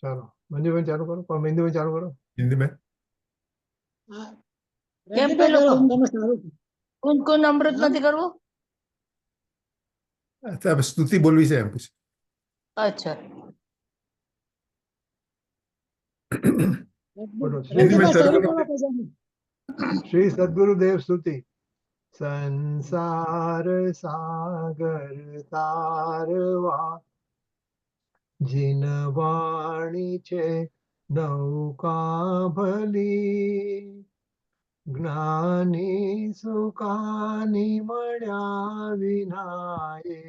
ચાલો મંજુબેન ચાલુ કરો, પણ મંજુબેન ચાલુ કરો. હિન્દીમાં કેમ પેલું કોણ અમૃત નથી કરવું? સ્તુતિ બોલવી છે એમ પછી. અચ્છા, બોલો. હિન્દીમાં શરૂ કરો. શ્રી સદગુરુદેવ સ્તુતિ. સંસાર સાગર તારવા જીન વાણી છે નૌકા ભલી, જ્ઞાની સુકાની મળ્યા વિનાએ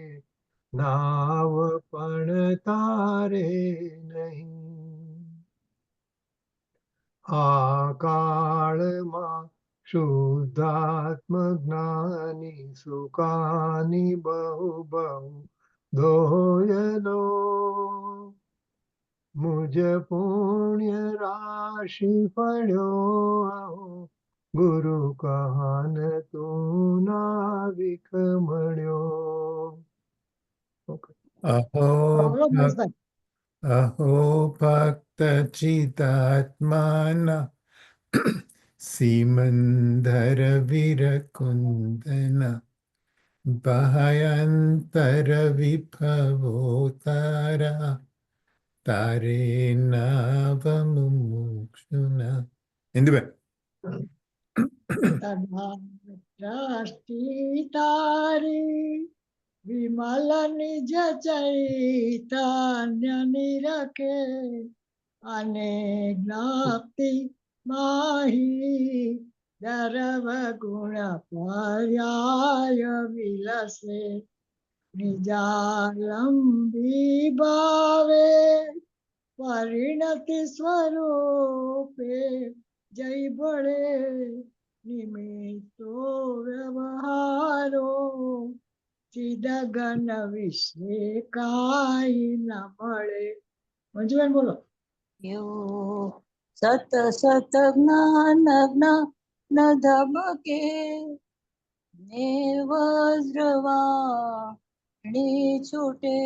નાવ પણ તારે નહીં. આ કાળમાં શુદ્ધાત્મ જ્ઞાની સુકાની બહુ બહુ દોયલો, મુજ પુણ્ય રાશિ પડ્યો, ગુરુ કહાન તું નાવિક મળ્યો. અહો ભક્ત ચિતાત્માના સિમંદર વિરકુંદના, ભયંતર વિભવો તારા, તારે નાવ મુમુક્ષુના. હિન્દીમાં તારી વિમલ નિજ ચૈતન્ય નિરખે, અને જ્ઞાપ્તિ માહી દરવ ગુણ પર્યાય વિલસે, નિજાલંબી ભાવે પરિણતિ સ્વરૂપે, જય ભળે નિમિત્તો વ્યવહારો, ચિદગન વિશે કાઈ ન મળે. મંજુબેન બોલો. સત સત જ્ઞાન જ્ઞાન ધબકે, ને વજ્રવાણી છૂટે,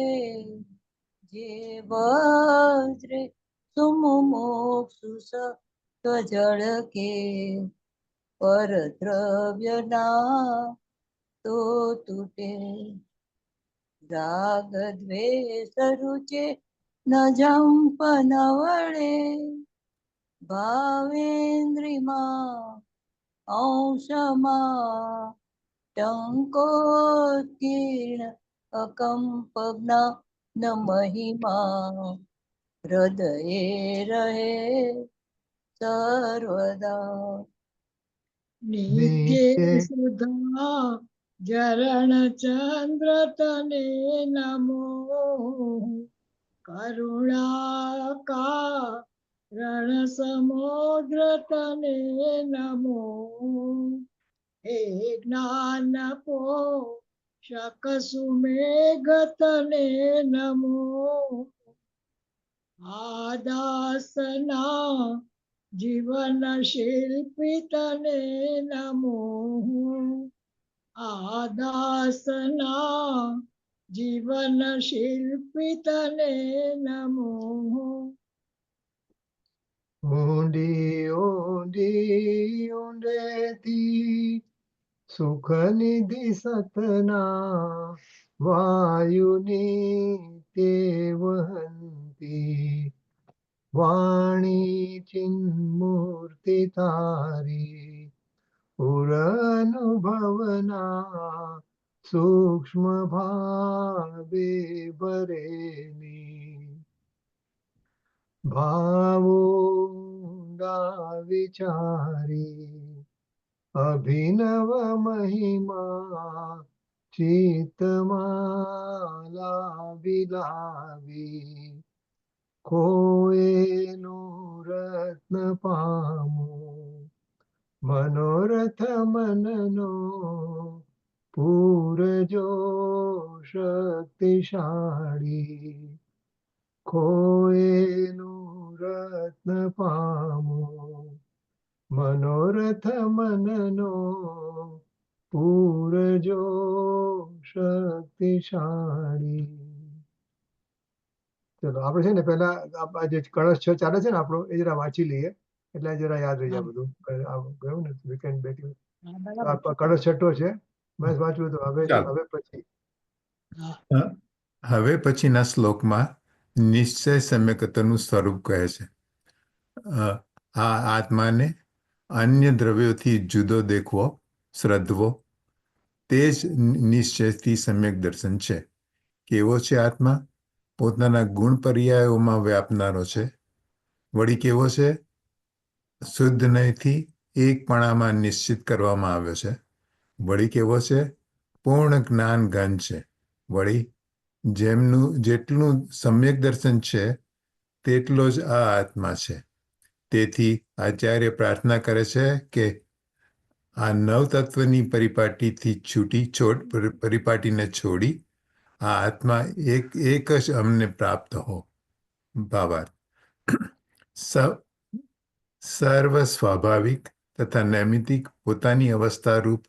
જે વજ્રે સુમુમુક્ષુ સજળકે, પર દ્રવ્યના તો તૂટે, રાગ દ્વેષ રૂચે ન જંપ ન વળે, ભાવેન્દ્રિમાં અંશમાં ટંકોત્કીર્ણ અકંપજ્ઞ ન મહિમા, હૃદયે રહે સર્વદા. નિત્ય સુધા જરણ ચંદ્ર તને નમો, કરુણા કારણ સમુદ્ર તને નમો, હે જ્ઞાન પોષક સુમેઘ તને નમો, આદાસના જીવન શિલ્પી તને નમો, આદાસના જીવન શિલ્પી તને નમો. ઊંડી ઊંડી ઊંડેથી સુખ નિધિ સતના, વાયુની તે વહંતી, વાણી ચિન્મૂર્તિ તારી, પુર અનુભવના સૂક્ષ્મ ભાવે ભરેલી, ભાવુંડા વિચારી, અભિનવ મહિમા ચિતમાલા વિલાવી, કોયેલું રત્ન પામું, મનોરથ મનનો પૂરજો શક્તિશાળી, કોયેલું રત્ન પામું, મનોરથ મનનો પૂરજો શક્તિશાળી. ચલો આપણે છે ને પહેલા આ જે કળશ 6 ચાલે છે ને આપણો એ જરા વાંચી લઈએ એટલે જરા યાદ રહી જાય બધું. આ ગયું ને વીકેન્ડ બેઠી હા, બરાબર. કળશ 6 છે. બસ વાંચવું તો ચાલો. હવે પછી હવે પછીના શ્લોકમાં નિશ્ચય સમ્યકત્વનું સ્વરૂપ કહે છે. આ આત્માને અન્ય દ્રવ્યોથી જુદો દેખવો, શ્રદ્ધવો, તે જ નિશ્ચયથી સમ્યક દર્શન છે. કેવો છે આત્મા? પોતાના ગુણ પર્યાયોમાં વ્યાપનારો છે. વળી કેવો છે? શુદ્ધ નયથી એકપણામાં નિશ્ચિત કરવામાં આવ્યો છે. વળી કેવો છે? પૂર્ણ જ્ઞાન ઘન છે. વળી જેટલું સમ્યક દર્શન છે તેટલો જ આ આત્મા છે. તેથી આચાર્ય પ્રાર્થના કરે છે કે આ નવતત્વની પરિપાટીને છોડી આ આત્મા એક જ અમને પ્રાપ્ત હો. ભાવાર્થ. સર્વ સ્વાભાવિક તથા નૈમિતિક પોતાની અવસ્થારૂપ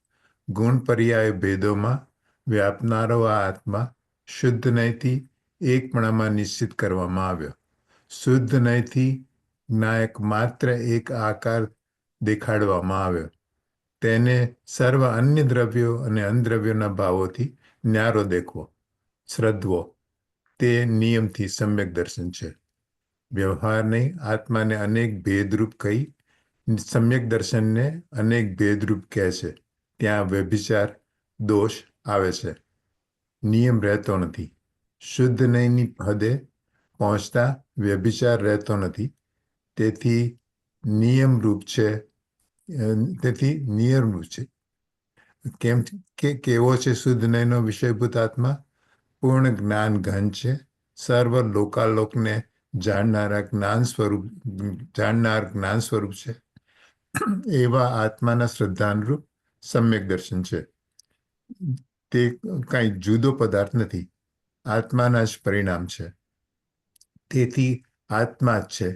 ગુણ પર્યાય ભેદોમાં વ્યાપનારો આ આત્મા શુદ્ધ નયથી એકપણામાં નિશ્ચિત કરવામાં આવ્યો. શુદ્ધ નયથી જ્ઞાયક માત્ર એક આકાર દેખાડવામાં આવ્યો. તેને સર્વ અન્ય દ્રવ્યો અને અનદ્રવ્યોના ભાવોથી ન્યારો દેખવો, શ્રદ્ધવો, તે નિયમથી સમ્યક દર્શન છે. વ્યવહારને આત્માને અનેક ભેદરૂપ કહી સમ્યક દર્શનને અનેક ભેદરૂપ કહે છે. ત્યાં વ્યભિચાર દોષ આવે છે. નિયમ રહેતો નથી. શુદ્ધ નયની હદે પહોંચતા વ્યભિચાર રહેતો નથી. તેથી નિયમરૂપ છે. કેવો છે શુદ્ધ નયનો વિષયભૂત આત્મા? પૂર્ણ જ્ઞાન ઘન છે. સર્વ લોકાલોકને જાણનાર જ્ઞાન સ્વરૂપ છે. એવા આત્માના શ્રદ્ધાનુરૂપ સમ્યક દર્શન છે. તે કાંઈ જુદો પદાર્થ નથી. આત્માના જ પરિણામ છે. તેથી આત્મા જ છે.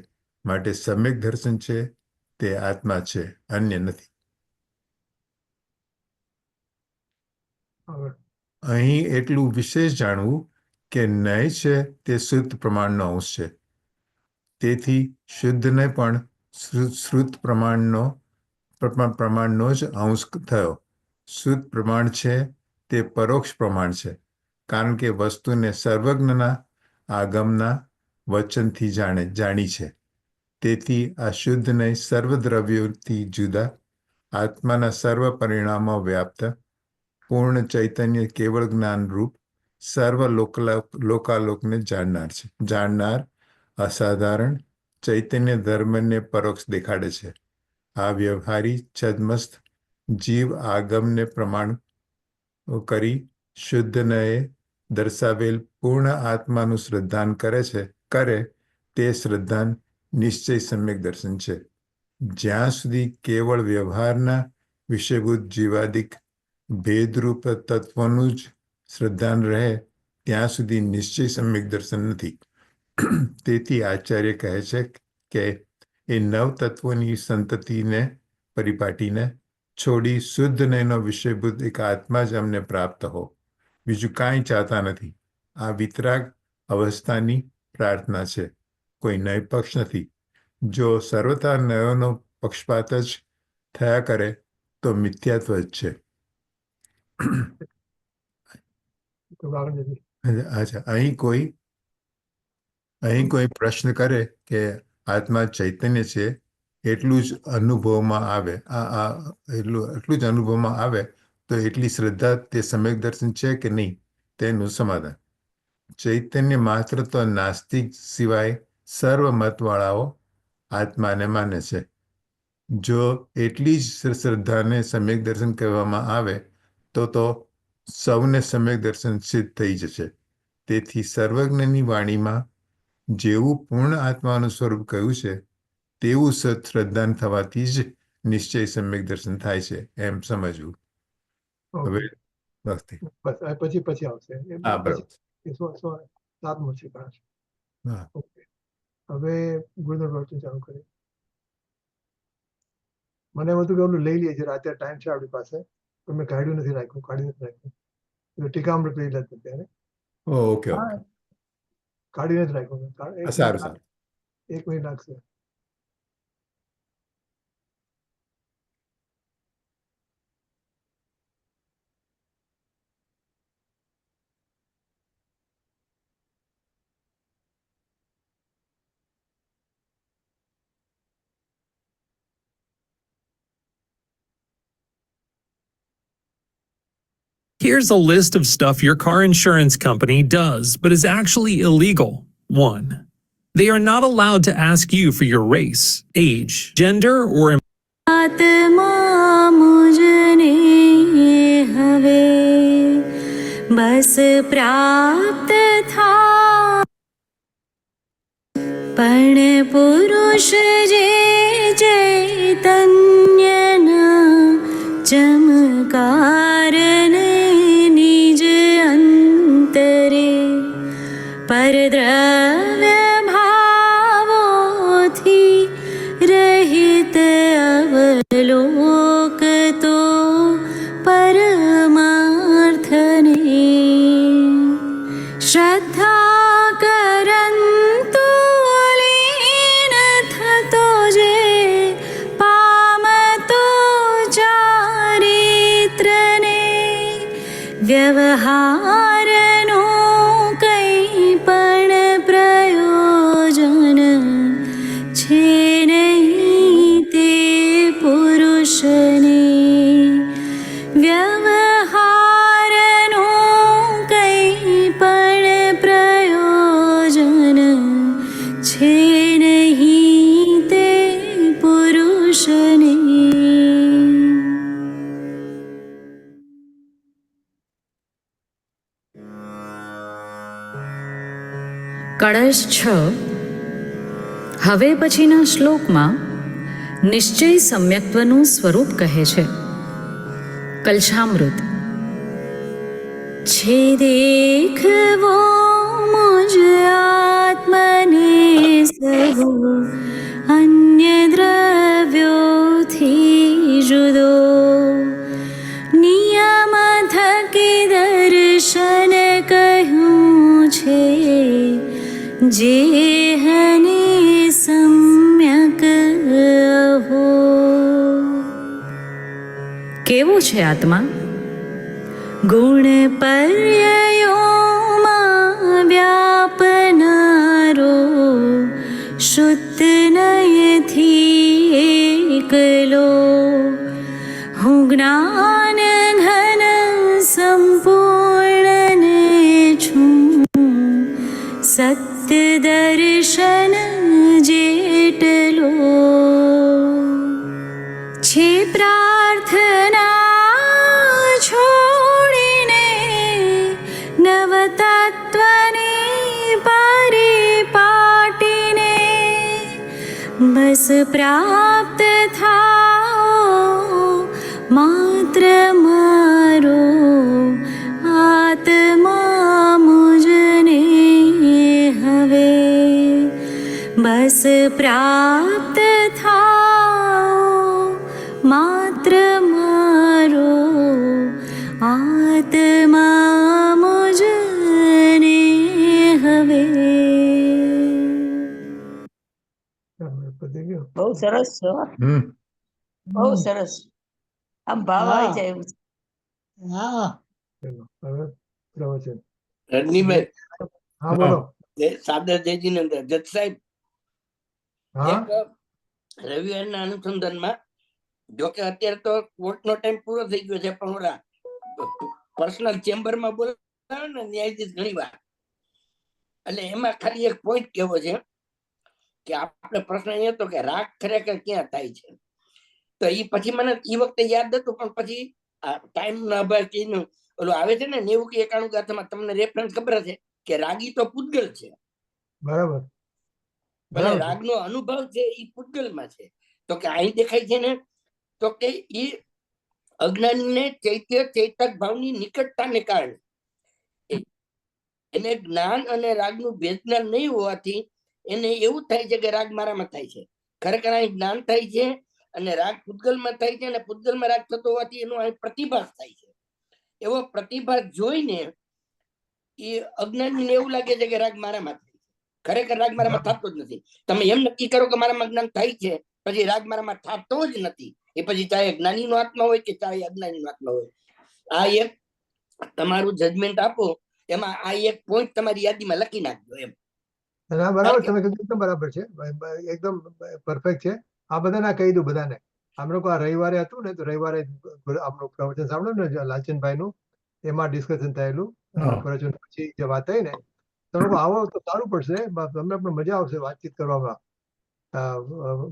માટે સમ્યક દર્શન છે તે આત્મા છે, અન્ય નથી. અહીં એટલું વિશેષ જાણવું કે નય છે તે શુદ્ધ પ્રમાણનો અંશ છે. તેથી શુદ્ધ નય પણ શ્રુત પ્રમાણનો જ અંશ થયો. શુદ્ધ પ્રમાણ છે તે પરોક્ષ પ્રમાણ છે, કારણ કે વસ્તુને સર્વજ્ઞના આગમના વચનથી જાણી છે. તેથી આ શુદ્ધ નય સર્વ દ્રવ્યોથી જુદા આત્માના સર્વ પરિણામો વ્યાપ્ત પૂર્ણ ચૈતન્ય કેવળ જ્ઞાન રૂપ સર્વ લોકાલોકને જાણનાર અસાધારણ ચૈતન્ય ધર્મને પરોક્ષ દેખાડે છે. આ વ્યવહારી છદ્મસ્ત જીવ આગમને પ્રમાણ કરી શુદ્ધ નયે દર્શાવેલ પૂર્ણ આત્માનું શ્રદ્ધાન કરે તે શ્રદ્ધાન નિશ્ચય સમ્યક દર્શન છે. જ્યાં સુધી કેવળ વ્યવહારના વિષયભૂત જીવાદિક ભેદરૂપ તત્વનું જ શ્રદ્ધાન રહે ત્યાં સુધી નિશ્ચય સમ્યક દર્શન નથી. તેથી આચાર્ય કહે છે કે એ નવ તત્વોની સંતતિને પરિપાટીને છોડી શુદ્ધ નયનો વિષયભૂત એક આત્મા જ અમને પ્રાપ્ત હો. બીજું કાંઈ ચાહતા નથી. આ વિતરાગ અવસ્થાની પ્રાર્થના છે, કોઈ નય પક્ષ નથી. જો સર્વથા નયોનો પક્ષપાત જ થયા કરે તો મિથ્યાત્વ જ છે. અચ્છા, અહીં કોઈ પ્રશ્ન કરે કે આત્મા ચૈતન્ય છે એટલું જ અનુભવમાં આવે એટલું જ અનુભવમાં આવે તો એટલી શ્રદ્ધા તે સમ્યક દર્શન છે કે નહીં તેનું સમાધાન. ચૈતન્ય માત્ર તો નાસ્તિક સિવાય સર્વ મતવાળાઓ આત્માને માને છે. જો એટલી જ શ્રદ્ધાને સમ્યક દર્શન કહેવામાં આવે તો સૌને સમ્યક દર્શન સિદ્ધ થઈ જશે. તેથી સર્વજ્ઞની વાણીમાં જેવું પૂર્ણ આત્માનું સ્વરૂપ કહ્યું છે તેવું શ્રદ્ધાન થવાથી જ નિશ્ચય સમ્યક દર્શન થાય છે એમ સમજવું. હવે પછી આવશે. હા, બરાબર. 7મો છે. હા. હવે ગુરુદેવ પ્રવચન ચાલુ કરીએ. મને એમ હતું કે ઓલું લઈ લઈએ જરા, અત્યારે ટાઈમ છે આપણી પાસે, પણ મેં કાઢી નથી રાખ્યું. ટીકામૃત લઈ લેતા ત્યારે. ઓકે. કાઢીને જ રાખ્યો એક સારું મિનિટ સારું. 1 મિનિટ લાગશે. Here's a list of stuff your car insurance company does but is actually illegal. 1. They are not allowed to ask you for your race, age, gender, or आत्मा मुझने हवे बस प्राप्त था पण पुरुष जे चैतन्य न चमकार निज अंतरे परद्रव्य भावोथी रहित अवलोक तो परमार्थने श्रद्धा करंतु लीन थतो जे पामतो चारित्रने व्यवहारनो કંઈ પણ પ્રયોજન છે નહીં તે પુરુષને વ્યવહારનો કંઈ પણ પ્રયોજન છે નહીં તે પુરુષને. કળશ 6. હવે પછીના શ્લોકમાં નિશ્ચય સમ્યક્ત્વનું સ્વરૂપ કહે છે. કલશામૃત. છે દેખવો મુજ આત્મને સહુ અન્ય દ્રવ્યોથી જુદો નિયમ થકી દર્શન કહ્યું છે જેહને સમ્યક અહો. કેવો છે આત્મા? ગુણ પર્યયોમાં વ્યાપનારો શુદ્ધ નયથી એકલો હું જ્ઞાન ઘન સંપૂર્ણ ને છું સત્ય દર્શન જેટલો છે પ્રાર્થના છોડીને નવતત્વની પરિપાટીને બસ પ્રાપ્ત થાઓ માત્ર મારો આત્મા મુજને હવે બસ પ્રાપ્ત થાઓ માત્ર મારો આત્મા મુજને હવે. પતી ગયું. બહુ સરસ છે હો. બહુ સરસ આમ ભાવ આવી જાય એવું છે. હા ચલો, હવે પ્રવચન. રજનીભાઈ હા બોલો. સાદર જયજીની અંદર જજ સાહેબ હા એક રવિવારના અનુસંધાનમાં જોકે અત્યારે તો કોર્ટનો ટાઈમ પૂરો થઈ ગયો છે પણ ઓલા પર્સનલ ચેમ્બરમાં બોલાવે ને ન્યાયાધીશ ઘણી વાર એટલે એમાં ખાલી એક પોઈન્ટ કેવો છે કે આપણે પ્રશ્ન એ હતો કે રાગ ખરેખર ક્યાં થાય છે તો એ પછી મને એ વખતે યાદ હતું પણ પછી ટાઈમ ના અભાવ કે ઓલું આવે છે ને 90 કે 91 ગાથામાં તમને રેફરન્સ ખબર છે કે રાગી તો પૂતગલ છે બરાબર ભલે બરાબર. રાગનો અનુભવ છે એ પૂતગલમાં છે તો કે અહીં દેખાય છે ને તો કે એ અજ્ઞાનીને ચૈત્ય ચૈતક ભાવની નિકટતાને કારણે એને જ્ઞાન અને રાગનું ભેદજ્ઞાન નહીં હોવાથી એને એવું થાય છે કે રાગ મારામાં થાય છે ખરેખર અહીં જ્ઞાન થાય છે અને રાગ પૂતગલમાં થાય છે અને પૂતગલમાં રાગ થતો હોવાથી એનો અહીં પ્રતિભાસ થાય છે એવો પ્રતિભાસ જોઈને એ અજ્ઞાનીને એવું લાગે છે કે રાગ મારામાં થાય છે ખરેખર રાગ મારામાં થતો જ નથી. તમે એમ નક્કી કરો કે મારામાં જ્ઞાન થાય છે, પછી રાગ મારામાં થતો જ નથી. એ પછી ચાહે જ્ઞાની નો આત્મા હોય કે ચાહે અજ્ઞાની નો આત્મા હોય. આ એક તમારું જજમેન્ટ આપો, એમાં આ એક પોઈન્ટ તમારી યાદીમાં લખી નાખજો એમ. ના બરાબર, તમે કીધું એકદમ બરાબર છે, એકદમ પરફેક્ટ છે. આ બધાને કહી દઉં બધાને. આમ લોકો આ રવિવારે હતું ને, તો રવિવારે આપણું પ્રવચન સાંભળ્યું ને લાલચંદભાઈ નું, એમાં ડિસ્કશન થયેલું. પ્રવચન પછી જે વાત થઈ ને, તો લોકો આવો તો સારું પડશે, તમને પણ મજા આવશે વાતચીત કરવામાં.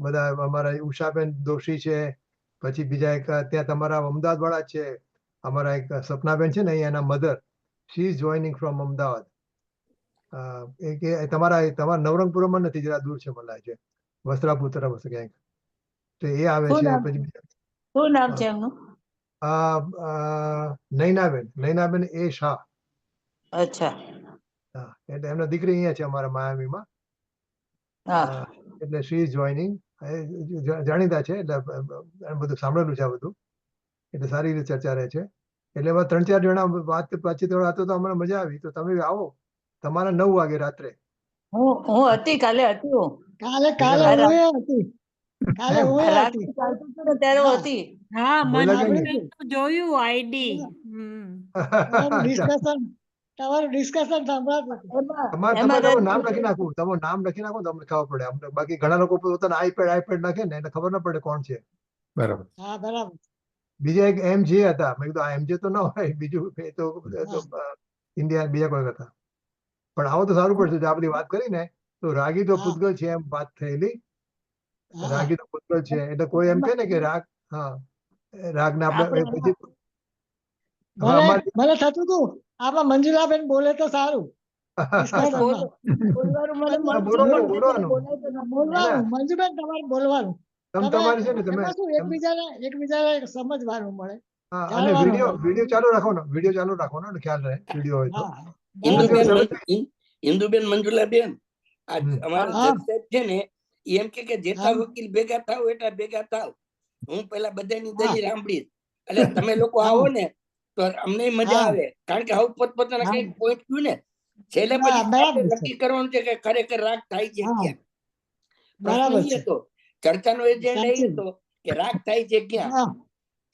બધા અમારા ઉષાબેન દોશી છે, પછી બીજા એક ત્યાં તમારા અમદાવાદ વાળા છે, અમારા એક સપનાબેન છે ને, અહીંયા એના mother, she is joining from Ahmedabad. તમારા નવરંગપુરમાં નથી, જરા દૂર છે મને લાગે છે, વસ્ત્રાપુર તરફ હશે ક્યાંક. તો એ આવે છે. પછી શું નામ છે એમનું? નૈનાબેન એ શાહ. અચ્છા. એટલે એમના દીકરી અહીંયા છે અમારા માયામીમાં. એટલે શી ઇઝ જોઈનિંગ, જાણીતા છે, એટલે બધું સાંભળેલું છે આ બધું, એટલે સારી રીતે ચર્ચા રહે છે. એટલે એમાં 3-4 જણા વાતચીત હતો તો અમને મજા આવી. તો તમે આવો, તમારા 9 વાગે રાત્રે. હું હતી, કાલે હતી હું. કાલે હું હતી. કાલે હું હતી. ત્યારે હું હતી. હા, બોલા મને કેમ? જોયું આઈડી. તમારું ડિસ્કશન સાંભળતું. તમારું નામ લખી નાખવું, તમારું નામ લખી નાખો, તમને ખબર પડે. અમને બાકી ઘણા લોકો પોતાના આઈપેડ નાખે ને, એટલે ખબર ના પડે કોણ છે. બરાબર. હા, બરાબર. બીજા એક MJ હતા. મેં કીધું આ MJ તો ના હોય, બીજું એ તો ઇન્ડિયા બીજા કોઈ હતા. પણ આવો તો સારું પડશે. આ બધી વાત કરી ને, તો રાગી તો પૂતગલ છે એમ વાત થયેલી. રાગી તો પૂતગલ છે, એટલે કોઈ એમ કે ને કે રાગ, રાગ ને આપણે મને થતું હતું આપણા મંજુલાબેન બોલે તો સારું. બોલવાનું મંજુબેન, તમારે બોલવાનું. તમારે છે ને, તમે એકબીજાને સમજવાનું મળે. અને વિડીયો ચાલુ રાખો ને, વિડીયો ચાલુ રાખો ને, ખ્યાલ રહે વિડીયો હોય તો. ઇન્દુબેન, મંજુલાબેન, અમારા જજ સાહેબ છે ને, એમ કે જેટલા વકીલ ભેગા થાવ એટલા ભેગા થાવ. હું પેલા બધાની દલીલ સાંભળીશ, એટલે તમે લોકો આવો ને તો અમને મજા આવે. કારણ કે હવે પોતપોતાના કઈક પોઈન્ટ થયું ને, છેલ્લે પછી નક્કી કરવાનું છે કે ખરેખર રાગ થાય છે ક્યાં. પ્રશ્ન એ હતો, ચર્ચાનો એજેન્ડા એ હતો કે રાગ થાય છે ક્યાં.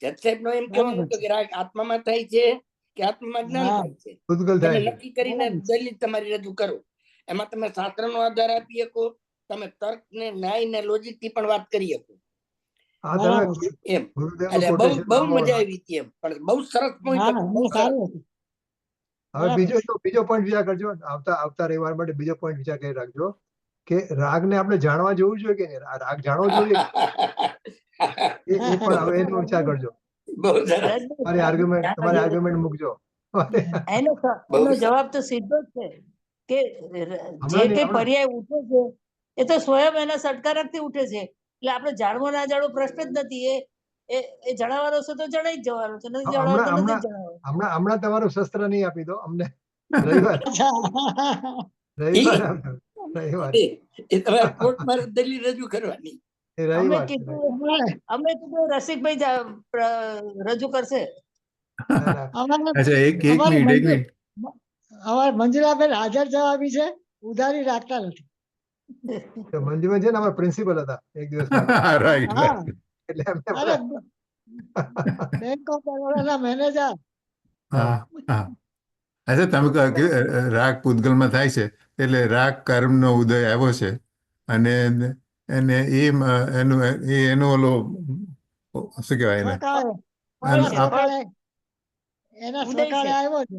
જજ સાહેબ નો એમ કહેવાનું હતું કે રાગ આત્મામાં થાય છે કે આત્મામાં જ્ઞાન થાય છે. તમે નક્કી કરીને દલીલ તમારી રજૂ કરો. એમાં તમે શાસ્ત્રનો આધાર આપી શકો, તમે તર્ક ને ન્યાય ને લોજિક થી પણ વાત કરી શકો. એમ એટલે બહુ મજા આવી હતી એમ. પણ બહુ સરસ પોઈન્ટ. હવે બીજો પોઈન્ટ વિચાર કરજો. આવતા રવિવાર માટે બીજો પોઈન્ટ વિચાર કરી રાખજો કે રાગ ને આપણે જાણવા જવું જોઈએ કે નહીં. રાગ જાણવો જોઈએ એ પણ હવે એનો વિચાર કરજો. તમારી આર્ગ્યુમેન્ટ મૂકજો. એનો જવાબ તો સીધો જ છે કે જે કઈ પર્યાય ઉઠે છે એ તો સ્વયં એના સટકારકથી ઉઠે છે. એટલે આપણે જાણવો ના જાણવો પ્રશ્ન જ નથી. એ જણાવવાનો છે તો જણાઈ જ જવાનો છે, નથી જણાવવાનો તો નથી જણાવવાનો. હમણાં તમારું શસ્ત્ર નહીં આપી દો અમને. રવિવાર દલીલ રજૂ કરવાની. અમે કીધું રસિકભાઈ રજૂ કરશે. મંજુલાબેન હાજર જવાબી છે, ઉધારી રાખતા નથી. મંજુબેન છે ને, અમારા પ્રિન્સિપલ હતા એક દિવસ. બેંક ઓફ બરોડાના મેનેજર. અચ્છા, તમે રાગ પૂતગલમાં થાય છે એટલે રાગ કર્મનો ઉદય આવ્યો છે, અને એનો ઓલો શું કહેવાય એને, એના સકાળે આવ્યો છે.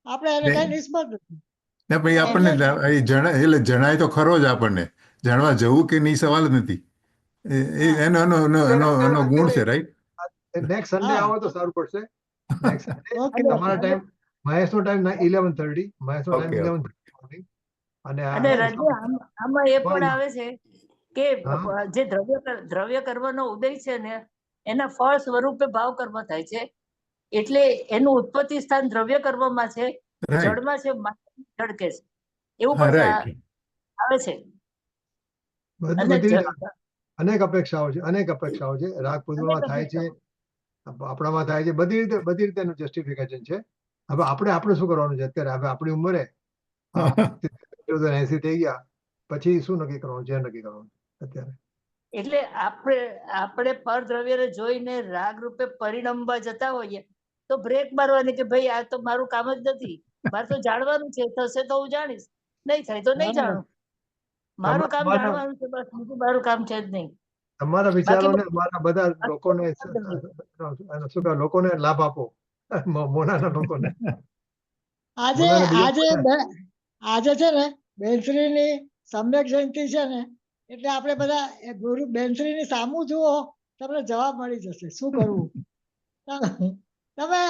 આપણે એને કઈ નિસ્બત નથી. પછી આપણને એટલે જણાય તો ખરો જ. આપણને જાણવા જવું કે નહીં સવાલ જ નથી. એનો ગુણ છે. રાઈટ. નેક્સ્ટ સન્ડે આવો તો સારું પડશે. તમારા ટાઈમ, મહેશનો ટાઈમ 11:30, મહેશનો ટાઈમ 11:30. અને આમાં એ પણ આવે છે કે જે દ્રવ્ય કર્મનો ઉદય છે ને, એના ફળ સ્વરૂપે ભાવ કર્મ થાય છે. એટલે એનું ઉત્પત્તિ સ્થાન દ્રવ્ય કર્મમાં છે, જળમાં છે, ઝડકે છે, એવું પણ આવે છે. અનેક અપેક્ષાઓ છે. રાગ પૂતગલમાં થાય છે, આપણામાં થાય છે, બધી રીતે એનું જસ્ટિફિકેશન છે. હવે આપણે શું કરવાનું છે અત્યારે? હવે આપણી ઉંમરે 80 થઈ ગયા પછી શું નક્કી કરવાનું, જે નક્કી કરવાનું અત્યારે? એટલે આપણે પરદ્રવ્યને જોઈને રાગ રૂપે પરિણમવા જતા હોઈએ તો બ્રેક મારવાની કે ભાઈ આ તો મારું કામ જ નથી, મારે તો જાણવાનું છે, થશે તો હું જાણીશ, નહીં થાય તો નહીં જાણું. મારું કામ જાણવાનું છે, બસ બીજું મારું કામ છે જ નહીં. તમારા વિચારોને અમારા બધા લોકોને શું કહે, લોકોને લાભ આપો, મોનાના લોકોને. આજે આજે છે ને બેનશ્રીની સમ્યક જયંતિ છે ને, એટલે આપણે બધા ગુરુ બેનશ્રીની સામું જુઓ, તમને જવાબ મળી જશે શું કરવું. તમે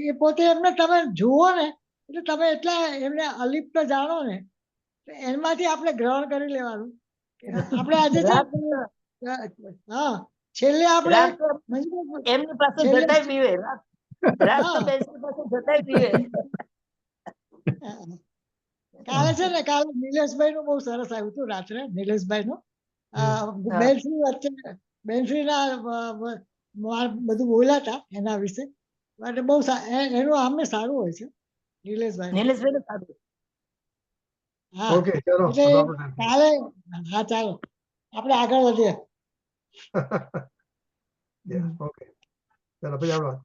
એ પોતે એમને તમે જુઓ ને એટલે તમે એટલા એમને અલિપ્ત જાણો ને, એમાંથી આપણે ગ્રહણ કરી લેવાનું. આપણે આજે હા છેલ્લે આપણે એમની પાસે જટાઈ પીવે, રાગ તો બેનશ્રી પાસે જટાઈ પીવે. કાલે છે ને, કાલે નિલેશભાઈ નું બહુ સરસ આવ્યું હતું રાત્રે. નિલેશભાઈ નું બેનશ્રી વચ્ચે બેનશ્રીના બધું બોલ્યા હતા એના વિશે, એટલે બહુ એનું આમને સારું હોય છે નિલેશભાઈ. હા ઓકે, ચલો એટલે કાલે હા ચાલો આપણે આગળ વધીએ. ઓકે, ચલો પછી આપણે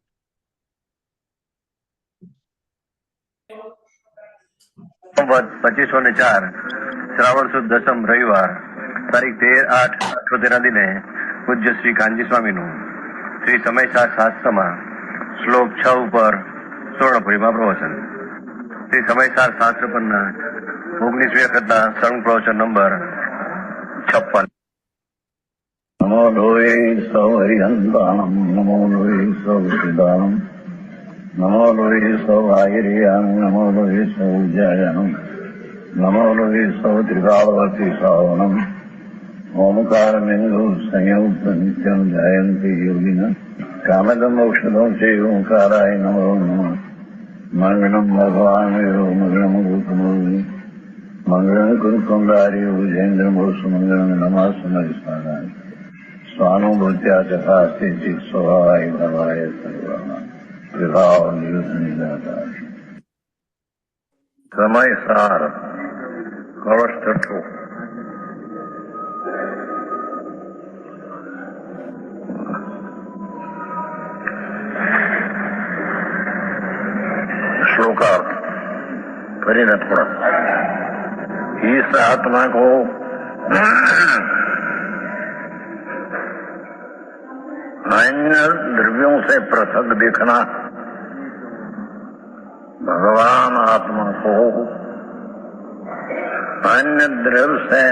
સંવત 2504 શ્રાવણ સુદ દસમ રવિવાર તારીખ 13/8/78 ના દિને પૂજ્ય શ્રી કાનજી સ્વામીનું શ્રી સમયસાર શાસ્ત્રમાં શ્લોક 6 ઉપર સ્વર્ણપુરીમાં પ્રવચન. શ્રી સમયસાર શાસ્ત્ર પરના 19મી વખતના સળંગ પ્રવચન નંબર 56. નમો લોહે સૌ હરિહંતાણમ, નમો લોહે સૌ સિદ્ધાણમ, નમો લોહે સૌ આયર્યામ, નમો લોહે સૌ જયનમ, નમો લોહે સૌ ત્રિકાળવતી શ્રાવણમ, ઓમકાર બિંદુ સંયુક્ત નિત્યમ જયંતિ યોગિન કામદમ ઔષધમ છે ઓંકારાય નમો નમઃ. મંગળમ ભગવાન વિરો મંગળમ ગોતમોહિ મંગળમ કુંડારી ઉજેન્દ્ર મોસ મંગળમ નમઃ સમયસારાય સ્વાનુભૂત્યા તથા સ્થિતિ સ્વભાવાય ભવાય સર્વના વિભાવ નિયુદ્ધ નિદાતા. સમયસાર કળશ છઠ્ઠો. श्लोकार्थ करीना थोड़ा. इस आत्मा को अन्य द्रव्यों से पृथक देखना, भगवान आत्मा को अन्य द्रव्य से,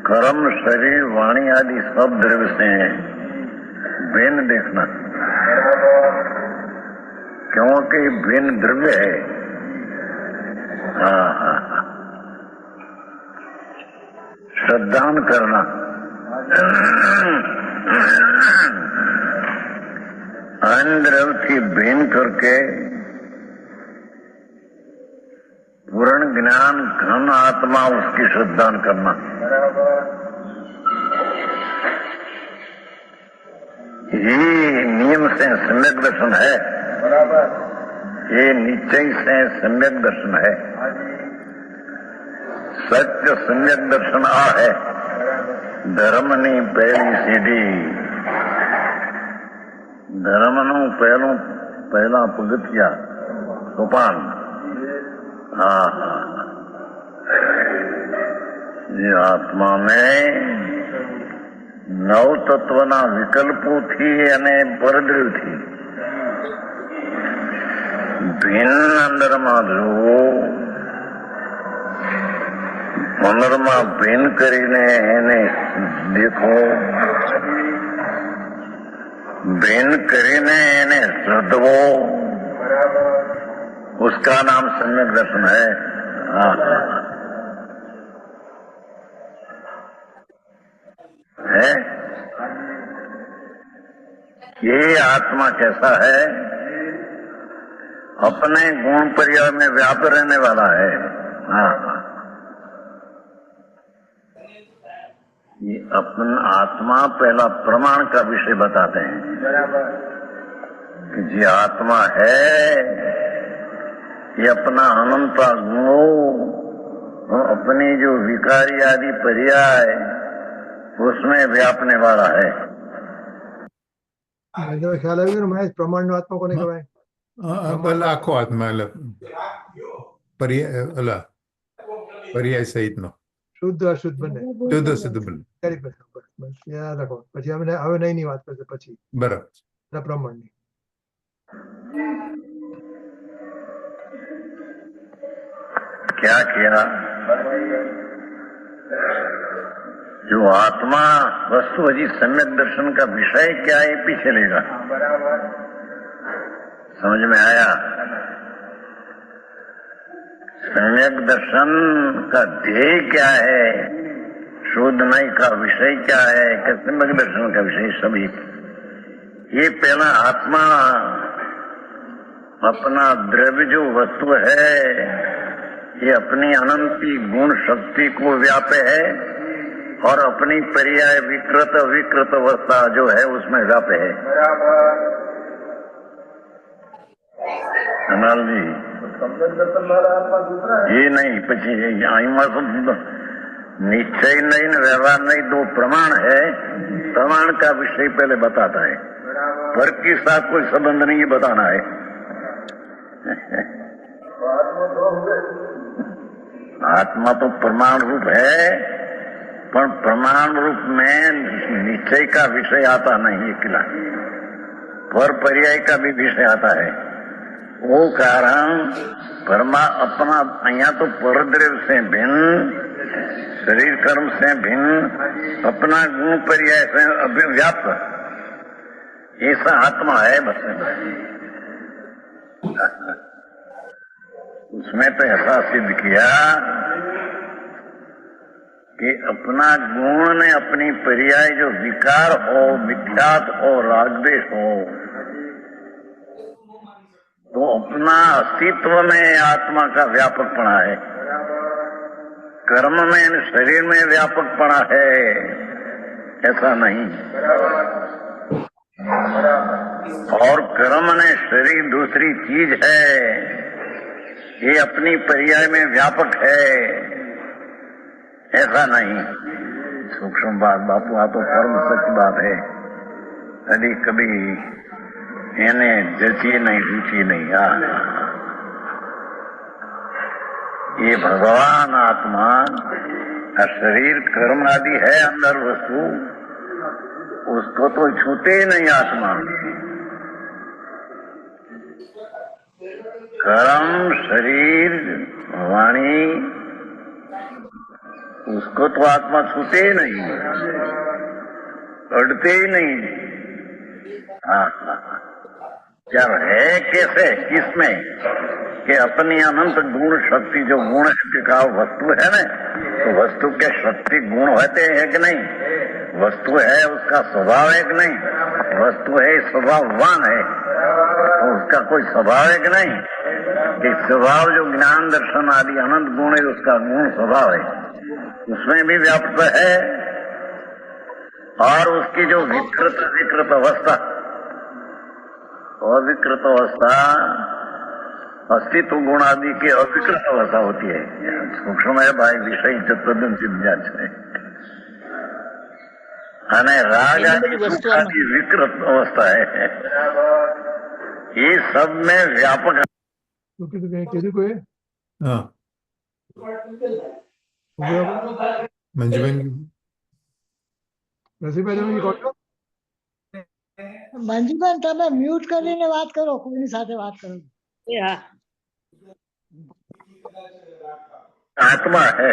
कर्म शरीर वाणी आदि सब द्रव्य से भिन्न देखना, क्योंकि भिन्न द्रव्य है. श्रद्धान करना, अन्य द्रव्य की भिन्न करके पूर्ण ज्ञान घन आत्मा उसकी श्रद्धान करना. ये नियम से सम्यक दर्शन है, ये निश्चय से सम्यक दर्शन है. सत्य सम्यक दर्शन आ है धर्मनी पहली सीढ़ी. धर्मનું પહેલા પગથિયા સોપાન. ये आत्मा में નવ તત્વના વિકલ્પોથી અને પરદ્રવ્યથી ભિન્ન અંદરમાં જોવો, અંદરમાં ભિન્ન કરીને એને દેખો, ભિન્ન કરીને એને શ્રદ્ધવો, उसका नाम सम्यक दर्शन है. है ये आत्मा कैसा है? अपने गुण पर्याय में व्याप्त रहने वाला है. ये अपना आत्मा पहला प्रमाण का विषय बताते हैं कि ये आत्मा है ये अपना अनंत गुणों और अपनी जो विकारी आदि पर्याय उसमें व्यापने वाला है। જો ખ્યાલ આવી ગયો ને મહેશ, પ્રમાણનો આત્મા કોને કહેવાય? ભલે આખો આત્મા પર્યાય સહિતનો શુદ્ધ અશુદ્ધ બંને. શુદ્ધ બને. Very good. બસ યાદ રાખો. પછી હવે નહીંની વાત કરશે પછી બરાબર. એના પ્રમાણની. क्या किया? जो आत्मा वस्तु अजी सम्यक दर्शन का विषय क्या है पीछे लेगा। समझ में आया? सम्यक दर्शन का ध्येय क्या है, शोधनाई का विषय क्या है, कि सम्यक दर्शन का विषय सभी, ये पहला आत्मा अपना द्रव्य जो वस्तु है ये अपनी अनंती गुण शक्ति को व्यापे है और अपनी पर्याय विकृत विकृत अवस्था जो है उसमें व्यापे है। कनाल जी ये नहीं पची निश्चय नहीं न व्यवहार नहीं, दो प्रमाण है। प्रमाण का विषय पहले बताता है, पर के साथ कोई संबंध नहीं बताना है। आत्मा तो प्रमाण रूप है, पर प्रमाण रूप में निश्चय का विषय आता नहीं अकेला, पर पर्याय का भी विषय आता है। वो कारण अपना यहाँ तो परद्रव्य से भिन्न, शरीर कर्म से भिन्न, अपना गुण पर्याय से अभिव्याप्त, ऐसा आत्मा है बस। उसमें तो ऐसा सिद्ध किया कि अपना गुण ने अपनी पर्याय जो विकार हो, विख्यात हो, रागद्वेष हो, तो अपना अस्तित्व में आत्मा का व्यापकपणा है, कर्म में शरीर में व्यापकपणा है, ऐसा नहीं। और कर्म ने शरीर दूसरी चीज है, ये अपनी पर्याय में व्यापक है, ऐसा नहीं। सूक्ष्म बात बापू, आ तो कर्म सच बात है, कभी कभी इन्हें जची नहीं रुचि नहीं। ये भगवान आत्मा शरीर कर्म आदि है अंदर वस्तु, उसको तो छूते ही नहीं आत्मा। कर्म शरीर वाणी उसको तो आत्मा छूते ही नहीं, अड़ते ही नहीं। क्या है कैसे, किसमें कि अपनी अनंत गुण शक्ति जो गुण का वस्तु है ना, तो वस्तु के शक्ति गुण होते हैं कि नहीं, वस्तु है उसका स्वभाव है कि नहीं, वस्तु है स्वभाववान है, तो उसका कोई स्वभाव है कि नहीं, कि स्वभाव जो ज्ञान दर्शन आदि अनंत गुण है उसका गुण स्वभाव है, उसमें भी व्याप्त है। और उसकी जो विकृत अवस्था, अविकृत अवस्था अस्तित्व गुण आदि की अविकृत अवस्था होती है। सूक्ष्म है भाई, विषय चतुर्दन सिद्धा है, અને રાગ આદि विकृत अवस्था है, ये सब में व्यापक। हाँ મંજુબેન, મંજુબેન તમે મ્યુટ કરીને વાત કરો, કોઈની સાથે વાત કરો। आत्मा है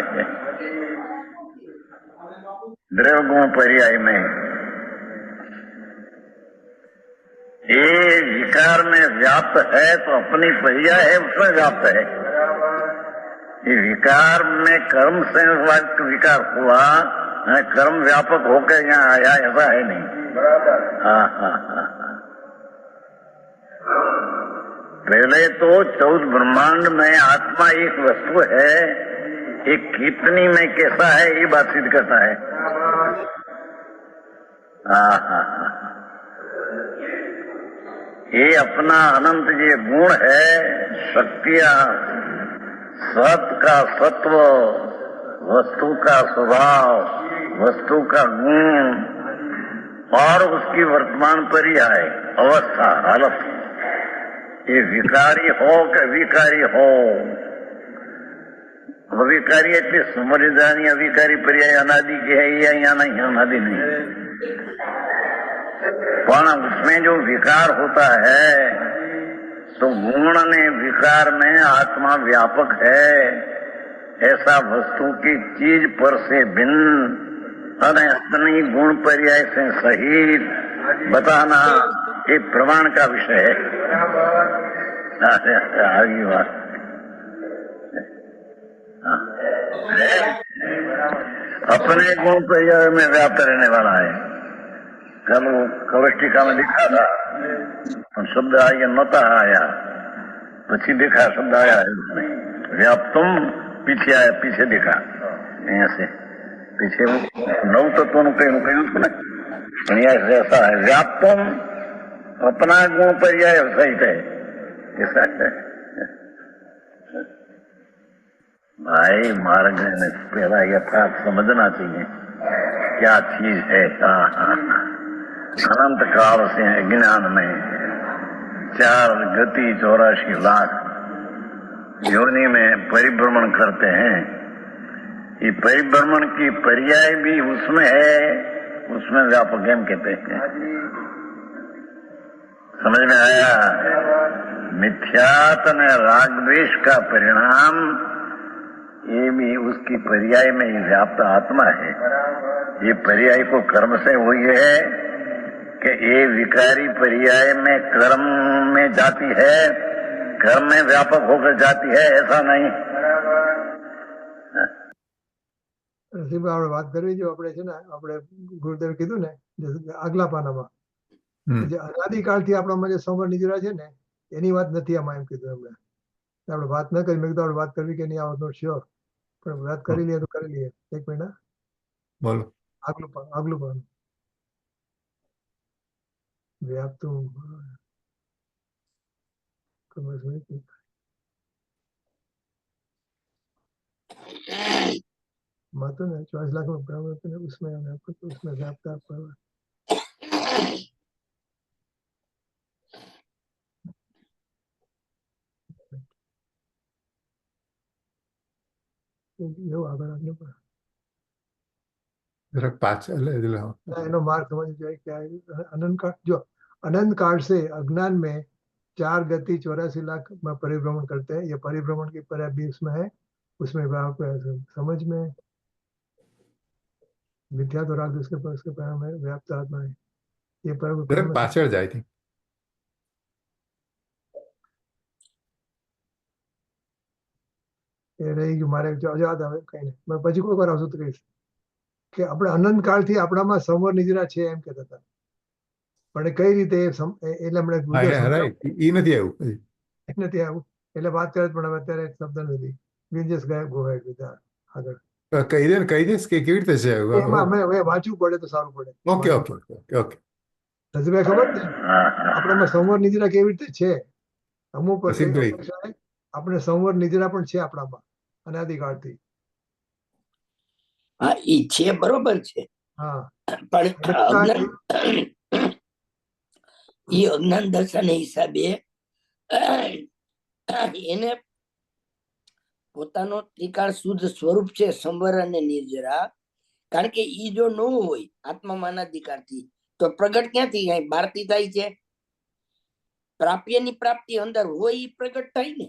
द्रव्य गुण पर्याय में, ये विकार में व्याप्त है, तो अपनी पर्याय है उसमें व्याप्त है। ये विकार में कर्म से विकार हुआ, कर्म व्यापक होकर यहाँ आया, ऐसा है नहीं। हाँ। पहले तो 14 ब्रह्मांड में आत्मा एक वस्तु है, एक कितनी में कैसा है ये बात सिद्ध करता है। ये अपना अनंत ये गुण है, शक्तियां, सत का सत्व, वस्तु का स्वभाव, वस्तु का गुण और उसकी वर्तमान पर्याय अवस्था हालत, ये विकारी हो कि विकारी हो, अविकारी એટલે સમજદારની અવિકારી પર્યાય અનાદि के है, ये यहाँ नहीं, अनादि नहीं। पण उसमें जो विकार होता है तो गुण ने विकार में आत्मा व्यापक है, ऐसा वस्तु की चीज पर से भिन्न અને अपनी गुण पर्याय से सहित बताना ये प्रमाण का विषय है। आगे बात अपने गुण पर्याय में व्याप्त रहने वाला है। कल वो कवष्टिका में लिखा था, शब्द आया नता आया, પછી देखा शब्द आया है उसमें, व्याप्तम पीछे आया, पीछे देखा, यहाँ से पीछे नौ तत्वों कहूँ ना, यहाँ ऐसा है व्याप्तम अपना गुण पर्याय सहित है, ऐसा है। भाई मार्ग ने पहला यथार्थ समझना चाहिए क्या चीज है। अनंत काल से ज्ञान में 4 गति 84 लाख योनि में परिभ्रमण करते हैं। ये परिभ्रमण की पर्याय भी उसमें है, उसमें व्यापक एम कहते हैं। समझ में आया? मिथ्यात ने राग द्वेष का परिणाम ये भी उसकी पर्याय में ही व्याप्त आत्मा है। ये पर्याय को कर्म से हुई है कि ये विकारी पर्याय में कर्म में जाती है, कर्म में व्यापक होकर जाती है, ऐसा नहीं। રસીભાઈ આપણે વાત કરવી જો આપણે છે ને આપણે ગુરુદેવ કીધું ને આગલા પાનામાં જે અનાદિકાળથી આપણામાં જે સંવર નિજરા છે ને એની વાત નથી આમાં એમ કીધું એમણે। આપણે વાત ન કરી, મેં કીધું આપણે વાત કરવી કે નહીં આ નોટ શ્યોર, પણ વાત કરી લઈએ તો કરી લઈએ। એક મિનિટ બોલો આગલું પાનું વ્યાપતું मातो ने 24 लाख में बराबर तो उसमें उसमें व्याप्ता पर यो આગળ આગળ પર જરાક પાછળ એનો માર્ગ સમજ જાય કે अनंत काल जो अनंत काल से अज्ञान में 4 गति 84 लाख में परिभ्रमण करते हैं। ये परिभ्रमण की पर्याय भी उसमें है, उसमें समझ में मिथ्या तो राग उसके पर उसके परिणाम है व्याप्त आत्मा है। ये पर પાછળ જાય છે। એ રહી ગયું મારે યાદ આવે કઈ નહીં, મેં પછી કોઈ વાર આવશું તો કહીશ કે આપણે અનંત કાળથી આપણામાં સંવર નિજરા છે એમ કહેતા હતા, પણ કઈ રીતે એટલે હમણાં એ નથી આવ્યું નથી આવ્યું એટલે વાત કરે પણ હવે અત્યારે શબ્દ નથી। વિજેશ ગાયબ ગોવાય કીધા આગળ કહી દઈશ કે કેવી રીતે છે એમાં અમે હવે વાંચવું પડે તો સારું પડે। ઓકે ઓકે ઓકે રજભાઈ ખબર છે આપણામાં સંવર નિજરા કેવી રીતે છે? અમુક રસિકભાઈ આપણે સંવર નિજરા પણ છે આપણામાં અનાદિકાળથી। હા એ છે, બરોબર છે, હા પણ એ અજ્ઞાન દશાને હિસાબે એને પોતાનો ત્રિકાળ શુદ્ધ સ્વરૂપ છે સંવર અને નિર્જરા, કારણ કે ઈ જો ન હોય આત્મામાં અનાદિકાળથી તો પ્રગટ ક્યાંથી થાય? બહારથી થાય છે। પ્રાપ્યની પ્રાપ્તિ અંદર હોય એ પ્રગટ થાય ને,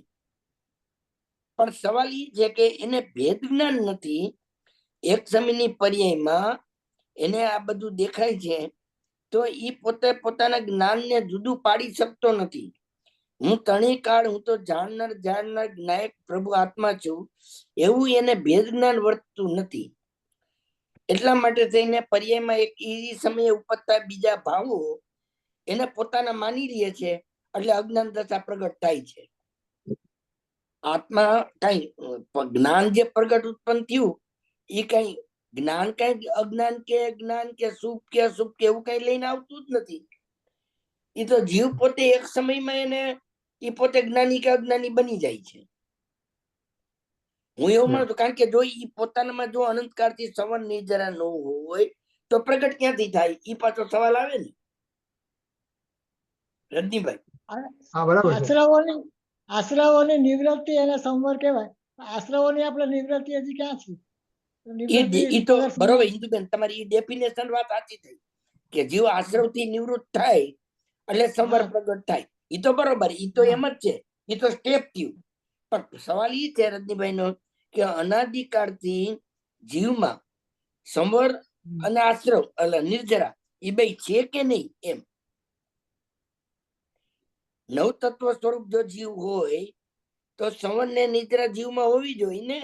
પણ સવાલ એ છે કે એને ભેદ જ્ઞાન નથી। એક સમયની પર્યાયમાં એને આ બધું દેખાય છે તો ઈ પોતે પોતાના જ્ઞાનને જુદું પાડી શકતો નથી। હું તણી કાળ હું તો જાણનાર જ્ઞાયક પ્રભુ આત્મા છું એવું એને ભેદ જ્ઞાન વર્તતું નથી। એટલા માટે થઈને પર્યાયમાં એક એ સમયે ઉપજતા બીજા ભાવો એને પોતાના માની લે છે, એટલે અજ્ઞાન દશા પ્રગટ થાય છે। આત્મા કઈ જ્ઞાન જે પ્રગટ ઉત્પન્ન થયું એ કઈ જ્ઞાન કઈ અજ્ઞાન કે જ્ઞાન કે શુભ કે અશુભ કે એવું કઈ લઈને આવતું જ નથી। એ તો જીવ પોતે એક સમયમાં એને એ પોતે જ્ઞાની કે અજ્ઞાની બની જાય છે. હું એવું માનું છું, કારણ કે જો એ પોતાનામાં જો અનંતકાળથી સંવર નિર્જરા ન હોય તો પ્રગટ ક્યાંથી થાય? એ પાછો સવાલ આવે ને રજનીભાઈ. હા બરાબર છે. આશ્રવોની નિવૃત્તિ એને સંવર કહેવાય. આશ્રવોની આપણે નિવૃત્તિ હજી ક્યાં છે? તો નિવૃત્તિ એ તો કદાચ બરોબર હિન્દુબેન, તમારી ડેફિનેશન વાત સાચી થઈ કે જીવ આશ્રવથી નિવૃત્ત થાય એટલે સંવર પ્રગટ થાય. એ તો બરોબર, એ તો એમ જ છે, એ તો સ્ટેપ થયું. પણ સવાલ એ છે રજનીભાઈ નો કે અનાદિકાળથી જીવમાં સંવર અને આશ્રવ એટલે નિર્જરા એ બે છે કે નહીં એમ. નવ તત્વ સ્વરૂપ જો જીવ હોય તો સંવર ને નિદ્રા જીવમાં હોવી જોઈએ ને.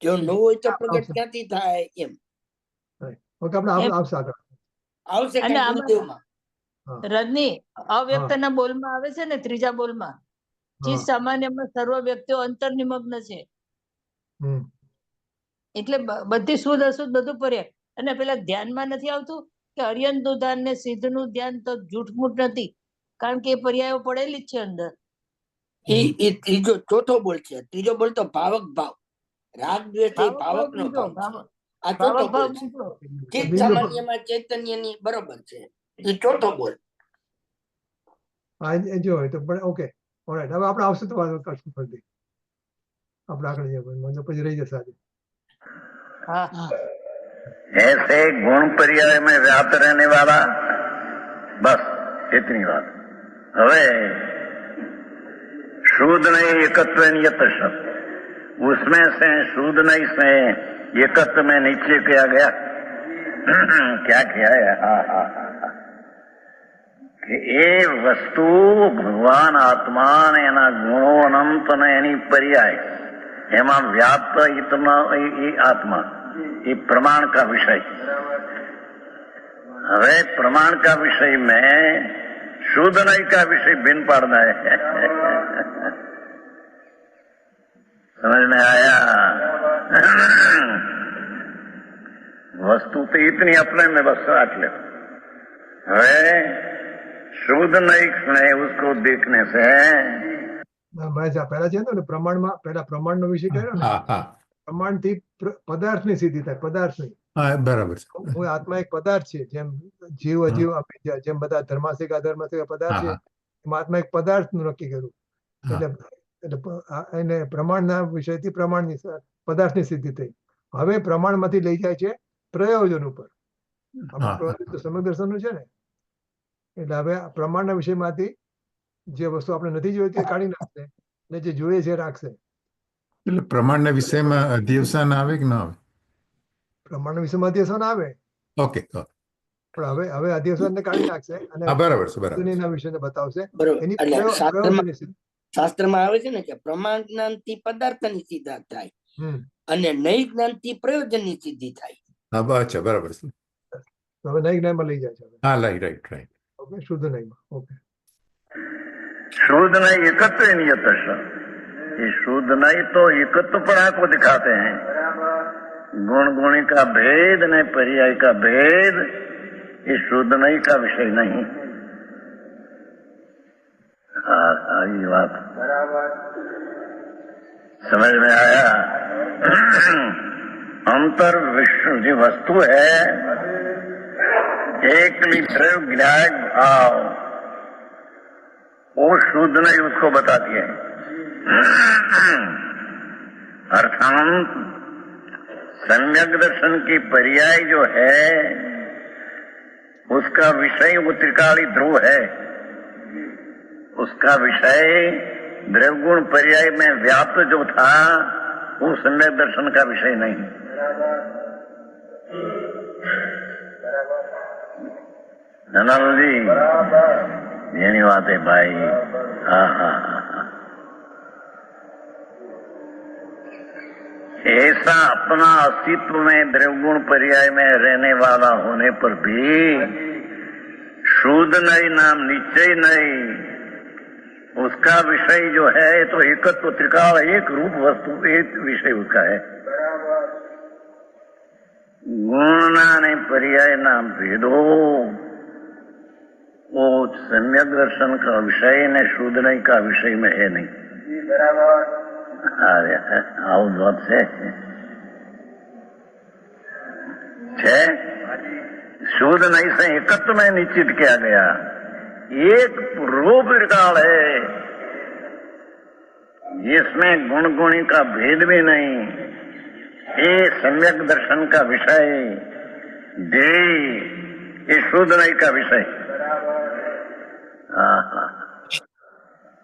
જો ન હોય તો પ્રગટ ક્યાંથી થાય એમ. ઓકે, આપણે આવશે આગળ. આવશે અને કાંઈ ગુરુદેવમાં. રજની અવ્યક્તના બોલમાં આવે છે ને, ત્રીજા બોલમાં ચિત્ત સામાન્યમાં સર્વ વ્યક્તિઓ અંતર નિમગ્ન છે. એટલે બધી શુદ્ધ અશુદ્ધ બધું પર્યાય. અને પેલા ધ્યાનમાં નથી આવતું કે અર્યનનું ધ્યાન ને સિદ્ધનું ધ્યાન તો જૂઠમૂઠ નથી, કારણ કે એ પર્યાયો પડેલી જ છે અંદર. એ ત્રીજો ચોથો બોલ છે. ત્રીજો બોલ તો ભાવક ભાવ, રાગ દ્વેષ એ ભાવક નો ભાવ છે. આ ચોથો બોલ છે. ચિત્ત સામાન્યમાં ચૈતન્યની બરોબર છે, એ ચોથો બોલ. હા એ જો હોય તો પણ ઓકે, ઓલરાઈટ. હવે આપણે આવશે તો વાત કરશું ફરીથી. આપણે આગળ જઈએ, મને પછી રહી જશે આજે. ऐसे गुण पर्याय में व्याप्त रहने वाला, बस इतनी बात. હવે शुद्ध नहीं एकत्व नियत शब्द, उसमें से शुद्ध नहीं से एकत्व में नीचे किया गया. क्या किया है? हाँ हाँ हाँ, કે એ વસ્તુ ભગવાન આત્મા ને એના ગુણો અનંત ને એની પર્યાય એમાં વ્યાપ્ત आत्मा, ये प्रमाण का विषय. હવે प्रमाण का विषय में शुद्ध नहीं का विषय भिन्न पड़ना है. समझ में आया? वस्तु तो इतनी अपने में बस रख ले. હવે शुद्ध नहीं उसको देखने से પહેલા છે ને પ્રમાણમાં, પહેલા પ્રમાણનો વિષય કર્યો ને, પ્રમાણથી પદાર્થની સિદ્ધિ થાય. પદાર્થની. બરાબર છે. હું આત્મા એક પદાર્થ છે, જેમ જીવ અજીવ જેમ બધા ધર્માસિક અધર્માસિક પદાર્થ છે, એમ આત્મા એક પદાર્થ નું નક્કી કર્યું. એટલે એને પ્રમાણના વિષયથી પ્રમાણની પદાર્થની સિદ્ધિ થઈ. હવે પ્રમાણમાંથી લઈ જાય છે પ્રયોજન ઉપર. સમગ્ર દર્શનનું છે ને, એટલે હવે પ્રમાણના વિષયમાંથી જે વસ્તુ આપણે નથી જોઈતી એ કાઢી નાખશે, ને જે જોઈએ છે રાખશે. એટલે પ્રમાણના વિષયમાં અધ્યવસાન આવે કે ના આવે? પ્રમાણના વિષયમાં અધ્યવસાન આવે. ઓકે, પણ હવે અધ્યવસાનને કાઢી નાખશે અને બરાબર છે, બરાબર. એના વિષયને બતાવશે. એની શાસ્ત્રમાં આવે છે ને કે પ્રમાણ જ્ઞાનથી પદાર્થની સિદ્ધિ થાય અને નૈ જ્ઞાનથી પ્રયોજનની સિદ્ધિ થાય. હા, અચ્છા, બરાબર છે. હવે નૈ જ્ઞાનમાં લઈ જાય છે. હા, રાઈટ. ઓકે, શુદ્ધ નૈમાં. ઓકે, शुद्ध नहीं एकत्व नियत शब्द. ये शुद्ध नहीं तो एकत्व पर आपको दिखाते हैं. गुण गुणी का भेद न पर्याय का भेद, ये शुद्ध नहीं का विषय नहीं. ये बात समझ में आया? अंतर विश्व जो वस्तु है एक द्रव्य ज्ञान भाव, वो शुद्ध नहीं उसको बताती है. अर्थात सम्यक दर्शन की पर्याय जो है उसका विषय वो त्रिकाली ध्रुव है. उसका विषय द्रव्यगुण पर्याय में व्याप्त जो था वो सम्यक दर्शन का विषय नहीं. धनाल जी એની વાત है भाई. हाँ हाँ हाँ, ऐसा अपना अस्तित्व में द्रव्यगुण पर्याय में रहने वाला होने पर भी शुद्ध नहीं नाम निश्चय नहीं, उसका विषय जो है तो एकत्व त्रिकाल एक रूप वस्तु एक विषय उसका है. गुण ने पर्याय नाम भेदो वो सम्यक दर्शन का विषय ने शुद्ध नहीं का विषय में है नहीं। अरे આવું વાત છે शुद्ध नहीं से एकत्व में निश्चित किया गया, एक रूप काल है जिसमें गुण गुणी का भेद भी नहीं, ये सम्यक दर्शन का विषय दे, ये शुद्ध नहीं का विषय।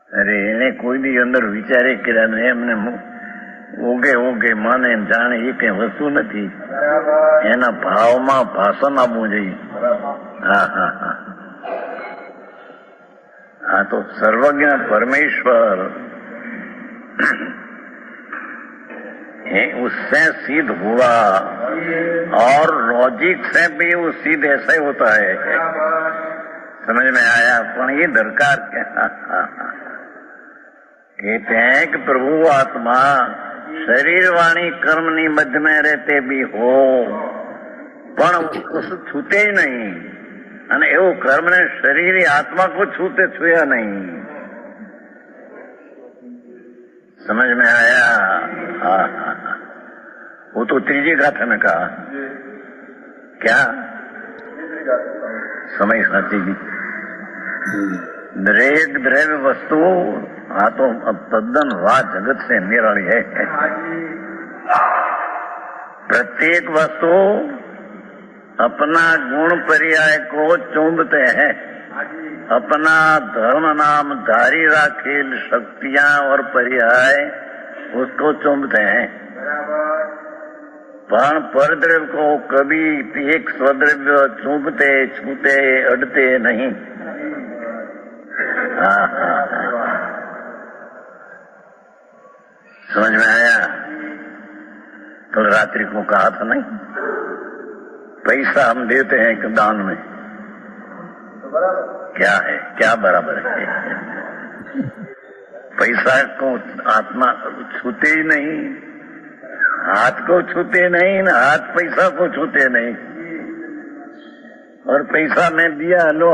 अरे એને કોઈ દી અંદર વિચારે કર્યા ને એમને ઓગે ઓગે માને જાણે એ કઈ વસ્તુ નથી, એના ભાવમાં ભાષણ આપવું જોઈએ। હા તો સર્વજ્ઞ परमेश्वर उससे सिद्ध हुआ और लॉजिक से भी वो सिद्ध ऐसे होता है। समझ में आया? पर ये दरकार क्या? कहते हैं कि प्रभु आत्मा शरीर वाणी कर्म ની મધ્ય में रहते भी हो પણ છૂટે ही नहीं, અને એવું કર્મ ને શરીર आत्मा को छूते छुया नहीं। समझ में आया? वो तो तीसरी गाथा में कहा क्या समय साथी जी, दरेक द्रव्य वस्तु आ तो तद्दन वाह जगत से निराली है। प्रत्येक वस्तु अपना गुण पर्याय को चूमते हैं, अपना धर्म नाम धारी राखेल शक्तियां और पर्याय उसको चूमते हैं, पर परद्रव्य को कभी एक स्वद्रव्य चूमते छूते अड़ते नहीं। समझ में आया? कल रात्रि को कहा था नहीं, पैसा हम देते हैं कि दान में क्या है, क्या बराबर है? पैसा को आत्मा छूते ही नहीं, हाथ को छूते नहीं, ना हाथ पैसा को छूते नहीं, और पैसा मैं दिया लो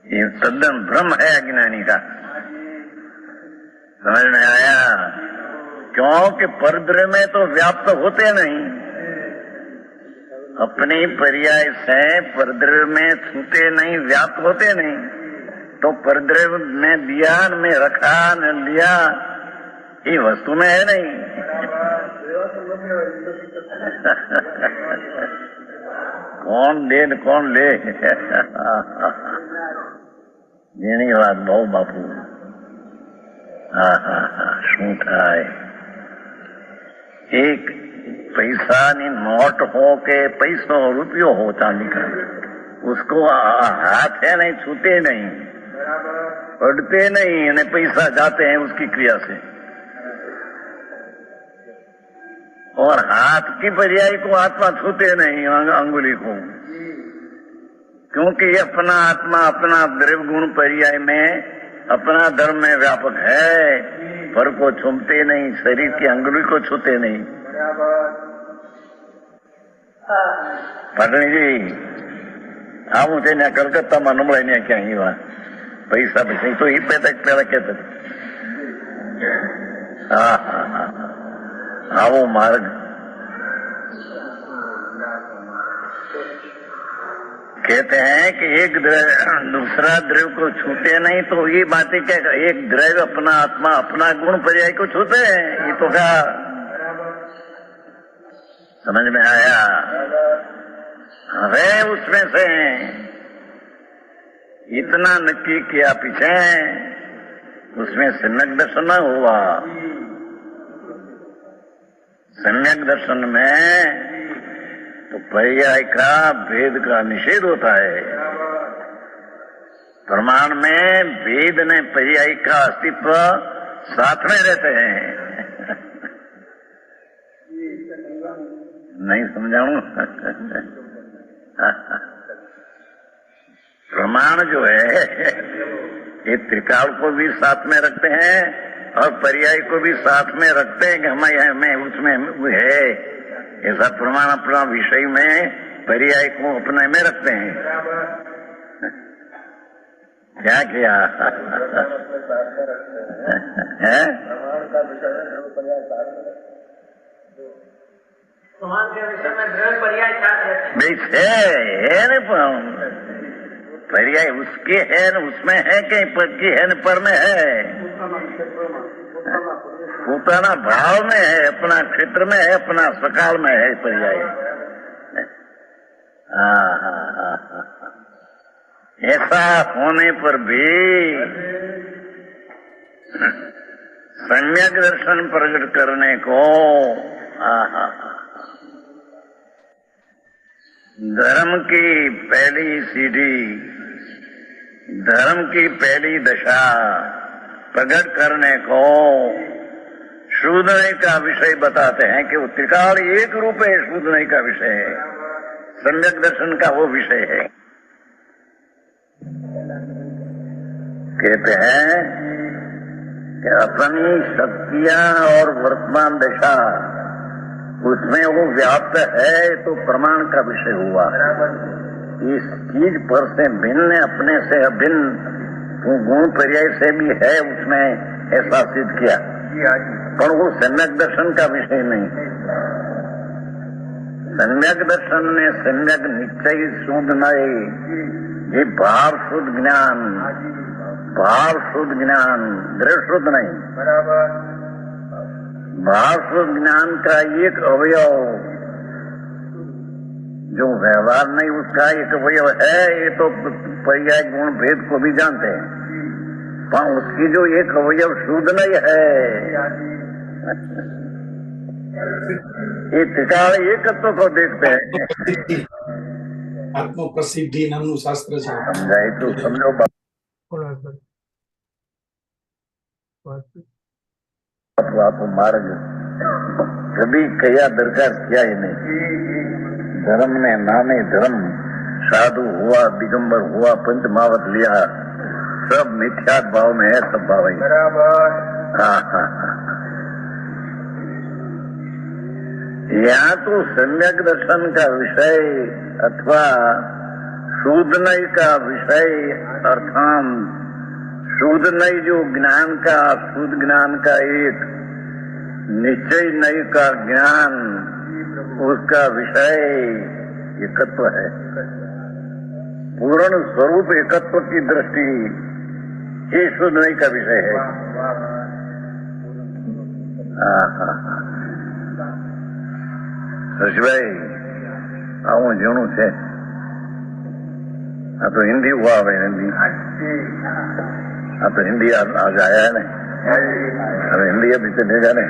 ये तद्दन भ्रम है अज्ञानी का। समझ में आया? क्योंकि परद्रव्य में तो व्याप्त होते नहीं, अपने पर्याय से परद्रव्य में छूते नहीं, व्याप्त होते नहीं, तो परद्रव्य में दिया में रखा न लिया ये वस्तु में है नहीं। कौन दे न कौन ले જેની વાત બહુ બાપુ। શું થાય? એક પૈસાની નોટ हो के पैसो रुपयो हो चांदी का, उसको हाथ है नहीं, छूते नहीं, पड़ते नहीं, અને पैसा जाते हैं उसकी क्रिया से, और हाथ की पर्याय को आत्मा छूते नहीं अंगुली को, क्योंकि अपना आत्मा अपना द्रव्य गुण पर्याय में अपना धर्म में व्यापक है, पर को छूमते नहीं, शरीर की अंगुली को छूते नहीं। પાટણીજી આવું છે ને કલકત્તામાં નમળાઈ ને ક્યાં એવા પૈસા પછી તો એ પેલા કહેતા આવો માર્ગ कहते हैं कि एक द्रव्य दूसरा द्रव्य को छूते नहीं, तो ये बात है क्या? एक द्रव्य अपना आत्मा अपना गुण पर्याय को छूते हैं, ये तो क्या समझ में आया? वे उसमें से इतना नक्की किया पीछे, उसमें सम्यक दर्शन हुआ। सम्यक दर्शन में तो पर्याय का भेद का निषेध होता है। प्रमाण में भेद ने पर्याय का अस्तित्व साथ में रहते हैं। नहीं समझाऊं? प्रमाण जो है ये त्रिकाल को भी साथ में रखते हैं और पर्याय को भी साथ में रखते हैं कि हमें उसमें है, ऐसा प्रमाण अपना विषय में पर्याय को अपने में रखते हैं। क्या किया है? है न पर्याय उसके है न उसमें है, कहीं पर की है न पर में है, पोताना भाव में है, अपना क्षेत्र में है, अपना सकाल में है पर्याय। ऐसा होने पर भी सम्यक दर्शन प्रकट करने को धर्म की पहली सीढ़ी, धर्म की पहली दशा प्रकट करने को शूद्रय का विषय बताते हैं कि वो त्रिकाल एक रूप है, शूद्रय का विषय है, सम्यक दर्शन का वो विषय है। कहते हैं कि अपनी शक्तियां और वर्तमान दशा उसमें वो व्याप्त है तो प्रमाण का विषय हुआ। इस चीज पर से भिन्न, अपने से अभिन्न गुण पर्याय से भी है उसमें, ऐसा सिद्ध किया, पर वो सम्यक दर्शन का विषय नहीं। सम्यक दर्शन ने सम्यक निश्चय शुद्ध नहीं, ये भाव शुद्ध ज्ञान, भाव शुद्ध ज्ञान, दृढ़ शुद्ध नहीं। भाव शुद्ध ज्ञान का एक अवयव जो व्यवहार नहीं, उसका एक अवयव है, ये तो पर्याय गुण भेद को भी जानते हैं, पर उसकी जो एक अवयव शुद्ध नहीं है, ये त्रिकाल एकत्व को देखते हैं। आत्म प्रसिद्धि नामનું શાસ્ત્ર છે, समझाए तो समझो। आप मार्ग कभी कया दरकार किया ही नहीं। धर्म ने नामे धर्म, साधु हुआ, दिगंबर हुआ, पंचमावत लिया, सब मिथ्यात भाव में है, सब भाव ही। हाँ। यहाँ तो सम्यक दर्शन का विषय अथवा शुद्ध नई का विषय, अर्थात शुद्ध नई जो ज्ञान का, शुद्ध ज्ञान का एक निश्चय नई का ज्ञान, उसका विषय एकत्व है, पूर्ण स्वरूप एकत्व की दृष्टि, ये शुद्ध नई का विषय है। શશીભાઈ આવું જેણું છે, આ તો હિન્દી હુआ હવે हिंदी, આ તો हिंदी आज आया है ना, હવે हिंदी अभी चलेगा ना।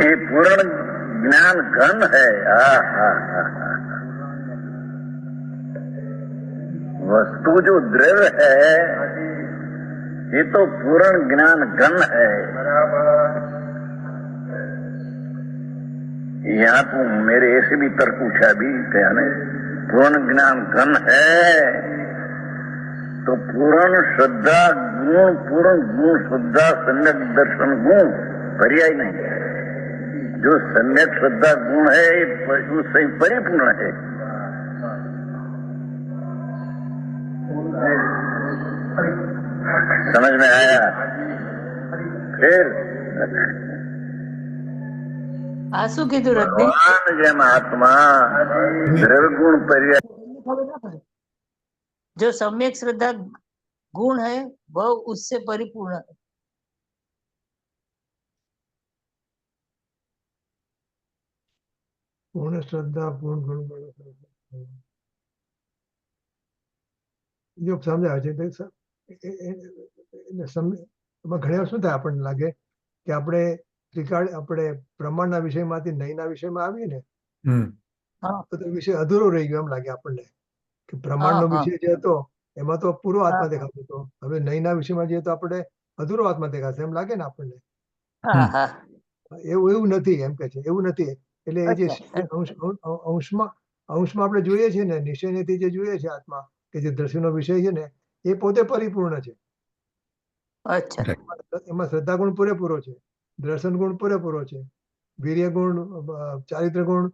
ये पूर्ण ज्ञान घन है। वस्तु जो द्रव्य है ये तो पूर्ण ज्ञान घन है। यहाँ तो मेरे ऐसे भी तर्क पूछा भी क्या नहीं, पूर्ण ज्ञान घन है तो पूर्ण श्रद्धा गुण, पूर्ण गुण श्रद्धा सम्यक दर्शन गुण पर्याय नहीं है। जो सम्यक श्रद्धा गुण है उससे परिपूर्ण है। समझ में आया? फिर આસુ કીધું રજની? भगवान જેમ आत्मा द्रव्य गुण पर्याय, जो सम्यक श्रद्धा गुण है वह उससे परिपूर्ण है। પૂર્ણ શ્રદ્ધા, પૂર્ણ ગુણ, જો સમજાવે છે ઘણી વાર શું થાય, આપણને લાગે કે આપણે આપણે પ્રમાણના વિષયમાંથી નહીંના વિષયમાં આવીએ ને તો તે વિષય અધૂરો રહી ગયો એમ લાગે આપણને, કે પ્રમાણનો વિષય જે હતો એમાં તો પૂરો આત્મા દેખાતો હતો, હવે નહીંના વિષયમાં જઈએ તો આપણે અધૂરો આત્મા દેખાશે એમ લાગે ને આપણને। એવું નથી એમ કે છે, એવું નથી। એટલે એ જે અંશમાં આપણે જોઈએ છીએ ને, નિશ્ચયથી જે જોઈએ છે આત્મા, કે જે દ્રષ્ટિનો વિષય છે ને એ પોતે પરિપૂર્ણ છે. અચ્છા એમાં શ્રદ્ધા ગુણ પૂરેપૂરો છે, દર્શન ગુણ પૂરેપૂરો છે, વીર્ય ગુણ, ચારિત્ર ગુણ,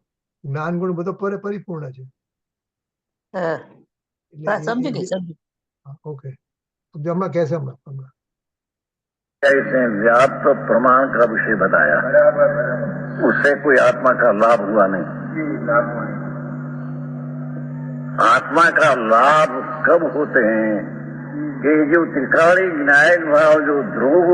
જ્ઞાન ગુણ બધો પરિપૂર્ણ છે. હા એટલે સમજી ગઈ સમજી ઓકે, जो हमारा कैसे हमारा ऐसे व्याप्त प्रमाण का विषय बताया, उससे कोई आत्मा का लाभ हुआ नहीं। आत्मा का लाभ कब होते हैं कि जो त्रिकाली न्याय भाव जो ध्रुव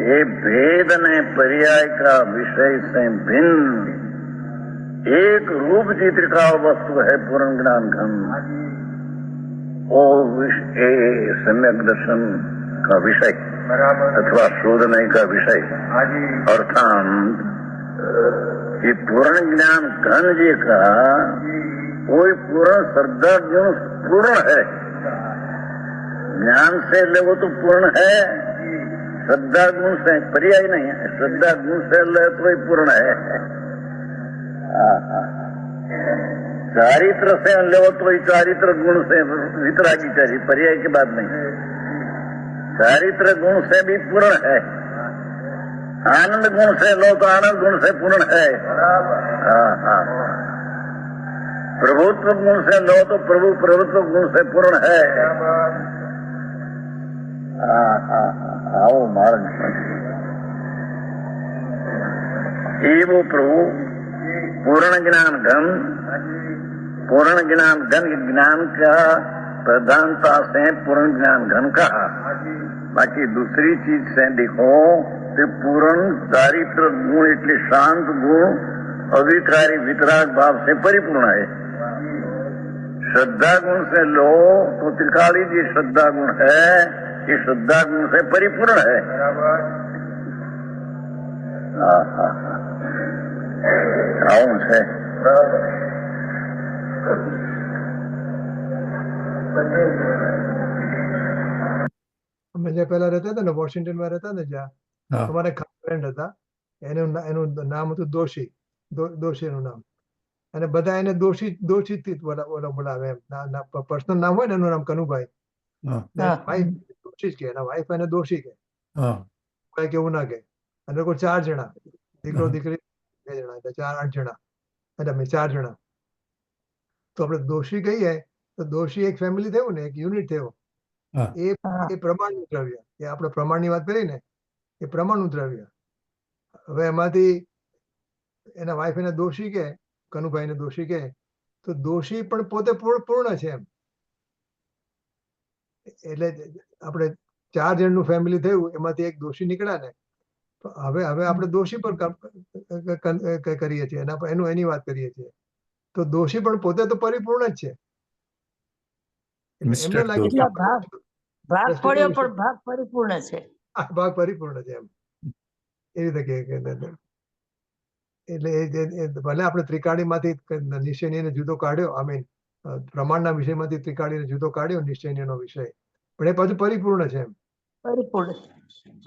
ये भेद ने पर्याय का विषय से भिन्न एक रूप चित्रिका वस्तु है पूर्ण ज्ञान घन, और सम्यक दर्शन का विषय अथवा शोधने का विषय अर्थात ये पूर्ण ज्ञान घन जी का कोई पूर्ण श्रद्धा गुण पूर्ण है, ज्ञान से ले वो तो पूर्ण है, श्रद्धा गुण से पर्याय नहीं है, श्रद्धा गुण से ले तो ही पूर्ण है। चारित्र से ले तो ही चारित्र गुण से वितरागी चाहिए, पर्याय की बात नहीं। चारित्र गुण से भी पूर्ण है, आनंद गुण से लो तो आनंद गुण से पूर्ण है। प्रभुत्व गुण से लो तो प्रभु प्रभुत्व गुण से पूर्ण है। आओ मार्ग ये वो प्रभु पूर्ण ज्ञान घन, पूर्ण ज्ञान घन ज्ञान का प्रधानता से पूर्ण ज्ञान घन का। बाकी दूसरी चीज से देखो तो पूर्ण चारित्र गुण इतने शांत गुण अविकारी वितराग भाव से परिपूर्ण है। श्रद्धा गुण से लो तो त्रिकाली जी श्रद्धा गुण है, ये श्रद्धा गुण से परिपूर्ण है। આવું છે। અમે જે પહેલા રહેતા હતા ને વોશિંગ્ટનમાં રહેતા ને જ્યાં હા. અમારે ફ્રેન્ડ હતા, એનું નામ હતું દોશી, દોશીનું નામ, અને બધા એને દોશી થી બોલાવે એમ, પર્સનલ નામ હોય ને એનું નામ કનુભાઈ, હા. વાઈફ દોશી જ કે, એના વાઈફ એને દોશી કે, હા. કોઈ કેવું ના કે. અને લોકો 4 જણા, દીકરો હા. દીકરી 2 જણા, એટલે 8 જણા, એટલે અમે 4 જણા. તો આપણે દોશી કહીએ તો દોશી એક ફેમિલી થયું ને, એક યુનિટ થયો. હા. એ પ્રમાણનું દ્રવ્ય, એ આપણે પ્રમાણની વાત કરી ને, એ પ્રમાણનું દ્રવ્ય. હવે એમાંથી એના વાઈફ એને દોશી કે, કનુભાઈને દોશી કે, તો દોશી પણ પોતે પૂર્ણ છે એમ. એટલે આપણે 4 જણનું ફેમિલી થયું, એમાંથી એક દોશી નીકળ્યા ને, તો હવે આપણે દોશી પણ કરીએ છીએ, એની વાત કરીએ છીએ. તો દોશી પણ પોતે તો પરિપૂર્ણ જ છે. એટલે એમને લાગે કે ભાગ પડ્યો પણ ભાગ પરિપૂર્ણ છે, ભાગ પરિપૂર્ણ છે એમ, એવી રીતે કે એટલે ભલે આપણે ત્રિકાળીમાંથી નિશ્ચયને જુદો કાઢ્યો, આઈ મીન પ્રમાણના વિષયમાંથી ત્રિકાળીને જુદો કાઢ્યો નિશ્ચયનો વિષય, પણ એ પાછું પરિપૂર્ણ છે એમ. પરિપૂર્ણ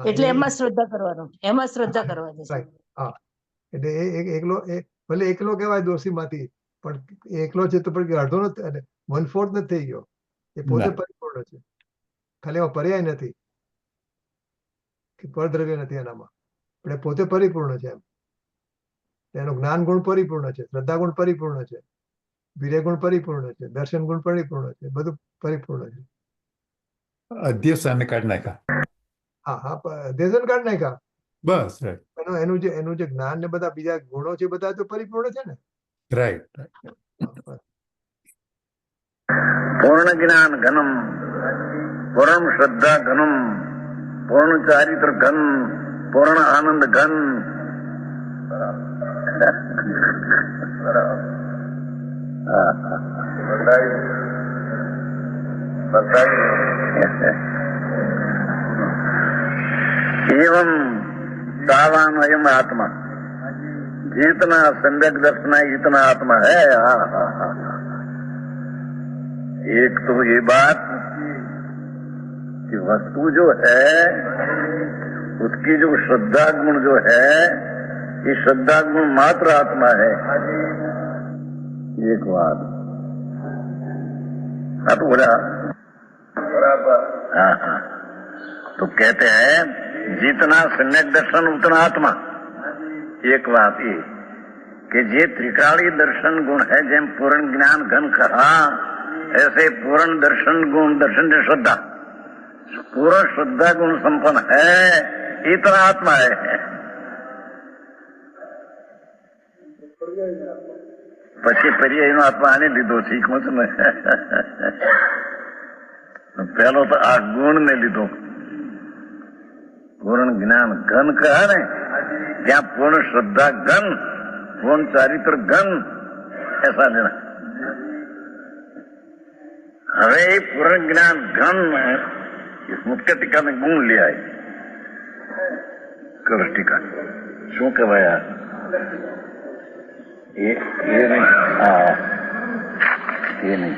એટલે એમાં શ્રદ્ધા કરવાનું, એમાં શ્રદ્ધા કરવાની છે. હા, એટલે એ એકલો, ભલે એકલો કહેવાય દોશીમાંથી, પણ એકલો છે તો પણ અડધો નથી, 1/4 નથી થઈ ગયો, એ પોતે પરિપૂર્ણ છે. ખાલી એમાં પર્યાય નથી કે પરદ્રવ્ય નથી એનામાં, પણ એ પોતે પરિપૂર્ણ છે એમ. એનું જ્ઞાન ગુણ પરિપૂર્ણ છે, શ્રદ્ધા ગુણ પરિપૂર્ણ છે, વીર્ય ગુણ પરિપૂર્ણ છે, દર્શન ગુણ પરિપૂર્ણ છે, બધું પરિપૂર્ણ છે. અધ્યવસાયને કાઢી નાખ્યા. હા, દેશન કાઢ નાખ્યા. બસ રાઈટ. એનું જે જ્ઞાન ને બધા બીજા ગુણો છે, બધા તો પરિપૂર્ણ છે ને. રાઈટ. पूर्ण ज्ञान घनम, पूर्ण श्रद्धा घनम, पूर्ण चारित्र घन, पूर्ण आनंद घन। एवं तावान अयम आत्मा, जितना सम्यक दर्शन है इतना आत्मा है। एक तो ये बात कि वस्तु जो है उसकी जो श्रद्धा गुण जो है, ये श्रद्धा गुण मात्र आत्मा है, एक बात। हाँ तो बोला हाँ हाँ तो कहते हैं जितना सम्यक दर्शन उतना आत्मा। एक बात ये कि जे त्रिकाली दर्शन गुण है जेम पूर्ण ज्ञान घन कहा, ऐसे पूर्ण दर्शन गुण दर्शन से श्रद्धा पूर्ण श्रद्धा गुण संपन्न है, इतना आत्मा है। પછી પર્યાયનો આત્મા આને લીધો શીખો છો ને પેલો તો આ ગુણ ને લીધો પૂર્ણ જ્ઞાન ઘન કહે ને ત્યાં પૂર્ણ શ્રદ્ધા ઘન પૂર્ણ ચારિત્ર ઘન ऐसा लेना। હવે એ પૂર્ણ જ્ઞાન ઘન इस मुख्य टीका में गुण लिया है। कर टीका शू कहवाया ये नहीं हाँ ये नहीं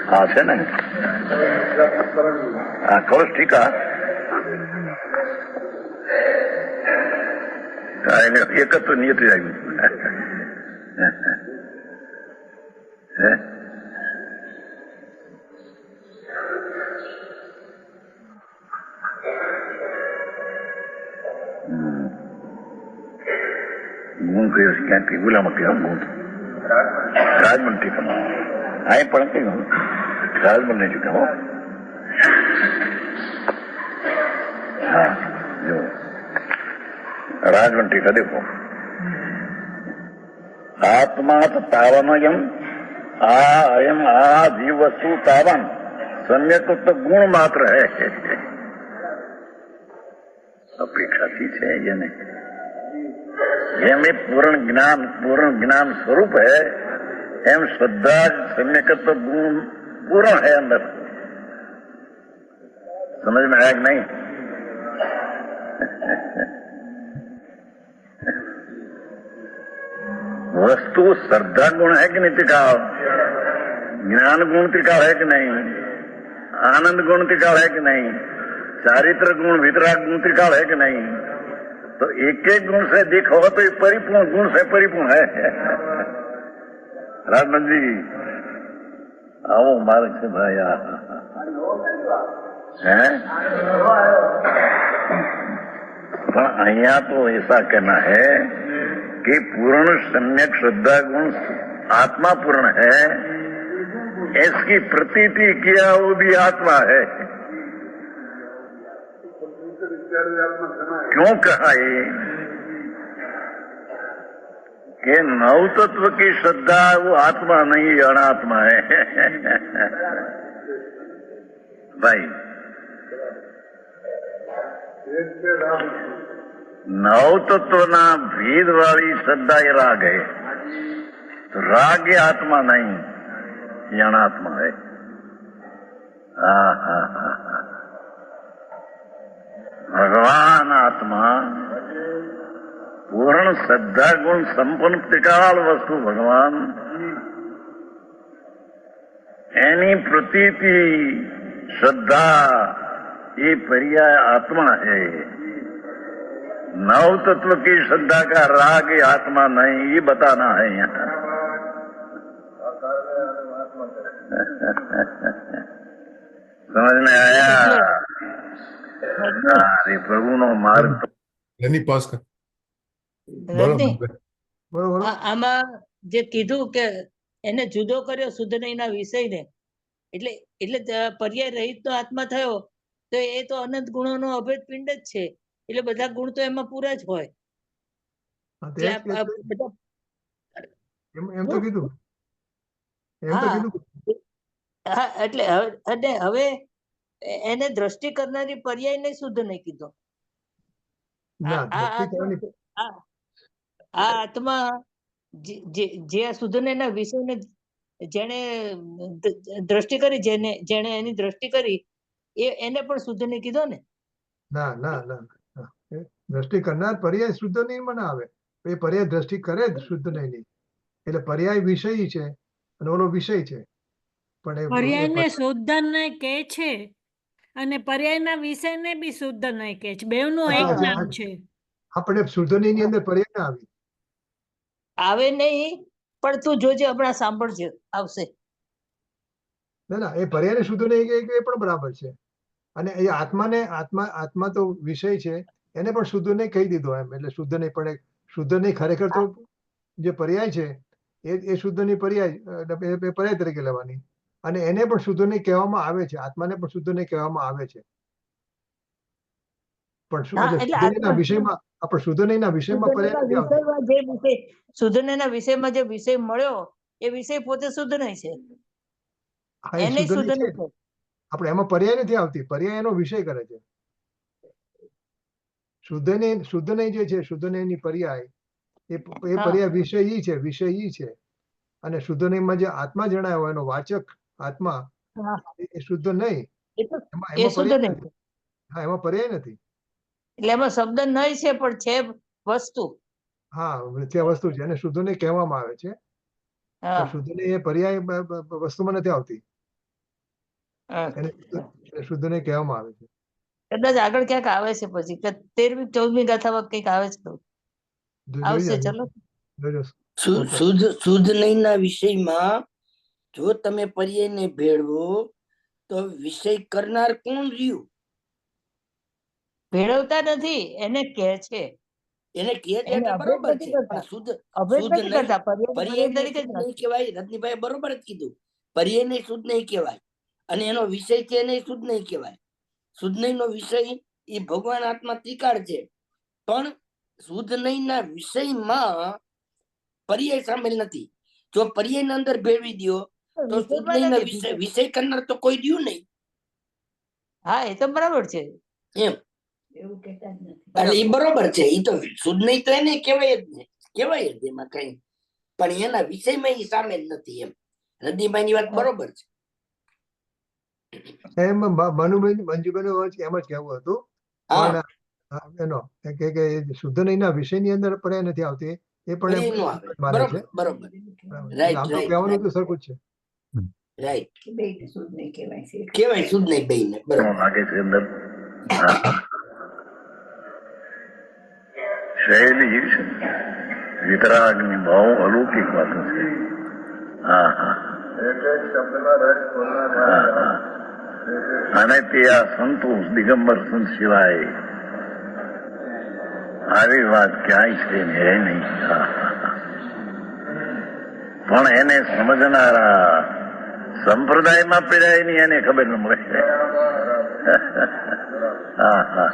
हाँ છે ને हाँ कलश टीका एक तो नियत जाएगी गुण क्या गुलाम गुण राजमन टीका आए पढ़ते हूँ राजमन ने चुका हो हाँ जो राजमन टीका देखो आत्मा तावनयम अयम जीव वस्तु तावन सम्यक तो गुण मात्र है अपेक्षा थी है ये नहीं में पूर्ण ज्ञान स्वरूप है एम श्रद्धा सम्यकत्व गुण पूर्ण है अंदर। समझ में आया कि नहीं? वस्तु श्रद्धा गुण है कि नहीं त्रिकाल, ज्ञान गुण त्रिकाल है कि नहीं, आनंद गुण त्रिकाल है कि नहीं, चारित्र गुण वितराग गुण त्रिकाल है कि नहीं? तो एक एक गुण से देखो तो ये परिपूर्ण गुण से परिपूर्ण है। राजमन जी आओ मार्ग से भाई हैं पर अहिया तो ऐसा कहना है कि पूर्ण सम्यक श्रद्धा गुण आत्मा पूर्ण है, इसकी प्रतीति किया वो भी आत्मा है। क्यों कहा ये कि नव तत्व की श्रद्धा वो आत्मा नहीं अनात्मा है भाई। नव तत्व ना भेद वाली श्रद्धा ये राग है, तो राग ये आत्मा नहीं ये अनात्मा है। भगवान आत्मा पूर्ण श्रद्धा गुण संपन्न त्रिकाल वस्तु भगवान एनी प्रतीति श्रद्धा ये पर्याय आत्मा है। नव तत्व की श्रद्धा का राग ये आत्मा नहीं, ये बताना है यहाँ। समझ में आया? अरे प्रभु नो मार्ग એની પાસ કર રજની, બરોબર આમાં જે કીધું કે એને જુદો કર્યો શુદ્ધ નહીંના વિષયને, એટલે એટલે પર્યાય રહિત નો આત્મા થયો તો એ તો અનંત ગુણોનો અભેદ પિંડ જ છે, એટલે બધા ગુણ તો એમાં પૂરા જ હોય। હા, એટલે તે જ બધા એમ તો કીધું એમ તો હા કીધું હા એટલે અને હવે એને દ્રષ્ટિ કરનારી પર્યાય શુદ્ધ નહીં કીધો। ના આ દ્રષ્ટિ કરવાની આત્મા જે આ શુદ્ધ એના વિષયને જેને દ્રષ્ટિ કરી, જેને એની દ્રષ્ટિ કરી એને પણ શુદ્ધ નહીં કીધો ને। ના ના ના ના. એ દ્રષ્ટિ કરનાર પર્યાય શુદ્ધ નહીં મને આવે, એ પર્યાય દ્રષ્ટિ કરે જ શુદ્ધ નહીં નહીં, એટલે પર્યાય વિષય છે અને ઓલો વિષય છે, પણ પર્યાયને શુદ્ધ નહીં કહે છે અને પર્યાયના વિષયને બી શુદ્ધ નહીં કહે છે, બેવનું એક નામ છે। આપણે શુદ્ધ નહીં ની અંદર પર્યાય ના આવે નહીં, પણ તું જોજે હમણાં સાંભળજે આવશે। ના એ પર્યાયને શુદ્ધ નહીં કે એ પણ બરાબર છે. અને એ આત્મા તો વિષય છે, એને પણ શુદ્ધ નહીં કહી દીધો એમ. એટલે શુદ્ધ નહીં, પણ શુદ્ધ નહીં ખરેખર તો જે પર્યાય છે એ શુદ્ધ નહીં પર્યાય, એ પર્યાય તરીકે લેવાની. અને એને પણ શુદ્ધ નહીં કહેવામાં આવે છે, આત્માને પણ શુદ્ધ નહીં કહેવામાં આવે છે. પણ હા, એટલે શુદ્ધ નહીંના વિષયમાં આપણે શુદ્ધ નહીંના વિષયમાં પર્યાય નથી આવતી. શુદ્ધના વિષયમાં જે વિષય મળ્યો એ વિષય પોતે શુદ્ધ નહીં છે. હા, એ એને શુદ્ધ શુદ્ધ નહીં છે. નહીં છે. આપણે એમાં પર્યાય નથી આવતી, પર્યાય એનો વિષય કરે છે. શુદ્ધ નહીં જે છે, શુદ્ધ નહીંની પર્યાય એ હા. પર્યાય વિષય ઈ છે. અને શુદ્ધ નહીંમાં જે આત્મા જણાયો હોય એનો વાચક આત્મા, હા, એ શુદ્ધ નહીં. એ તો એમાં એ શુદ્ધ પર્યાય નહીં નથી. છે. હા, એમાં પર્યાય નથી. એટલે એમાં શબ્દ નહીં છે પણ છે વસ્તુ. હા, તે વસ્તુ છે, એને શુદ્ધ નહીં કહેવામાં આવે છે. હા, શુદ્ધ નહીં એ પર્યાય વસ્તુમાં નથી આવતી, હા. એને શુદ્ધ નહીં કહેવામાં આવે છે. કદાચ આગળ ક્યાંક આવે છે પછી કે 13મી 14મી ગાથામાં કંઈક આવે છે. આવશે, ચલો. જોજો. શુદ્ધ નહીંના વિષયમાં જો તમે પર્યાયને ભેળવો તો વિષય કરનાર કોણ રહ્યું? ભેળવતા નથી, એને કહે છે. એને કહે છે એને એટલે અભેદ બરોબર નથી છે, કરતા. પણ શુદ્ધ અભેદ શુદ્ધ નથી નહીં. કરતા, પર્યાય પર્યાય તરીકે જ શુદ્ધ રાખે. નહીં કહેવાય. રજનીભાઈ બરોબર જ કીધું, પર્યાય નહીં શુદ્ધ નહીં કહેવાય. અને એનો વિષય છે એને શુદ્ધ નહીં કહેવાય. શુદ્ધ નહીં નો વિષય એ ભગવાન આત્મા ત્રિકાળ છે, પણ શુદ્ધ નહીં ના વિષયમાં પર્યાય સામેલ નથી. જો પર્યાય ના અંદર ભેળવી દો તો શુદ્ધ વિષયમાં નહીં ના નથી. વિષય કરનાર તો કોઈ રહ્યું નહીં હા, એ તો બરાબર છે. એમ. એવું કહેતા જ નથી. એટલે એ બરોબર છે, એ તો શુદ્ધ નહીં તો એને કહેવાય જ નહીં, કહેવાય જ એમાં કઈ. પણ એના વિષયમાં એ સામેલ નથી એમ. રદીભાઈ ની વાત બરોબર છે. એમ મંજુભાઈ એમ જ કહેવું હતું. હા, પણ એનો કે શુદ્ધ નહીંના વિષયની અંદર પર્યાય નથી આવતી, એ પણ પર્યાય નો આવે. બરોબર બરોબર. રાઈટ, આમ તો રાઈટ, કહેવાનું તો સરખું જ છે. રાઈટ. બેયને શુદ્ધ નહીં કહેવાય છે. કહેવાય શુદ્ધ નહીં બેયને. બરોબર. લાગે છે અંદર શૈલી છે, વિતરાગની બહુ અલૌકિક વાતો છે. હા હા અને તે આ સંતોષ દિગંબર સંત સિવાય આવી વાત ક્યાંય છે ને નહીં. પણ એને સમજનારા સંપ્રદાયમાં પીડાય નહીં, એને ખબર ન મળે. હા હા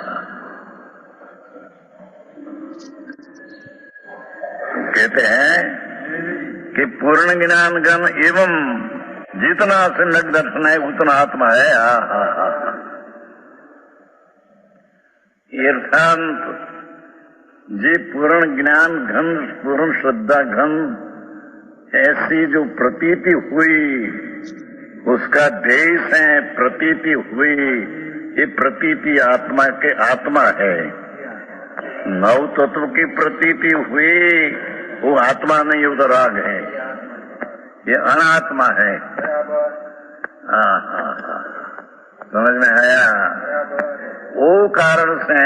कहते हैं कि पूर्ण ज्ञान गण एवं जितना सम्यक दर्शन है उतना आत्मा है. हा हा हा अर्थांत जी पूर्ण ज्ञान घन पूर्ण श्रद्धा घन ऐसी जो प्रतीति हुई उसका देश है, प्रतीति हुई, ये प्रतीति आत्मा के आत्मा है. नव तत्व की प्रतीति हुई वो आत्मा नहीं, वो तो राग है, ये अनात्मा है. हाँ हाँ हाँ समझ में आया. वो कारण से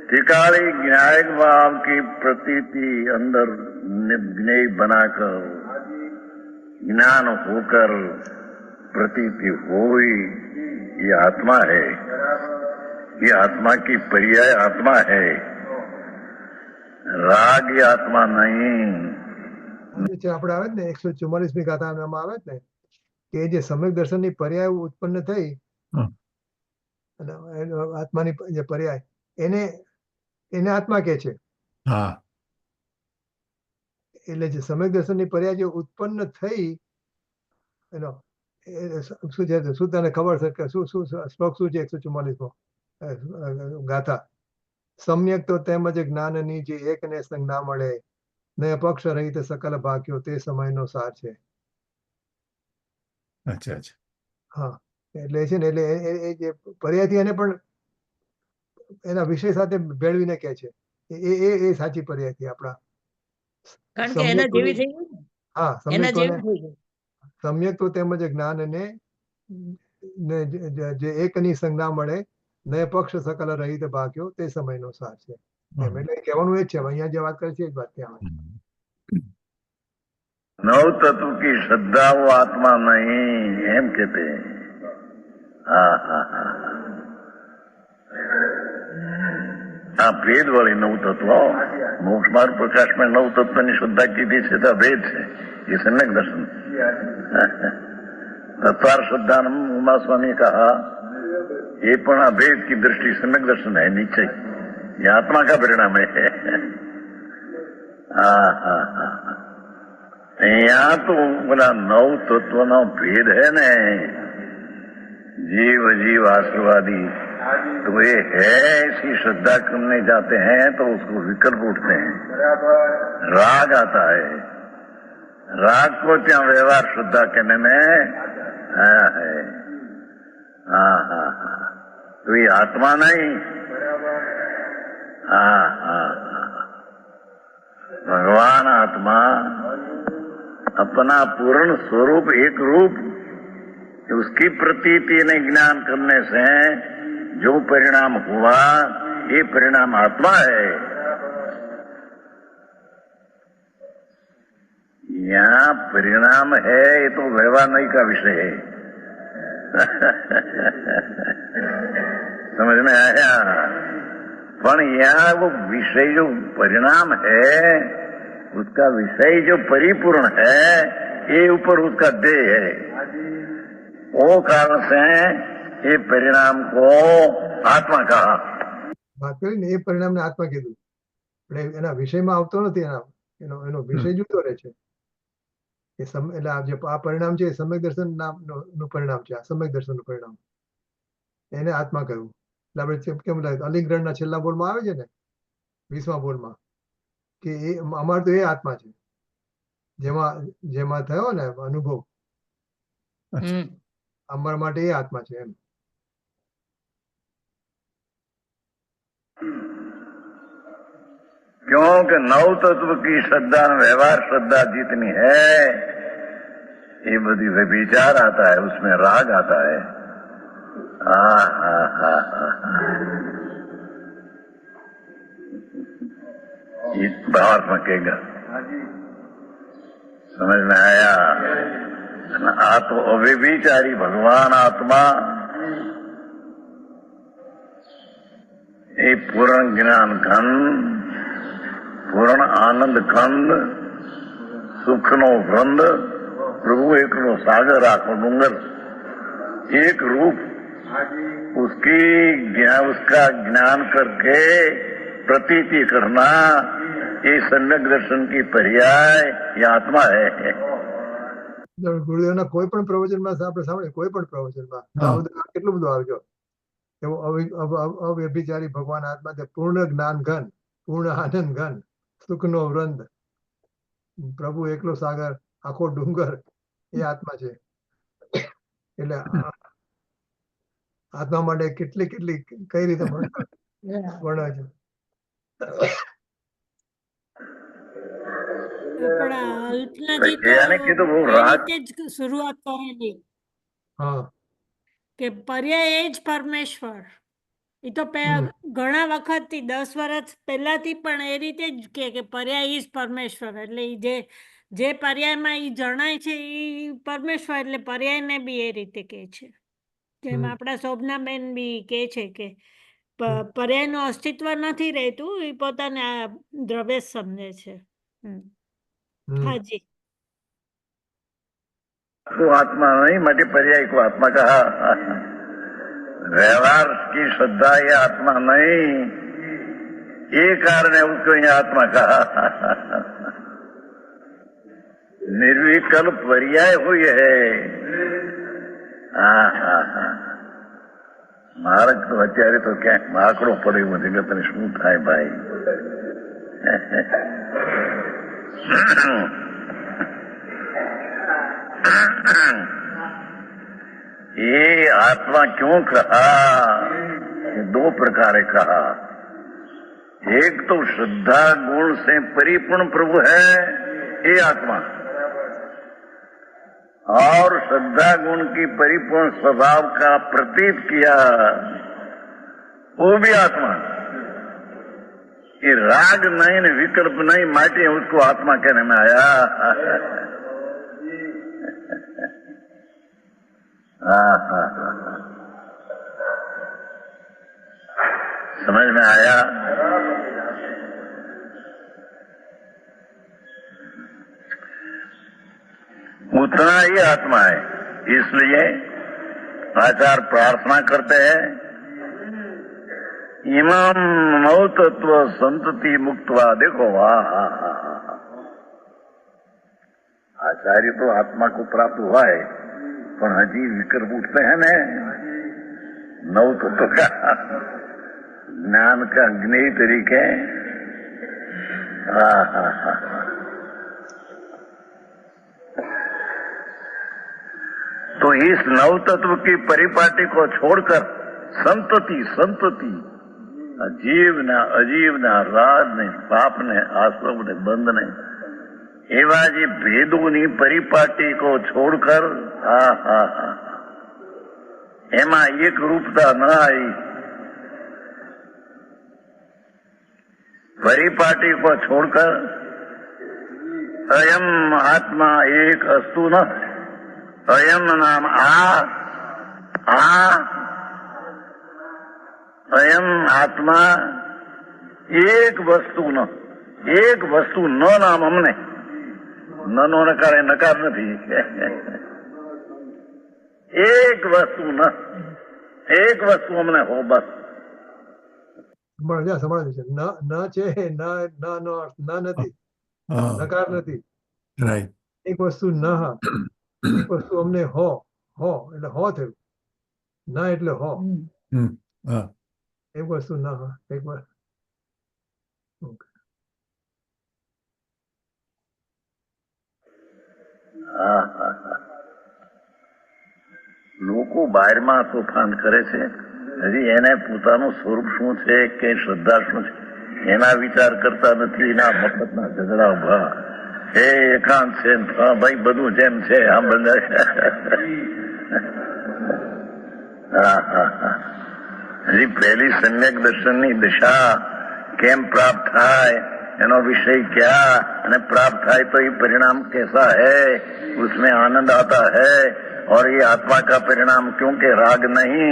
त्रिकाली ज्ञायक भाव की प्रतीति अंदर ज्ञेय बनाकर ज्ञान होकर प्रतीति हुई, ये आत्मा है. ये आत्मा की पर्याय आत्मा है, राग ये आत्मा नहीं. આપણે આવે ને 144મી ગાથામાં આવે ને કે જે સમ્યક દર્શનની પર્યાય ઉત્પન્ન થઈ, આત્માની જે પર્યાય એને આત્મા કહે છે. હા, એટલે જે સમ્યક દર્શનની પર્યાય જે ઉત્પન્ન થઈ એનો શું છે, શું તને ખબર છે કે શું શ્લોક શું છે 144માં ગાથા? સમ્યક તો તેમજ જ્ઞાનની જે એકને સંગ ના મળે, ને અપક્ષ રહિત સકલ ભાગ્યો તે સમયનો સાર છે. અચ્છા અચ્છા. હા, એટલે છે ને, એટલે એ જે પર્યાયથી એને પણ એના વિષય સાથે ભેળવીને કહે છે, એ સાચી પર્યાયથી આપણા. કારણ કે એના જેવી થઈ ગઈ ને. હા, એના સમ્યક જેવી થઈ ગઈ. સમ્યક તો તેમજ જ્ઞાનને જે એકની સંગ ના મળે, ને પક્ષ સકલ રહિત ભાગ્યો તે સમયનો સાર છે. એમ એટલે કહેવાનું એ જ છે. અહીંયા જે વાત કરે છે એ જ વાત ત્યાં આવે. नव तत्व की श्रद्धा वो आत्मा नहीं, एम कहते हैं। हाँ हाँ हाँ, આ ભેદ વાળી નવ તત્વ, મોક્ષ માર્ગ પ્રકાશ में નવ તત્વની શ્રદ્ધા કીધી છે તો ભેદ છે, ये सम्यक दर्शन। तत्वार श्रद्धा उमा स्वामी कहा, ये पण अभेद की दृष्टि सम्यक दर्शन है, निश्चय ये आत्मा का परिणाम है। हाँ हाँ हाँ, यहाँ तो बोला नव तत्व नो भेद है ने, जीव जीव आशीर्वादी, तो ये है ऐसी श्रद्धा करने जाते हैं तो उसको विकल्प उठते हैं, राग आता है, राग को त्या व्यवहार श्रद्धा कहने में आया है। हाँ हाँ हाँ, तो ये आत्मा नहीं। हाँ हाँ हाँ, भगवान आत्मा अपना पूर्ण स्वरूप एक रूप, उसकी प्रतीति ने ज्ञान करने से जो परिणाम हुआ ये परिणाम आत्मा है। यहाँ परिणाम है ये तो व्यवहार नहीं का विषय है। समझ में आया? पर यहाँ वो विषय जो परिणाम है उसका विषय जो परिपूर्ण है ये ऊपर उसका देह है, वो कारण से ये परिणाम को आत्मा कहा। વાત કરીને એ પરિણામને આત્મા કીધું, એટલે એના વિષયમાં આવતો નથી, એનો વિષય જુદો રહે છે। એટલે આ પરિણામ છે એ સમ્યક દર્શન નું પરિણામ છે, આ સમ્યક દર્શન નું પરિણામ, એને આત્મા કહ્યું। એટલે આપણે કેમ લાગે અલિંગ્રણના છેલ્લા બોલમાં આવે છે ને, 20મા બોલમાં, કે એ અમાર તો એ આત્મા છે જેમાં થયો ને અનુભવ, અમારા માટે એ આત્મા છે એમ। क्योंकि नव तत्व की श्रद्धा व्यवहार श्रद्धा जितनी है ये बड़ी व्यभिचार आता है, उसमें राग आता है। इस भावार्थ में कहेगा, समझ में आया? तो अव्यभिचारी भगवान आत्मा ये पूर्ण ज्ञान घन, पूर्ण आनंद खंड, सुख नो वृंद, प्रभु एक नो सागर आखो डूंगर, एक रूप उसका ज्ञान करके प्रतीति करना, ये सम्यक दर्शन की पर्याय ये आत्मा है। ગુરુદેવના કોઈ પણ પ્રવચનમાં આપણે સાંભળીએ, કોઈ પણ પ્રવચનમાં કેટલું બધું આવજો, એવો અવ્યભિચારી ભગવાન આત્મા તે પૂર્ણ જ્ઞાન ઘન, પૂર્ણ આનંદ ઘન, સુખનો વૃંદ, પ્રભુ એકલો સાગર, આખો ડુંગર, એ આત્મા છે। એટલે આત્મા માટે કેટલી કેટલી કઈ રીતે વર્ણવે છે। શરૂઆત કરેલી હા, કે પર્યાય એ જ પરમેશ્વર, એ તો ઘણા વખતથી 10 વર્ષ પહેલાથી પણ એ રીતે જ કે પર્યાય ઇઝ પરમેશ્વર, એટલે જે પર્યાયમાં એ જણાય છે એ પરમેશ્વર, એટલે પર્યાયને બી એ રીતે કહે છે। જેમ આપણા શોભનાબેન બી કહે છે કે પર્યાયનું અસ્તિત્વ નથી રહેતું, એ પોતાને આ દ્રવ્ય સમજે છે। હાજી, को आत्मा नहीं, मटे पर्याय को आत्मा कहा। व्यवहार की श्रद्धा ये आत्मा नहीं, ये कारण है उसको ये आत्मा कहा। निर्विकल्प पर्याय हुई है। માર્ગ તો અત્યારે તો ક્યાંક માકડો પડ્યો જગતને શું થાય ભાઈ। ये आत्मा क्यों कहा? दो प्रकार कहा। एक तो श्रद्धा गुण से परिपूर्ण प्रभु है ये आत्मा, और श्रद्धा गुण की परिपूर्ण स्वभाव का प्रतीत किया वो भी आत्मा। ये राग नहीं न विकल्प नहीं, माटे उसको आत्मा कहने में आया। हाँ हाँ हाँ, समझ में आया? उतना ही आत्मा है, इसलिए आचार्य प्रार्थना करते हैं, इमाम नव तत्व संतति मुक्तवा। देखो वाह, आचार्य तो आत्मा को प्राप्त हुआ है, पर हजी विकल्प उठते हैं ने नव तत्व का ज्ञान का ज्ञेय तरीके। तो इस नव तत्व की परिपाटी को छोड़कर संतति संतति जीव ने अजीव ने राज ने पाप ने आश्रम ने बंध ने एवा जी भेदोनी परिपाटी को छोड़कर एमा एक रूपता न आई। परिपाटी को छोड़कर अयम आत्मा एक अस्तु न, अयम नाम अयम आत्मा एक वस्तु न, एक वस्तु न नाम हमने નો નકારે નકાર નથી। એક વસ્તુ ન, એક વસ્તુ અમને હો બસ। સંભળાયું છે ન છે, ન નથી, નકાર નથી, રાઈટ, એક વસ્તુ ન, એક વસ્તુ અમને હો, હો એટલે હો થયું, ન એટલે હો, એક વસ્તુ ન, એક વાર લોકો બહારમાં તોફાન કરે છે, હજી એને પોતાનું સ્વરૂપ શું છે કે શ્રદ્ધા શું છે એના વિચાર કરતા નથી। એના મફતના ઝઘડા ઉભા, એ એકાંત છે, ભાઈ બધું જેમ છે આમ બધા। હજી પહેલી સમ્યક દર્શનની દિશા કેમ પ્રાપ્ત થાય, એનો વિષય क्या, અને प्राप्त થાય तो ये परिणाम कैसा है, उसमें आनंद आता है। और ये आत्मा का परिणाम, क्योंकि राग नहीं,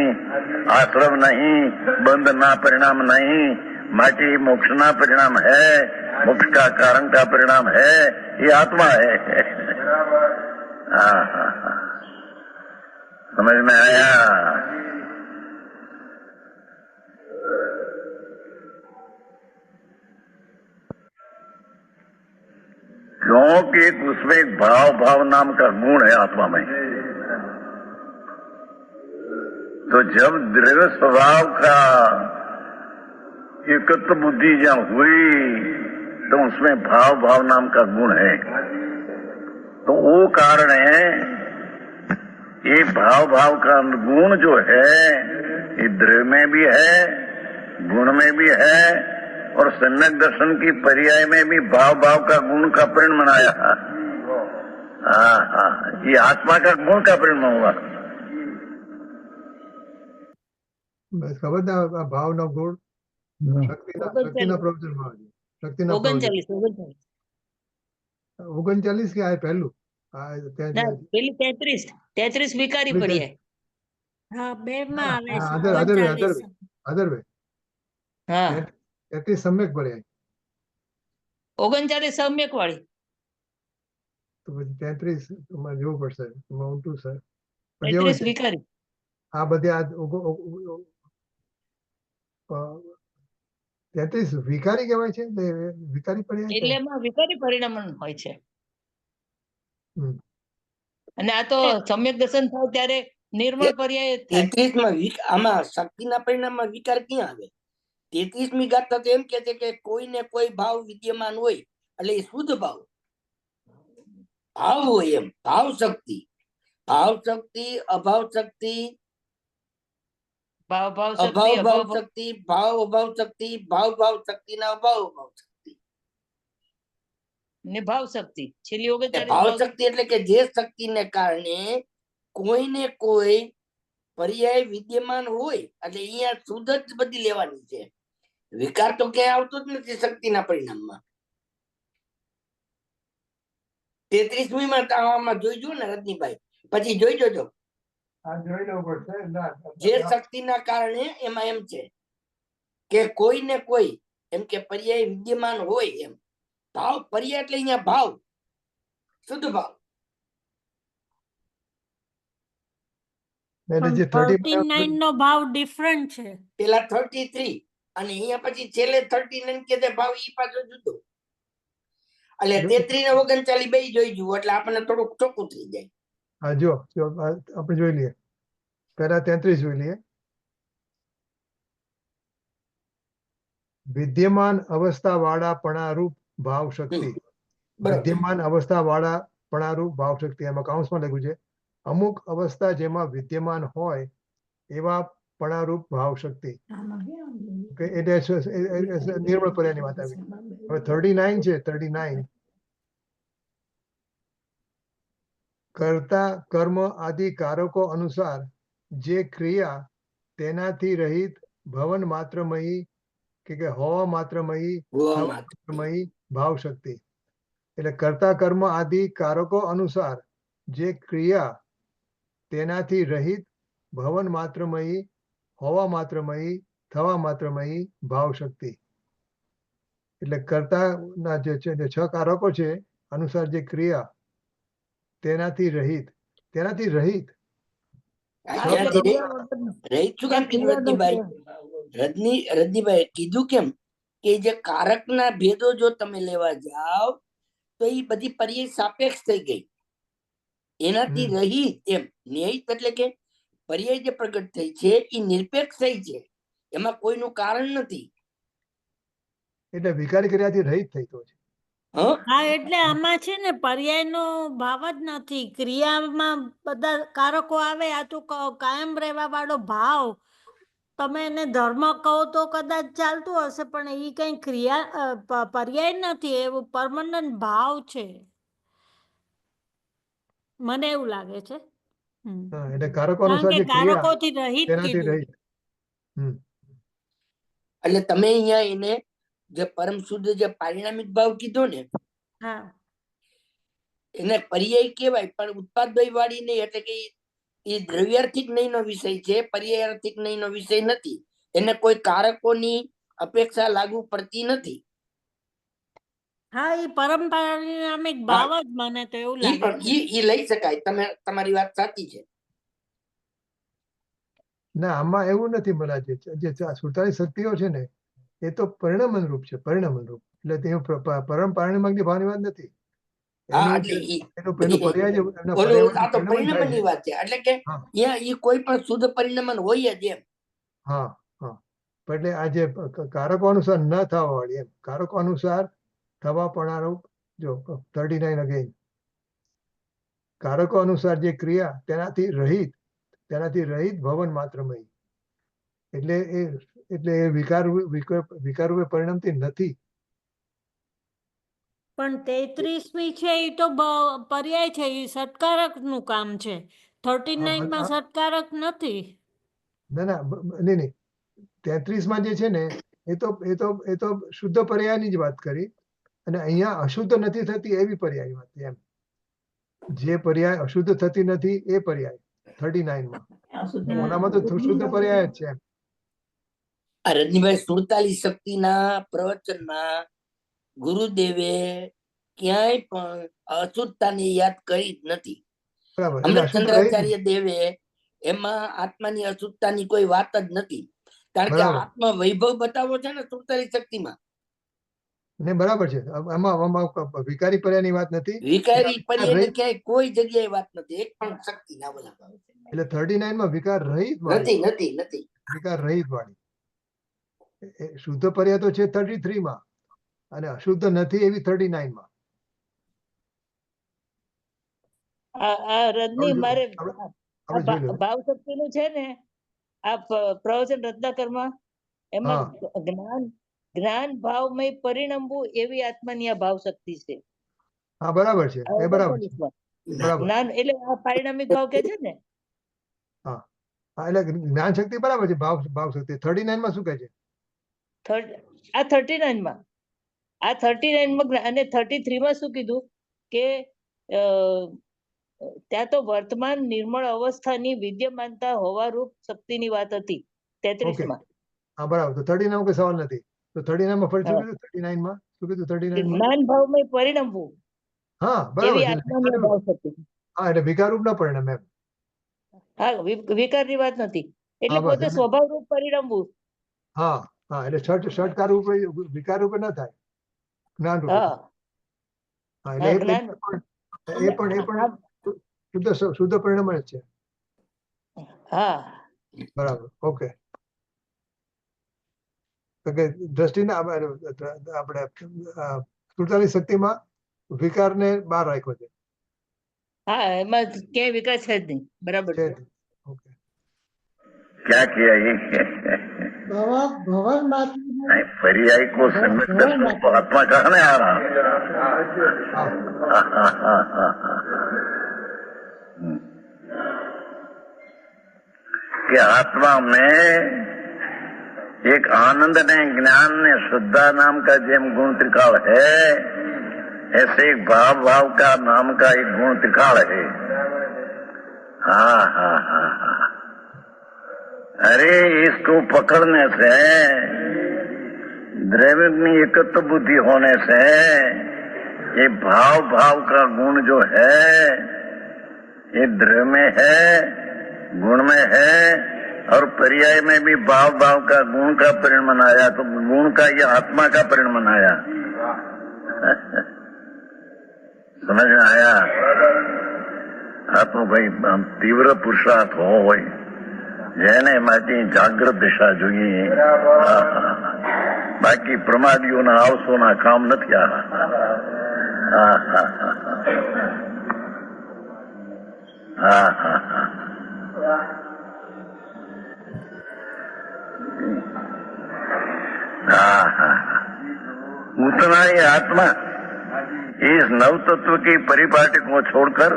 आश्रम नहीं, बंध ना परिणाम नहीं, माटी मोक्ष ना परिणाम है, मोक्ष का कारण का परिणाम है, ये आत्मा है। समझ में आया? क्योंकि उसमें एक भाव भाव नाम का गुण है आत्मा में। तो जब द्रव्य स्वभाव का एकत्व बुद्धि जहाँ हुई तो उसमें भाव भाव नाम का गुण है। तो वो कारण है, ये भाव भाव का गुण जो है ये द्रव्य में भी है, गुण में भी है, और सम्यक दर्शन की पर्याय में भी भाव भाव का गुण का परिणाम बनाया। ये आत्मा का गुण का परिणाम हुआ। બસ ખબર ને આ ભાવનો ગુણ શક્તિના પ્રવચનમાં આવે છે। શક્તિના 39 કે આ પહેલું પેલી 33 વિકારી પર્યાય। હા, બે માં આવે છે। અધર્વે હા, 33 સમ્યક પર્યાય, 39 સમ્યક વાળી। તો પછી 33 તમારે જોવું પડશે, ઊંટું છે 33 વિકારી। આ બધી 33 વિકારી કહેવાય છે, વિકારી પર્યાય એટલે એમાં વિકારી પરિણામ હોય છે। અને આ તો સમ્યક દર્શન થાય ત્યારે નિર્મળ પર્યાય થાય। 33 આમાં શક્તિના પરિણામમાં વિકાર ક્યાં આવે? 33મી ગાથા તો એમ કે છે કે કોઈને કોઈ ભાવ વિદ્યમાન હોય એટલે એ શુદ્ધ ભાવ, ભાવ હોય એમ, ભાવ શક્તિ, અભાવ શક્તિ, ભાવ અભાવ શક્તિ, ભાવ અભાવ શક્તિ, ભાવ શક્તિ ના અભાવ શક્તિ ને ભાવ શક્તિ છેલ્લી 39 ભાવ શક્તિ એટલે કે જે શક્તિને કારણે કોઈને કોઈ પર્યાય વિદ્યમાન હોય એટલે અહીંયા શુદ્ધ જ બધી લેવાની છે। વિકાર તો ક્યાંય આવતો જ નથી શક્તિના પરિણામમાં। 33મી માં આમાં જોઈજો ને રજનીભાઈ, પછી જોઈ જોજો આ જોઈ લેવું પડશે ના જે શક્તિના કારણે એમાં એમ છે કે કોઈ ને કોઈ એમ કે પર્યાય વિદ્યમાન હોય એમ ભાવ પર્યાય એટલે અહીંયા ભાવ શુદ્ધ ભાવ એટલે જે 39 નો ભાવ ડિફરન્ટ છે. પેલા 33 અને અહીંયા પછી છેલ્લે 39 કે તે ભાવ ઈ પાછો જુદો. એટલે 33 ને 39 બે જોઈ જુઓ એટલે આપણને થોડુંક ચોખ્ખું થઈ જાય. હા જો આપણે જોઈ લઈએ પહેલા 33 જોઈ લઈએ. વિદ્યમાન અવસ્થા વાળા પણારૂપ ભાવ શક્તિ. વિદ્યમાન અવસ્થા વાળા પણારૂપ ભાવ શક્તિ એમાં કાઉન્સમાં લખ્યું છે અમુક અવસ્થા જેમાં વિદ્યમાન હોય એવા પણારૂપ ભાવ શક્તિ. એટલે નિર્મળ પર્યાયની વાત આવી. હવે 39 છે 39 કરતા કર્મ આદિ કારકો અનુસાર જે ક્રિયા તેનાથી રહિત ભવન માત્રમયી કે હોવા માત્રમયી ભાવ શક્તિ. એટલે કરતા કર્મ આદિ કારકો અનુસાર જે ક્રિયા તેનાથી રહિત ભવન માત્રમયી હોવા માત્રમયી થવા માત્રમયી ભાવ શક્તિ. એટલે કર્તા ના જે છે 6 કારકો છે અનુસાર જે ક્રિયા તેનાથી રહિત રહિત શું કામ કીધું રજનીભાઈ કીધું કેમ કે જે કારકના ભેદો જો તમે લેવા જાઓ તો એ બધી પર્યાય સાપેક્ષ થઈ ગઈ એનાથી રહિત એમ ન્યાયિત એટલે કે પર્યાય જે પ્રગટ થઈ છે એ નિરપેક્ષ થઈ છે એમાં કોઈનું કારણ નથી. એટલે વિકારી ક્રિયાથી રહિત થઈ તો છે. હા એટલે આમાં છે ને પર્યાયનો ભાવ જ નથી. ક્રિયામાં બધા કારકો આવે આ તો કાયમ રહેવા વાળો ભાવ. તમે એને ધર્મ કહો તો કદાચ ચાલતું હશે પણ એ કઈ ક્રિયા પર્યાય નથી એવું પરમનન્ટ ભાવ છે મને એવું લાગે છે. એટલે કારકો અનુસાર જે કારકોથી રહિત કીધું. એટલે તમે અહીંયા એને જે પરમ શુદ્ધ જે પારિણામિક ભાવ કીધો ને એને પર્યાય કહેવાય પણ ઉત્પાદય વાળી નહીં એટલે કે એ દ્રવ્યાર્થિક નહીં નો વિષય છે પર્યાયાર્થિક નહીં નો વિષય નથી. એને કોઈ કારકોની અપેક્ષા લાગુ પડતી નથી. હા એ પારિણામિક ભાવ જ મને તો એવું લાગે ઈ લઈ શકાય. તમે તમારી વાત સાચી છે. ના આમાં એવું નથી મળે જે 47 શક્તિઓ છે ને એ તો પરિણમન રૂપ છે પરિણમન રૂપ. એટલે તે પરમ પારિણામિક ભાવની વાત નથી. પરિણમનની વાત છે એટલે કે કોઈ પણ શુદ્ધ પરિણમન હોય જ એમ. હા હા એટલે આ જે કારકો અનુસાર ન થવા વાળી એમ કારકો અનુસાર થવા પણારૂપ જો 39 અગેન કારકો અનુસાર જે ક્રિયા તેનાથી રહિત ભવન માત્રમય. એટલે એ વિકાર રૂપે પરિણમતી નથી. પણ 33મી છે એ તો પર્યાય છે એ સત્કારક નું કામ છે. 39 માં સત્કારક નથી. ના નહીં 33 માં જે છે ને એ તો શુદ્ધ પર્યાયની જ વાત કરી અને અહીંયા અશુદ્ધ નથી થતી એવી પર્યાય વાત એમ. જે પર્યાય અશુદ્ધ થતી નથી એ પર્યાય 39 માં ઓનામાં તો શુદ્ધ પર્યાય જ છે એમ. રજનીભાઈ 47 શક્તિના પ્રવચનમાં ગુરુદેવે ક્યાંય પણ અશુદ્ધતાની યાદ કરી જ નથી. ચંદ્રાચાર્ય દેવે એમાં આત્માની અશુદ્ધતાની કોઈ વાત જ નથી કારણ કે આત્મા વૈભવ બતાવો છે ને 47 શક્તિમાં. ને બરાબર છે આમાં વિકારી પર્યાયની વાત નથી. વિકારી પર્યાયની ક્યાંય કોઈ જગ્યાએ વાત નથી એક પણ શક્તિ ના બોલા. એટલે 39 માં વિકાર રહિત નથી વિકાર રહિત વાળી. શુદ્ધ પર્યાય તો છે 33 માં અને અશુદ્ધ નથી એવી 39 માં. રજની મારે ભાવ શક્તિ નું છે ને આ પ્રવચન રત્નાકરમાં એમાં જ્ઞાન ભાવમય પરિણમવું એવી આત્માની આ ભાવ શક્તિ છે. હા બરાબર છે એ બરાબર છે. જ્ઞાન એટલે આ પરિણામિક ભાવ કે છે ને. હા એટલે જ્ઞાન શક્તિ બરાબર છે ભાવ શક્તિ 39 માં શું કહે છે આ 39 માં અને 33 માં શું કીધું કે ત્યાં તો વર્તમાન નિર્મળ અવસ્થાની વિદ્યમાનતા હોવારૂપ શક્તિની વાત હતી 33 માં. હા બરાબર. તો 39 કોઈ સવાલ નથી. તો 39 માં ફરી શું કીધું? 39 માં શું કીધું? 39 માં જ્ઞાન ભાવમય પરિણમવું હા બરાબર એવી છે. આત્માની ભાવ શક્તિ. હા એટલે વિકારરૂપ ના પરિણામ એમ. હા, વિકારની વાત નથી. એટલે હા, બસ પોતે એને- સ્વભાવ રૂપ પરિણમવું. હા હા એટલે ષટકાર રૂપે વિકાર રૂપે ના થાય, જ્ઞાન રૂપે હા, થાય. હા હા, એટલે જ્ઞાન. એ પણ શુદ્ધ પરિણામ જ છે. હા, બરાબર. ઓકે. તો કે દ્રષ્ટિના આપણે સુરતાની શક્તિમાં વિકારને બહાર રાખ્યો છે. હા, એમાં ક્યાંય વિકાસ છે જ નહીં. બરાબર છે. ઓકે. क्या किया ये ભવન માંથી नहीं, पर्याय को सम्यक दर्शन को आत्मा कहने आ रहा कि आत्मा में एक आनंद ने ज्ञान ने श्रद्धा नाम का जेम गुण त्रिकाल है, ऐसे एक भाव भाव का नाम का एक गुण त्रिकाल है. हाँ हाँ हाँ हाँ. अरे इसको पकड़ने से, द्रव्य में एकत्व बुद्धि होने से ये भाव भाव का गुण जो है ये द्रव्य में है, गुण में है, और पर्याय में भी भाव भाव का गुण का परिणाम आया, तो गुण का ये आत्मा का परिणाम आया. समझ में आया? आत्मा भाई तीव्र पुरुषार्थ हो જેને માટે જાગ્રત દિશા જોઈએ. બાકી પ્રમાદીઓના આવસોના કામ નથી આ. उतना ही आत्मा इस नव तत्व की परिपाटी को छोड़कर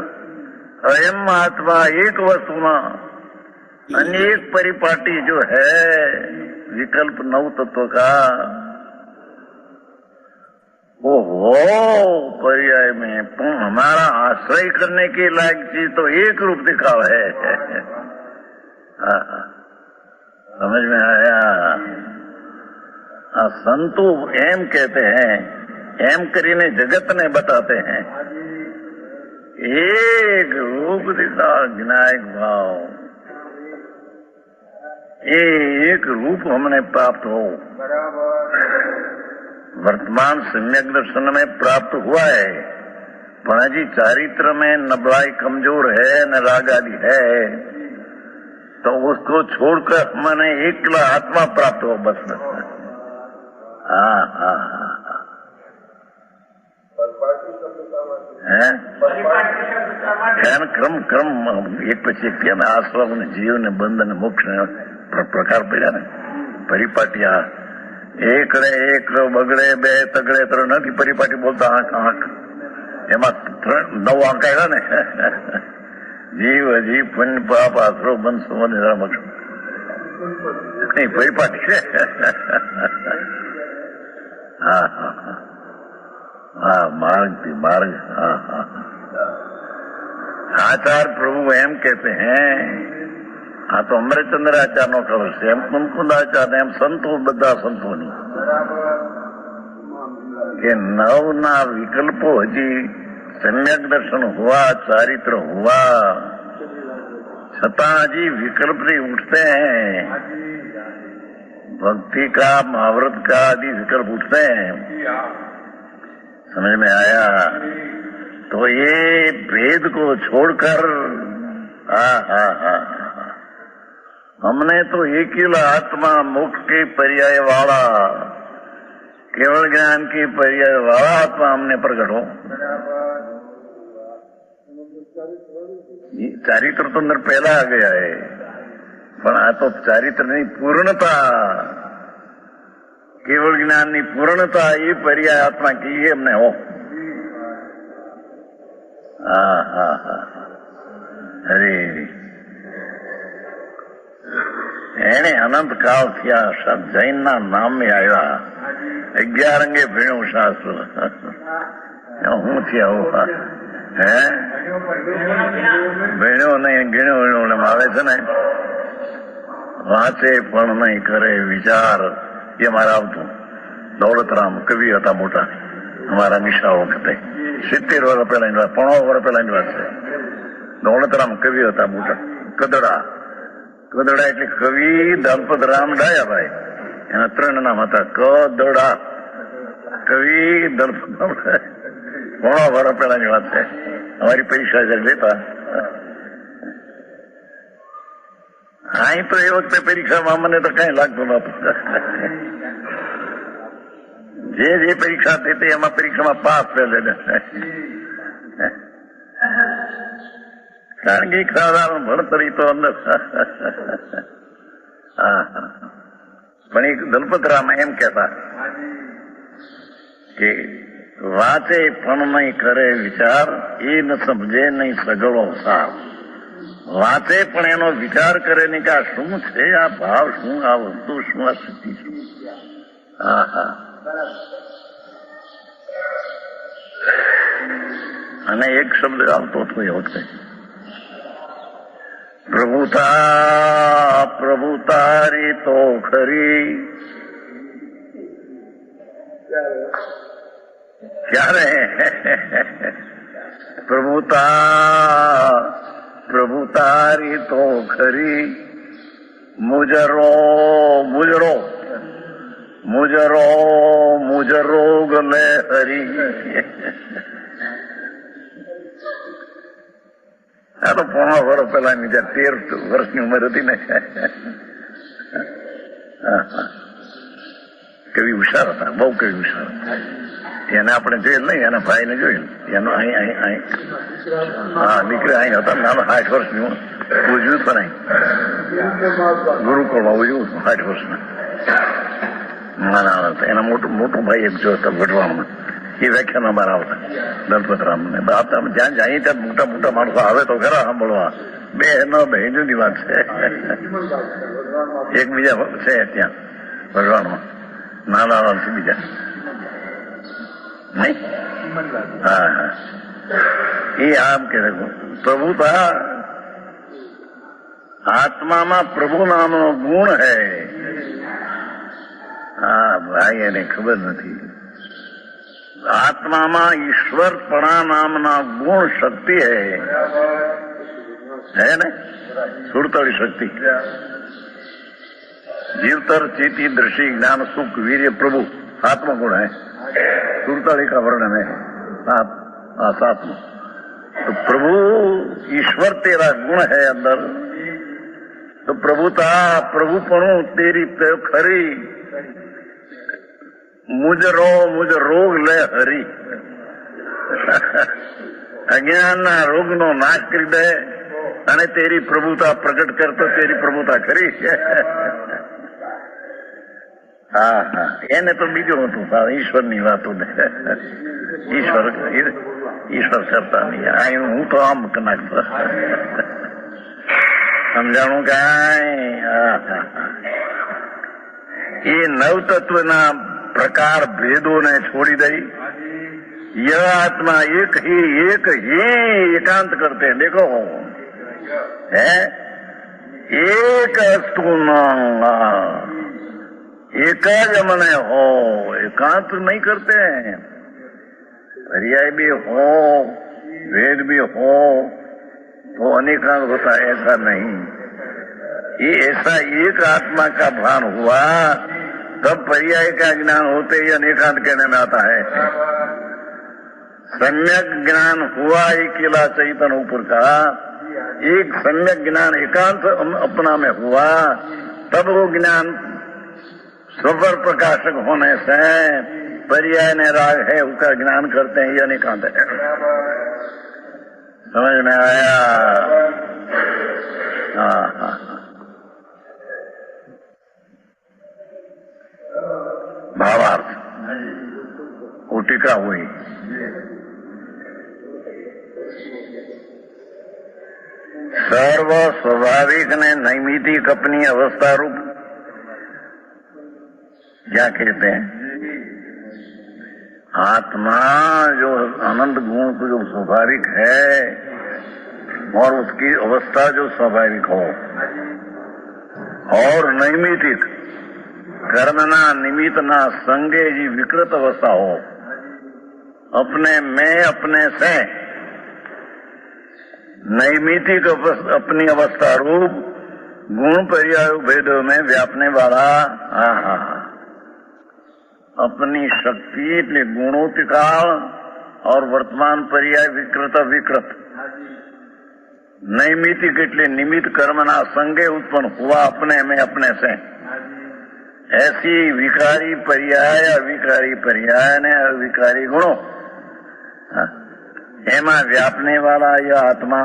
अयम आत्मा एक वस्तुना अनेक परिपाटी जो है विकल्प नव तत्व का, वो हो पर्याय में हमारा आश्रय करने के लायक चीज तो एक रूप दिखाव है. समझ में आया? संतो एम कहते हैं, एम करीने जगत ने बताते हैं एक रूप दिखा विनायक भाव, एक रूप हमने प्राप्त हो. वर्तमान सम्यक दर्शन में प्राप्त हुआ है, पर जी चारित्र में नबलाई कमजोर है न राग आदि है, तो उसको छोड़कर मैंने एकला आत्मा प्राप्त हो बस. हाँ हाँ क्रम क्रम एक પછી એક આશ્રમ ને જીવ ને બંધ ને મોક્ષ ને પ્રકાર પડ્યા ને પરિપાટી. એકડે એક બગડે બે તગડે ત્રણ નથી પરિપાટી બોલતા. આંખ આંખ એમાં 9 આંક આવ્યા ને. જીવ અજીવ પુણ્ય પાપ આશરો બંધ સંબંધ મોક્ષ કઈ પરિપાટી છે. હા હા હા मार्ग थी मार्ग. हाँ हाँ. आचार्य प्रभु एम कहते हैं, हाँ तो अमरचंद्र आचार्य नो खबर से एम कुमकुंद आचार्य एम संतो बधा संतो नहीं कि नव ना विकल्पो हजी सम्यक दर्शन हुआ, चारित्र हुआ, छता हजी विकल्प नहीं उठते हैं. भक्ति का महाव्रत का आदि विकल्प उठते हैं. समझ में आया? तो ये भेद को छोड़कर हमने तो एक ही आत्मा मोक्ष के पर्याय वाला, केवल ज्ञान की पर्याय वाला आत्मा हमने प्रकट हो. चारित्र तो अंदर पहला आ गया है, पर आ तो चारित्र नहीं पूर्णता, केवल ज्ञान की पूर्णता ये पर्याय आत्मा की ये हमने हो. अरे એને અનંત કાળ થયા જૈન ના નામ આવ્યા 11 અંગે ભીણું શાસ્ત્ર હું થયા હે ભણ્યો નહીં ગીણ્યો એમ આવે છે ને, વાંચે પણ નહીં કરે વિચાર, એ મારે આવતું. દોલતરામ કવિ હતા મોટા, અમારા નિશાળ વખતે 70 વર્ષ પહેલાની વાત, 50 વર્ષ પહેલાની વાત છે. દોલતરામ કવિ હતા મોટા. કદડા એટલે કવિ દલપતરામ ડાયાભાઈ, એના 3 નામ હતા. કદડા કવિ દલપતરામ 50 વર્ષ પહેલાની વાત છે. અમારી પરીક્ષા જયારે લેતા, અહીં તો એ વખતે પરીક્ષામાં મને તો કઈ લાગતું નતું. જે પરીક્ષા હતી એમાં પરીક્ષામાં પાસ થયેલ, કારણ કે સાધારણ ભણતર તો અંદર. પણ એક દલપતરામ એમ કહેતા કે વાંચે પણ નહીં કરે વિચાર, એ ન સમજે નહીં સગળો સાર. વાંચે પણ એનો વિચાર કરે નહીં કે આ શું છે, આ ભાવ શું, આ વસ્તુ શું, આ સ્થિતિ શું. અને એક શબ્દ આવતો હતો એ વખતે, પ્રભુ તારી તો ખરી. ક્યારે પ્રભુ તારી તો ખરી, મુજરો ગલે હરી. આ તો 50 વર્ષ પહેલાની, જયારે 13 વર્ષની ઉંમર હતી ને. કવિ હુશાર હતા, બહુ કવિ હુશાર. એને આપણે જોયેલ નહીં, એના ભાઈને જોયેલ. એનો અહીં દીકરા અહીં હતા, નાનો 60 વર્ષની ઉજવ્યું પણ અહીં ગુરુકુળમાં ઉજવ્યું 60 વર્ષના. નાના હતા. એના મોટો ભાઈ એક જો હતો વઢવાણમાં, એ વ્યાખ્યાન અમારા આવતા દલપતરામ ને. જ્યાં જાય ત્યાં મોટા મોટા માણસો આવે તો ખરા સાંભળવા. બે જુદી વાત છે. એક બીજા છે ત્યાં વઢવાણમાં, નાના છે બીજા નહીં. હા, એ આમ કે પ્રભુતા આત્મામાં પ્રભુ નામનો ગુણ હૈ. હા ભાઈ, એને ખબર નથી. આત્મામાં ઈશ્વરપણા નામના ગુણ શક્તિ હે ને, સુરતળી શક્તિ. जीवतर चेती दृष्टि ज्ञान सुख वीर्य प्रभु आत्मगुण है। सुरताली का वर्णन है सात्म। तो प्रभु ईश्वर तेरा गुण है अंदर, तो प्रभुता प्रभुपणु तेरी खरी, मुझ रोग ले हरी। अज्ञान रोग नो नाश कर दे અને તેરી પ્રભુતા પ્રગટ કરતો તેરી પ્રભુતા ખરી છે। હા હા, એને તો બીજું હતું ઈશ્વરની વાતો ને, ઈશ્વર કરતા નહીં। હું તો આમ નાખતો સમજાણું કાંઈ। એ નવતત્વના પ્રકાર ભેદોને છોડી દઈ यह आत्मा एक ही एकांत करते हैं। देखो है एक अस्तु एक जमने हो, एकांत नहीं करते हैं। पर्याय भी हो वेद भी हो तो अनेकांत होता है, ऐसा नहीं। ये ऐसा एक आत्मा का भान हुआ तब पर्याय का ज्ञान होते ही अनेकांत कहने में आता है। सम्यक ज्ञान हुआ अकेला चैतन्य ऊपर का, एक सम्यक ज्ञान एकांत अपना में हुआ तब वो ज्ञान स्वर प्रकाशक होने से पर्याय ने राग है उसका ज्ञान करते हैं, यह एकांत है। समझ में आया? हाँ। भावार्थ वो टीका हुई। सर्व स्वाभाविक ने नैमितिक अपनी अवस्था रूप क्या कहते हैं, आत्मा जो अनंत गुण को जो स्वाभाविक है और उसकी अवस्था जो स्वाभाविक हो और नैमितिक कर्मना निमित्तना संगे जी विकृत अवस्था हो, अपने में अपने से नैमितिक अपनी अवस्था रूप गुण पर्याय भेदों में व्यापने वाला अपनी शक्ति એટલે ગુણોતિકાળ और वर्तमान पर्याय विकृत विकृत नैमितिक એટલે निमित्त कर्मना संगे उत्पन्न हुआ अपने में अपने से, ऐसी विकारी पर्याय अविकारी पर्याय ने अविकारी गुणों एमा व्यापने वाला यह आत्मा,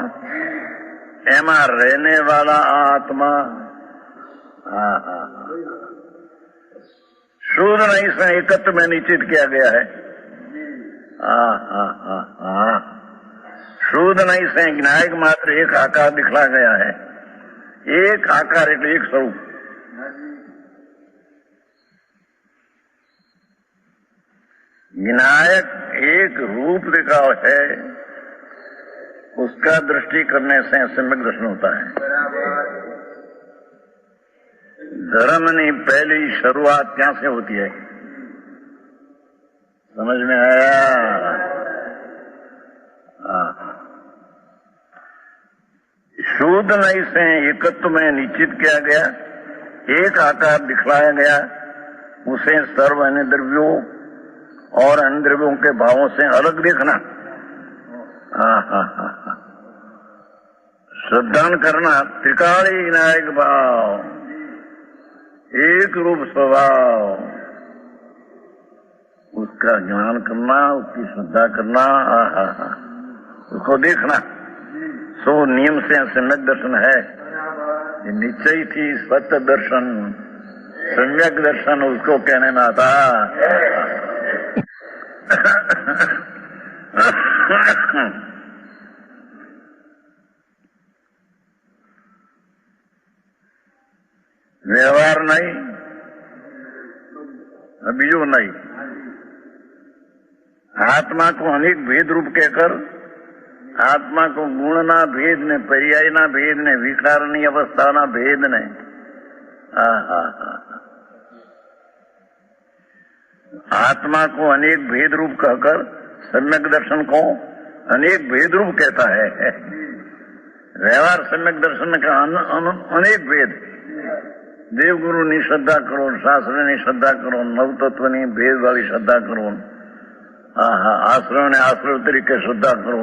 एमा रहने वाला आत्मा शुद्ध नहीं से एकत्व में निश्चित किया गया है। शुद्ध नहीं से ज्ञायक मात्र एक आकार दिखला गया है। एक आकार એટલે एक स्वरूप। विनायक एक रूप दिखा है, उसका दृष्टि करने से सम्यक दर्शन होता है। धर्म की पहली शुरुआत क्या से होती है, समझ में आया? शुद्ध नहीं से एकत्व में निश्चित किया गया, एक आकार दिखलाया गया, उसे सर्व अन्य द्रव्यों और अन्य द्रव्यों के भावों से अलग देखना, श्रद्धान करना, त्रिकाली विनायक भाव, एक रूप स्वभाव, उसका ज्ञान करना, उसकी श्रद्धा करना, उसको देखना, सो नियम से सम्यक दर्शन है। निश्चय थी सत्य दर्शन, सम्यक दर्शन उसको कहने में आता। व्यवहार नहीं, बीजू नहीं। आत्मा को अनेक भेद रूप कहकर आत्मा को गुणना भेद ने, पर्यायना भेद ने, विकारनी अवस्थाना भेद ने, आत्मा को अनेक भेद रूप कहकर सम्यक दर्शन को अनेक भेद रूप कहता है। व्यवहार सम्यक दर्शन का अनेक भेद, देवगुरु ની શ્રદ્ધા કરો, શાસ્ત્ર ની શ્રદ્ધા કરો, નવતત્વ ની ભેદ વાળી શ્રદ્ધા કરો, આશ્રય ને આશ્રય તરીકે શ્રદ્ધા કરો,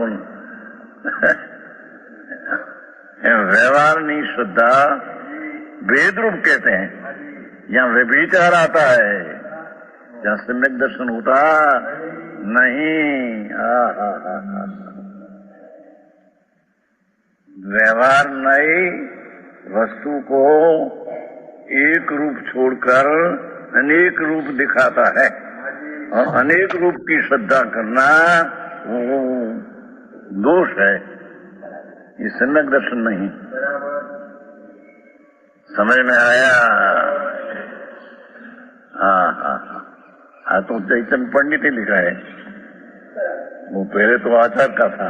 व्यवहार ની श्रद्धा भेद रूप कहते हैं। यहाँ व्यभिचार आता है, यहाँ सम्यक दर्शन होता नहीं। व्यवहार नहीं, वस्तु को एक रूप छोड़कर अनेक रूप दिखाता है, और अनेक रूप की श्रद्धा करना वो दोष है, ये सम्यक दर्शन नहीं। समझ में आया? हाँ तो चैतन्य पंडित ही लिखा है, वो पहले तो आचार्य का था,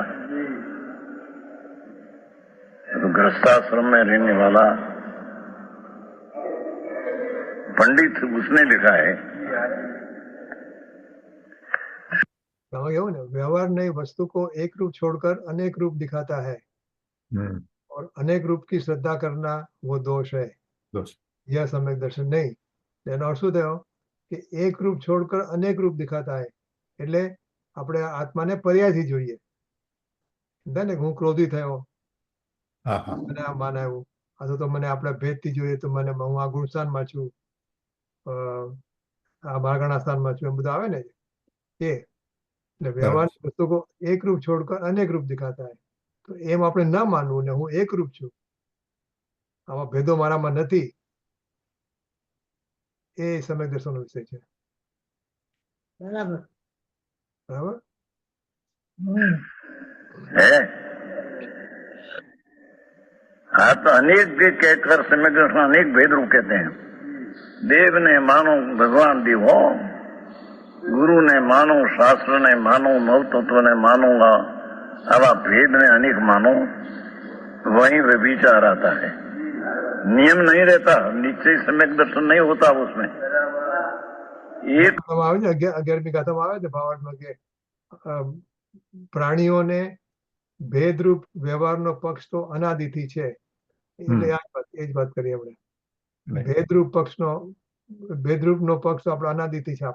तो गृहस्थाश्रम में रहने वाला पंडित उसने लिखा है। व्यवहार नहीं, वस्तु को एक रूप छोड़कर अनेक रूप दिखाता है, और अनेक रूप की श्रद्धा करना वो दोष है, यह सम्यक दर्शन नहीं। તેનો અર્થ શું થયો કે એક રૂપ છોડકર અનેક રૂપ દિખાતા है, એટલે આપણે આત્માને પર્યાયથી જોઈએ। ને હું ક્રોધી થયો, મને આ માન આવ્યું, અથવા તો મને આપણા ભેદથી જોઈએ તો મને હું આ ગુણસ્થાનમાં છું, આ માર્ગણા સ્થાનમાં છું, એમ બધું આવે ને એ। એટલે વ્યવહાર વસ્તુ को एक रूप छोड़कर अनेक रूप दिखाता है, तो એમ આપણે ન માનવું ને હું એક રૂપ છું, આવા ભેદો મારામાં નથી, એ સમય દર્શનનો વિષય છે। બરાબર બરાબર है। हाँ तो अनेक भेद कहकर सम्यक दर्शन अनेक भेद रूप कहते हैं। देव ने मानो भगवान देव हो, ગુરુને માનું, શાસ્ત્રને માનું, નવતત્વને માનું, આવા ભેદને અનેક માનો, वहीं व्यभिचार आता है। नियम नहीं रहता, निश्चय सम्यक दर्शन नहीं होता उसमें। एक આવે છે 11મી ગાથામાં આવે છે ભાવાર્થમાં કે પ્રાણીઓને ભેદરૂપ વ્યવહારનો પક્ષ તો અનાદિથી છે, એટલે એ જ વાત કરીએ આપણે. ભેદરૂપ ભેદરૂપનો પક્ષ તો આપણો અનાદિથી છે.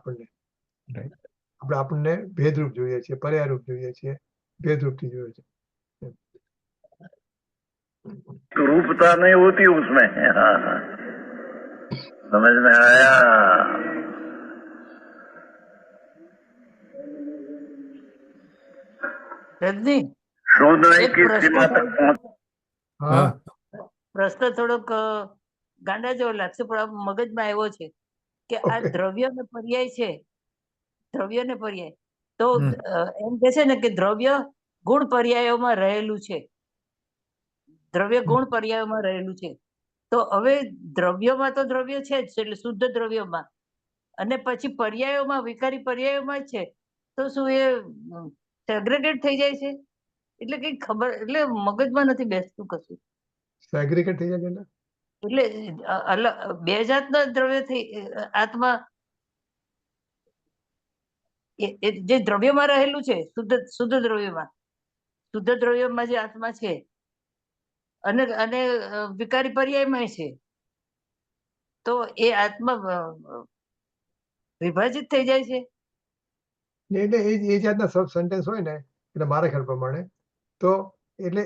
આપણને ભેદરૂપ જોઈએ છે, પર્યાયરૂપ જોઈએ છે, ભેદરૂપથી જોઈએ છે. रूपता नहीं होती उसमें। हाँ, समझ में आया। રજની शुद्ध नहीं एक की प्रश्न सीमा तक पहुंच। હા, પ્રશ્ન થોડોક ગાંડા જેવો લાગશે પણ આ મગજમાં આવ્યો છે કે આ Okay. દ્રવ્ય ને પર્યાય છે, દ્રવ્ય ને પર્યાય તો એમ કે છે ને કે દ્રવ્ય ગુણ પર્યાયોમાં રહેલું છે, દ્રવ્ય ગુણ પર્યાયોમાં રહેલું છે. તો હવે દ્રવ્યમાં તો દ્રવ્ય છે જ, એટલે શુદ્ધ દ્રવ્યમાં, અને પછી પર્યાયોમાં વિકારી પર્યાયોમાં જ છે. તો શું એ સેગ્રેગેટ થઈ જાય છે? એટલે કઈ ખબર, એટલે મગજમાં નથી બેસતું કશું. સેગ્રીગેટ થઈ જાય એટલે એટલે અલગ બે જાતના દ્રવ્ય થઈ આત્મા જે દ્રવ્યમાં રહેલું છે, શુદ્ધ દ્રવ્યમાં જે આત્મા છે અને વિકારી પર્યાયમાં છે, તો એ આત્મા વિભાજિત થઈ જાય છે. એટલે એ જાતના સબ સેન્ટેન્સ હોય ને, એટલે મારા ખ્યાલ પ્રમાણે તો એટલે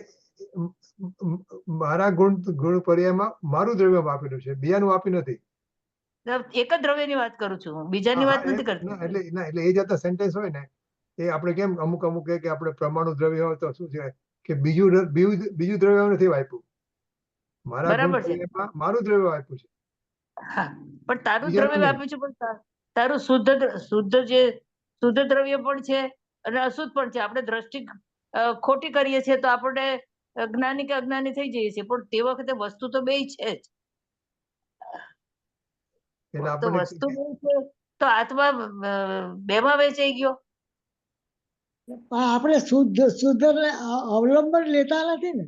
મારા ગુણ પર્યાયમાં મારું દ્રવ્ય વાપરેલું છે, બીજાનું વાપી નથી. એક જ દ્રવ્યની વાત કરું છું હું, બીજાની વાત નથી કરતી. એટલે એ જાતના સેન્ટેન્સ હોય ને, એ આપણે કેમ અમુક કે આપણે પરમાણુ દ્રવ્ય હોય તો શું છે કે બીજું દ્રવ્ય નથી વાપર્યું, મારા ગુણ બરાબર છે. પર્યાયમાં મારું દ્રવ્ય વાપર્યું છે. હા, પણ તારું બીજાનું દ્રવ્ય નહીં. વાપ્યું છે, પણ તારું શુદ્ધ દ્રવ્ય પણ છે અને અશુદ્ધ પણ છે. આપણે દ્રષ્ટિ ખોટી કરીએ છીએ તો આપણે જ્ઞાની કે અજ્ઞાની થઈ જઈએ છીએ, પણ તે વખતે વસ્તુ તો બે છે જ. એટલે તો આપણને વસ્તુ બે છે તો આત્મા બેમાં વેચાઈ ગયો. પણ આપણે શુદ્ધ અવલંબન લેતા નથી ને.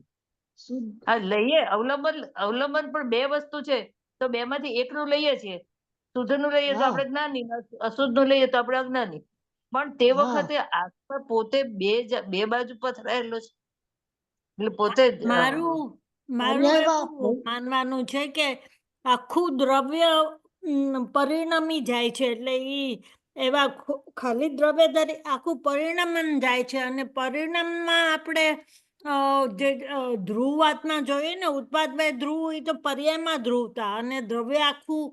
શુદ્ધ હા, લઈએ અવલંબન પણ બે વસ્તુ છે, તો બે માંથી એકનું લઈએ છીએ. શુદ્ધ નું લઈએ તો આપણે જ્ઞાની, અશુદ્ધ નું લઈએ તો આપણે અજ્ઞાની. પણ તે વખતે આત્મા પોતે બે બાજુ પથરાયેલો છે, એટલે પોતે મારું એવું માનવાનું છે કે આખું દ્રવ્ય પરિણમી જાય છે, એટલે એવા ખાલી દ્રવ્ય આખું પરિણમન જાય છે, અને પરિણામમાં આપણે જે ધ્રુવાત્મા જોઈએ ને, ઉત્પાદભાઈ ધ્રુવ, એ તો પર્યાયમાં ધ્રુવતા, અને દ્રવ્ય આખું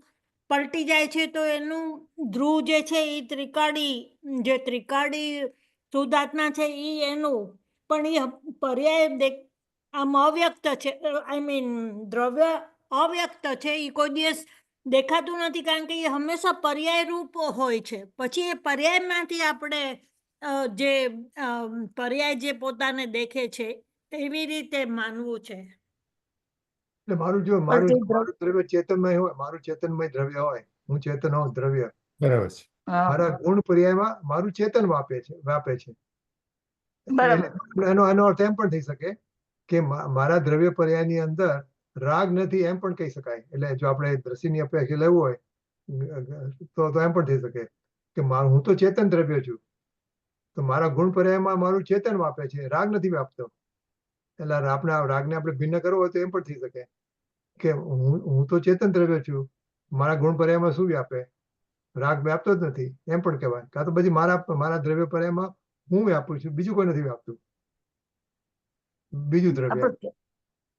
પલટી જાય છે તો એનું ધ્રુવ જે છે એ ત્રિકાળી શુદ્ધાત્મા છે એ એનું, પણ એ પર્યાય આમ અવ્યક્ત છે. આઈ મીન દ્રવ્ય અવ્યક્ત છે, એ કોઈ દિવસ દેખાતું નથી, કારણ કે એ હંમેશા પર્યાય રૂપ હોય છે. પછી એ પર્યાયમાંથી આપણે જે પર્યાય જે પોતાને દેખે છે એવી રીતે માનવું છે. એટલે મારું દ્રવ્ય ચેતનમય હોય, મારું ચેતનમય દ્રવ્ય હોય, હું ચેતન હોઉં દ્રવ્ય, બરાબર છે. મારા ગુણ પર્યાયમાં મારું ચેતન વાપે છે. એનો અર્થ એમ પણ થઈ શકે કે મારા દ્રવ્ય પર્યાયની અંદર રાગ નથી, એમ પણ કહી શકાય. એટલે જો આપણે દ્રષ્ટિની અપેક્ષા લેવું હોય તો એમ પણ થઈ શકે કે હું તો ચેતન દ્રવ્ય છું, તો મારા ગુણ પર્યાયમાં મારું ચેતન વાપે છે, રાગ નથી વાપતો. એટલે રાગને આપણે ભિન્ન કરવો હોય તો એમ પણ થઈ શકે કે હું તો ચેતન દ્રવ્ય છું, મારા ગુણ પર્યાયમાં શું વ્યાપે, રાગ વ્યાપતો જ નથી, એમ પણ કહેવાય. કાં તો પછી મારા દ્રવ્ય પર્યાયમાં હું વ્યાપું છું, બીજું કોઈ નથી વ્યાપતું, બીજું દ્રવ્ય.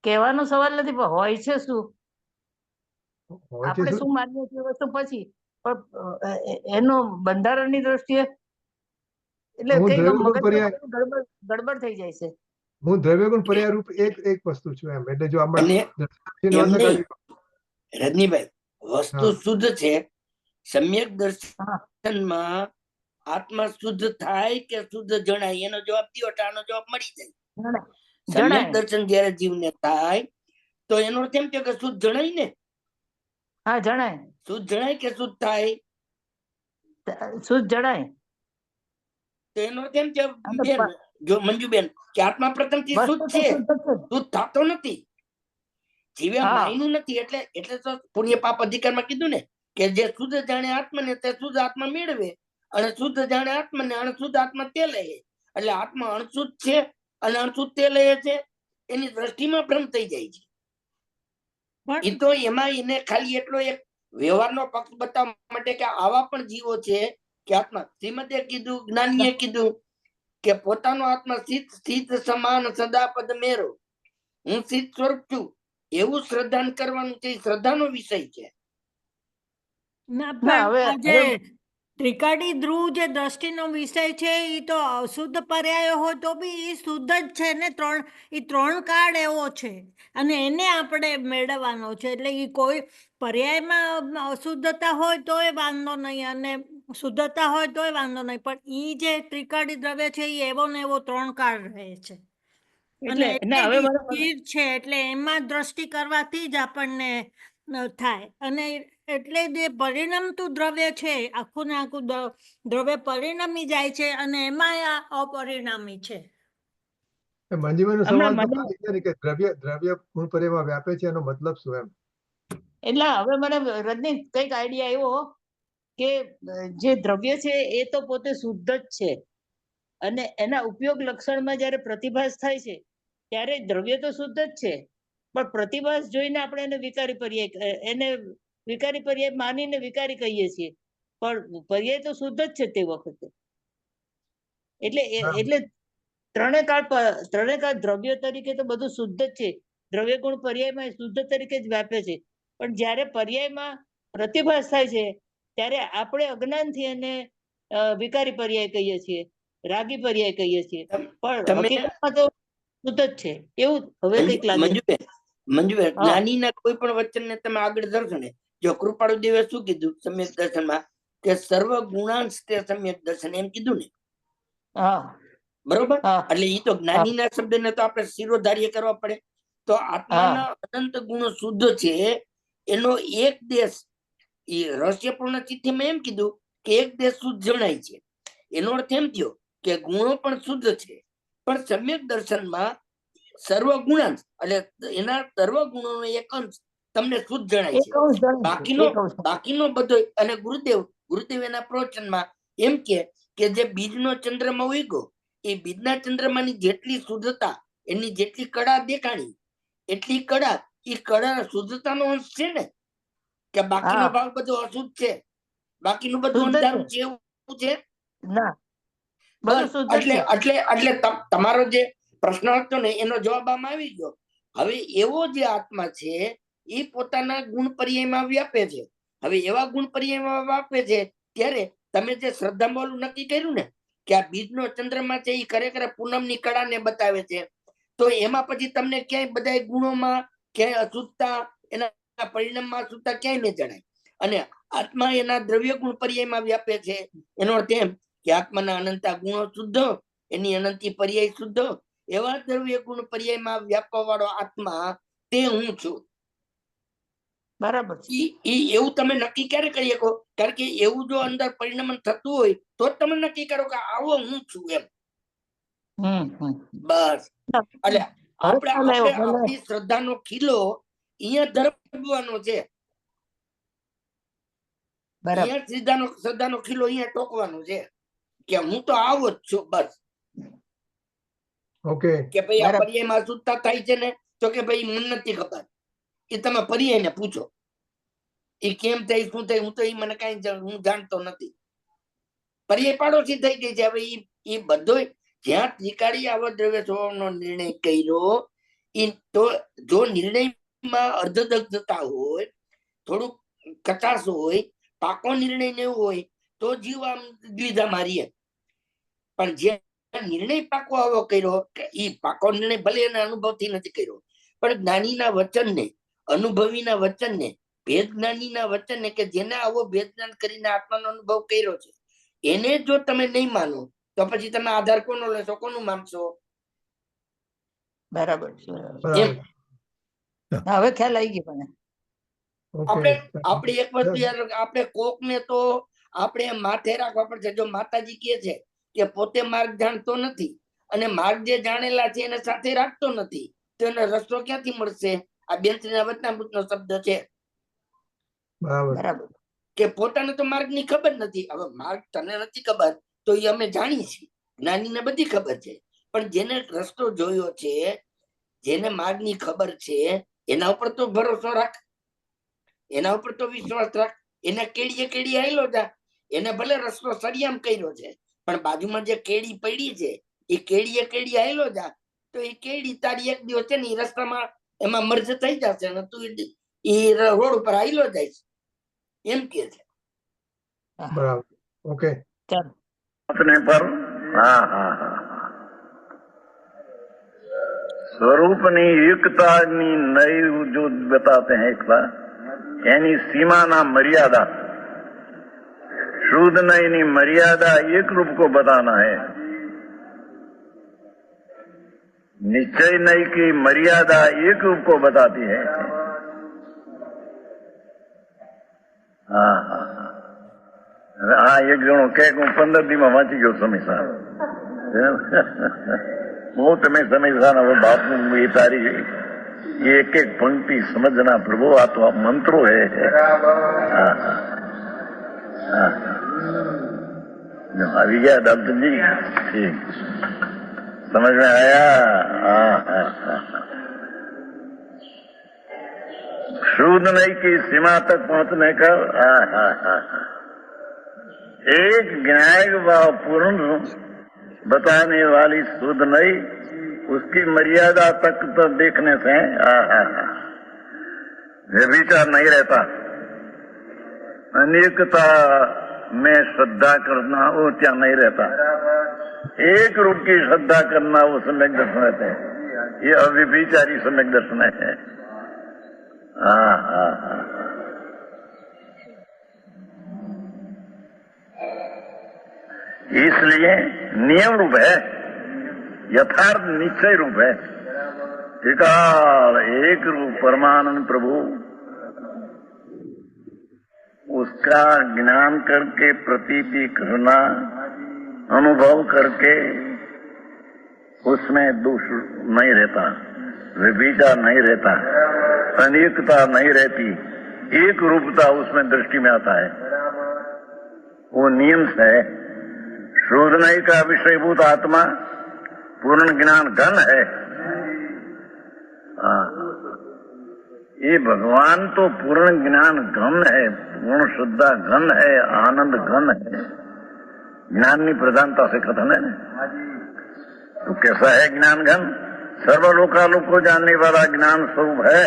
કહેવાનો સવાલ નથી, પણ હોય છે શું, હોય છે આપણે શું માનીએ છીએ વસ્તુ પછી, પણ એનો બંધારણની દ્રષ્ટિએ એટલે કઈ ગડબડ થઈ જાય છે. હું દ્રવ્યગુણ પર્યાય રૂપ એક વસ્તુ છું એમ. એટલે જો આપણે રજનીભાઈ, વસ્તુ શુદ્ધ છે, સમ્યક દર્શનમાં આત્મા શુદ્ધ થાય કે શુદ્ધ જણાય, એનો જવાબ દો, આનો જવાબ મળી જાય. સમ્યક દર્શન જયારે જીવને થાય તો એનો અર્થ એમ કે શુદ્ધ જણાય ને. હા, જણાય. શુદ્ધ જણાય કે શુદ્ધ થાય? શુદ્ધ જણાય. તો એનો અર્થ એમ છે આ તો બેન, જો મંજુબેન, કે આત્મા પ્રથમથી વસ્તુ શુદ્ધ તો છે, શુદ્ધ જ છે. શુદ્ધ થતો નથી, જીવ્યા હા. માયનું નથી. એટલે તો પુણ્ય પાપ અધિકારમાં કીધું ને કે જે શુદ્ધ જાણે આત્માને તે શુદ્ધ આત્મા મેળવે, અને શુદ્ધ જાણે આત્માને અણશુદ્ધ આત્મા તે લે. એટલે આત્મા અણશુદ્ધ છે અને અણશુદ્ધ તે લે છે, એની દ્રષ્ટિમાં ભ્રમ થઈ જાય છે. એ તો એમાં એને ખાલી એટલો એક વ્યવહારનો પક્ષ બતાવવા માટે કે આવા પણ જીવો છે કે આત્મા, શ્રીમદે કીધું, જ્ઞાનીએ કીધું કે પોતાનો આત્મા સ્થિત સમાન સદાપદ મેરો, હું સ્થિત સ્વરૂપ છું, એવું શ્રદ્ધાન કરવાનું છે. એ શ્રદ્ધાનો વિષય છે. ના ના, પણ હવે આ જે ત્રિકાળી ધ્રુવ જે દ્રષ્ટિનો વિષય છે એ તો અશુદ્ધ પર્યાય હોય તો બી એ શુદ્ધ જ છે ને. એ ત્રણ કાળ એવો છે અને એને આપણે મેળવવાનો છે. એટલે એ કોઈ પર્યાયમાં અશુદ્ધતા હોય તોય વાંધો નહીં અને શુદ્ધતા હોય તોય વાંધો નહીં, પણ એ જે ત્રિકાળી દ્રવ્ય છે એ એવો ને એવો ત્રણ કાળ રહે છે. અને એટલે ના, હવે એટલે બરાબર. સ્થિર છે એટલે એમાં દ્રષ્ટિ કરવાથી જ આપણને થાય. અને એટલે જે પરિણમતું દ્રવ્ય છે, આખું ને આખું દ્રવ્ય પરિણમી જાય છે અને એમાં આ અપરિણામી છે. મંજીભાઈનો હમણાં સવાલ તો મને- આ છે કે દ્રવ્ય ગુણ પર્યાયમાં વ્યાપે છે, એનો મતલબ શું એમ? એટલે હવે મને રજની કઈક આઈડિયા આવ્યો કે જે દ્રવ્ય છે એ તો પોતે શુદ્ધ જ છે, અને એના ઉપયોગ લક્ષણમાં જયારે પ્રતિભાસ થાય છે ત્યારે દ્રવ્ય તો શુદ્ધ જ છે, પણ પ્રતિભાસ જોઈને આપણે એને વિકારી પર્યાય માનીને વિકારી કહીએ છીએ, પણ પર્યાય તો શુદ્ધ જ છે તે વખતે. એટલે એટલે ત્રણેય કાળ દ્રવ્ય તરીકે તો બધું શુદ્ધ જ છે. દ્રવ્ય ગુણ પર્યાયમાં શુદ્ધ તરીકે જ વ્યાપે છે, પણ જ્યારે પર્યાયમાં પ્રતિભાસ થાય છે ત્યારે આપણે અજ્ઞાનથી એને વિકારી પર્યાય કહીએ છીએ, રાગી પર્યાય કહીએ છીએ, પણ હકીકતમાં તો શુદ્ધ જ છે. એવું હવે કઈક લાગે. મંજુબેન, જ્ઞાનીના કોઈ પણ વચનને તમે આગળ ધરશો ને, જો કૃપાળુ દેવે શું કીધું સમ્યક દર્શનમાં, કે સર્વ ગુણાંશ તે સમ્યક દર્શન, એમ કીધું ને. હા, બરોબર. એટલે એ તો જ્ઞાનીના શબ્દને તો આપણે શિરોધાર્ય કરવા પડે. તો આત્માના અનંત ગુણો શુદ્ધ છે, એનો એક દેશ, એ રહસ્યપૂર્ણ ચિઠ્ઠીમાં એમ કીધું કે એક દેશ શુદ્ધ જણાય છે. એનો અર્થ એમ થયો કે ગુણો પણ શુદ્ધ છે, પણ સમ્યક દર્શનમાં સર્વ ગુણાંશ એટલે એના સર્વ ગુણોનો એક અંશ તમને શુદ્ધ જણાય છે. બાકીનો બધો. અને ગુરુદેવ એના પ્રવચનમાં એમ કે જે બીજનો ચંદ્રમાં ઉગ્યો, એ બીજના ચંદ્રમાની જેટલી શુદ્ધતા, એની જેટલી કળા દેખાણી, એટલી કળા એ કળા શુદ્ધતાનો અંશ છે ને, કે બાકીનો ભાગ બધો અશુદ્ધ છે, બાકીનું બધું અંધારું છે, એવું છે. એટલે તમારો જે પ્રશ્ન હતો ને એનો જવાબ આમાં આવી ગયો. હવે એવો જે આત્મા છે એ પોતાના ગુણ પર્યાયમાં વ્યાપે છે. હવે એવા ગુણ પર્યાયમાં વ્યાપે છે ત્યારે તમે જે શ્રદ્ધામાં ઓલું નક્કી કર્યું ને કે આ બીજનો ચંદ્રમાં છે એ ખરેખર પૂનમની કળાને બતાવે છે, તો એમાં પછી તમને ક્યાંય બધા ગુણોમાં ક્યાંય અશુદ્ધતા, એના પરિણામમાં અશુદ્ધતા ક્યાંય નહીં જણાય. અને આત્મા એના દ્રવ્ય ગુણ પર્યાયમાં વ્યાપે છે. એનો અર્થ એમ કે આત્માના અનંતા ગુણો શુદ્ધ, એની અનંતી પર્યાય શુદ્ધ, એવા દ્રવ્ય ગુણ પર્યાયમાં વ્યાપવા વાળો આત્મા તે હું છું. બરાબર. એવું તમે નક્કી ક્યારે કરી શકો? કારણ કે એવું જો અંદર પરિણમન થતું હોય તો જ તમે નક્કી કરો કે આવો હું છું એમ. બસ. એટલે આપણે આપણી શ્રદ્ધાનો ખીલો અહીંયા ધરવાનો છે. અહીંયા શ્રદ્ધાનો ખીલો અહીંયા ટોકવાનો છે કે હું તો આવો જ છું. બસ. ઓકે. કે ભાઈ આ પર્યાયમાં અશુદ્ધતા થાય છે ને, તો કે ભાઈ મને નથી ખબર. એ તમે પર્યાયને પૂછો એ કેમ થાય, શું થાય, હું તો એ મને કઈ હું જાણતો નથી. પર્યાય પાડોશી થઈ ગઈ છે. હવે એ બધો જ્યાં ત્રિકાળી આવા દ્રવ્ય સ્વભાવનો નિર્ણય કર્યો, એ તો જો નિર્ણયમાં અર્ધદગ્ધતા હોય, થોડુંક કચાશ હોય, પાકો નિર્ણય ને એવું હોય તો જીવ આમ દ્વિધા મારીએ. પણ જે નિર્ણય પાકો આવો કર્યો કે એ પાકો નિર્ણય ભલે એના અનુભવથી નથી કર્યો, પણ જ્ઞાનીના વચનને, અનુભવીના વચનને, ભેદ જ્ઞાનીના વચનને, કે જેને આવો ભેદ જ્ઞાન કરીને આત્માનો અનુભવ કર્યો છે, એને જો તમે નહીં માનો તો પછી તમે આધાર કોનો લેશો, કોનું માનશો? બરાબર છે. હવે ખ્યાલ આવી ગયો મને. આપણે એક વસ્તુ યાર, આપણે કોક ને તો આપણે માથે રાખવા પડશે. જો માતાજી કહે છે કે પોતે માર્ગ જાણતો નથી અને માર્ગ જે જાણેલા છે એને સાથે રાખતો નથી, તો એને રસ્તો ક્યાંથી મળશે? આ બેનશ્રીના વચનામૃતનો શબ્દ છે. બરાબર કે પોતાને તો માર્ગ ની ખબર નથી. હવે માર્ગ તને નથી ખબર તો એ અમે જાણીએ છીએ, જ્ઞાનીને બધી ખબર છે, પણ જેને રસ્તો જોયો છે, જેને માર્ગ ની ખબર છે, એના ઉપર તો ભરોસો રાખ, એના ઉપર તો વિશ્વાસ રાખ. એને કેડીએ આવેલો જા, એને ભલે રસ્તો સળિયામ કર્યો છે, પણ બાજુમાં જે કેડી પડી છે એ કેડીએ આવેલો જા, તો એ કેડી તારી એક દિવસ છે ને એ રસ્તામાં એમાં મર્જ થઈ જશે અને તું એ રોડ ઉપર આવેલો જાય છે, એમ કે છે. બરાબર, ઓકે. अपने पर हाँ हाँ हाँ स्वरूपनी युक्तानी नई जो बताते हैं एक बार, यानी सीमा ना मर्यादा, शुद्ध नहीं मर्यादा एक रूप को बताना है, निश्चय नहीं की मर्यादा एक रूप को बताती है. हाँ हाँ हाँ, एक जणो કે હું 15 દીમાં વાંચી ગયો સમીસાર. હું તમે સમીસાર હવે બાપનું એ તારી ये एक एक पंक्ति समझना प्रभु, आ तो मंत्रो है. हाँ हाँ अभी गया डॉक्टर जी, ठीक समझ में आया. हाँ हाँ हाँ शुद्ध नहीं की सीमा तक पहुंचने का. हाँ हाँ हाँ एक न्याय व पूर्ण बताने वाली शुद्ध नहीं, उसकी मर्यादा तक तो देखने से व्यभिचार नहीं रहता. अनेकता में श्रद्धा करना वो क्या नहीं रहता. एक रूप की श्रद्धा करना वो सम्यक दर्शन रहते हैं. ये अव्यभिचारी सम्यक दर्शन है. हाँ हाँ हाँ इसलिए नियम रूप है, यथार्थ निश्चय रूप है. एक रूप परमानंद प्रभु, उसका ज्ञान करके प्रतीति करना, अनुभव करके उसमें दोष नहीं रहता, व्यभिचार नहीं रहता, अनेकता नहीं रहती, एक रूपता उसमें दृष्टि में आता है. वो नियम है. शुद्ध नहीं का विषयभूत आत्मा पूर्ण ज्ञान घन है. ये भगवान तो पूर्ण ज्ञान घन है, पूर्ण श्रद्धा घन है, आनंद घन है. ज्ञान की प्रधानता से कथन है. तो कैसा है ज्ञान घन? सर्वलोकालोक को जानने वाला ज्ञान स्वरूप है.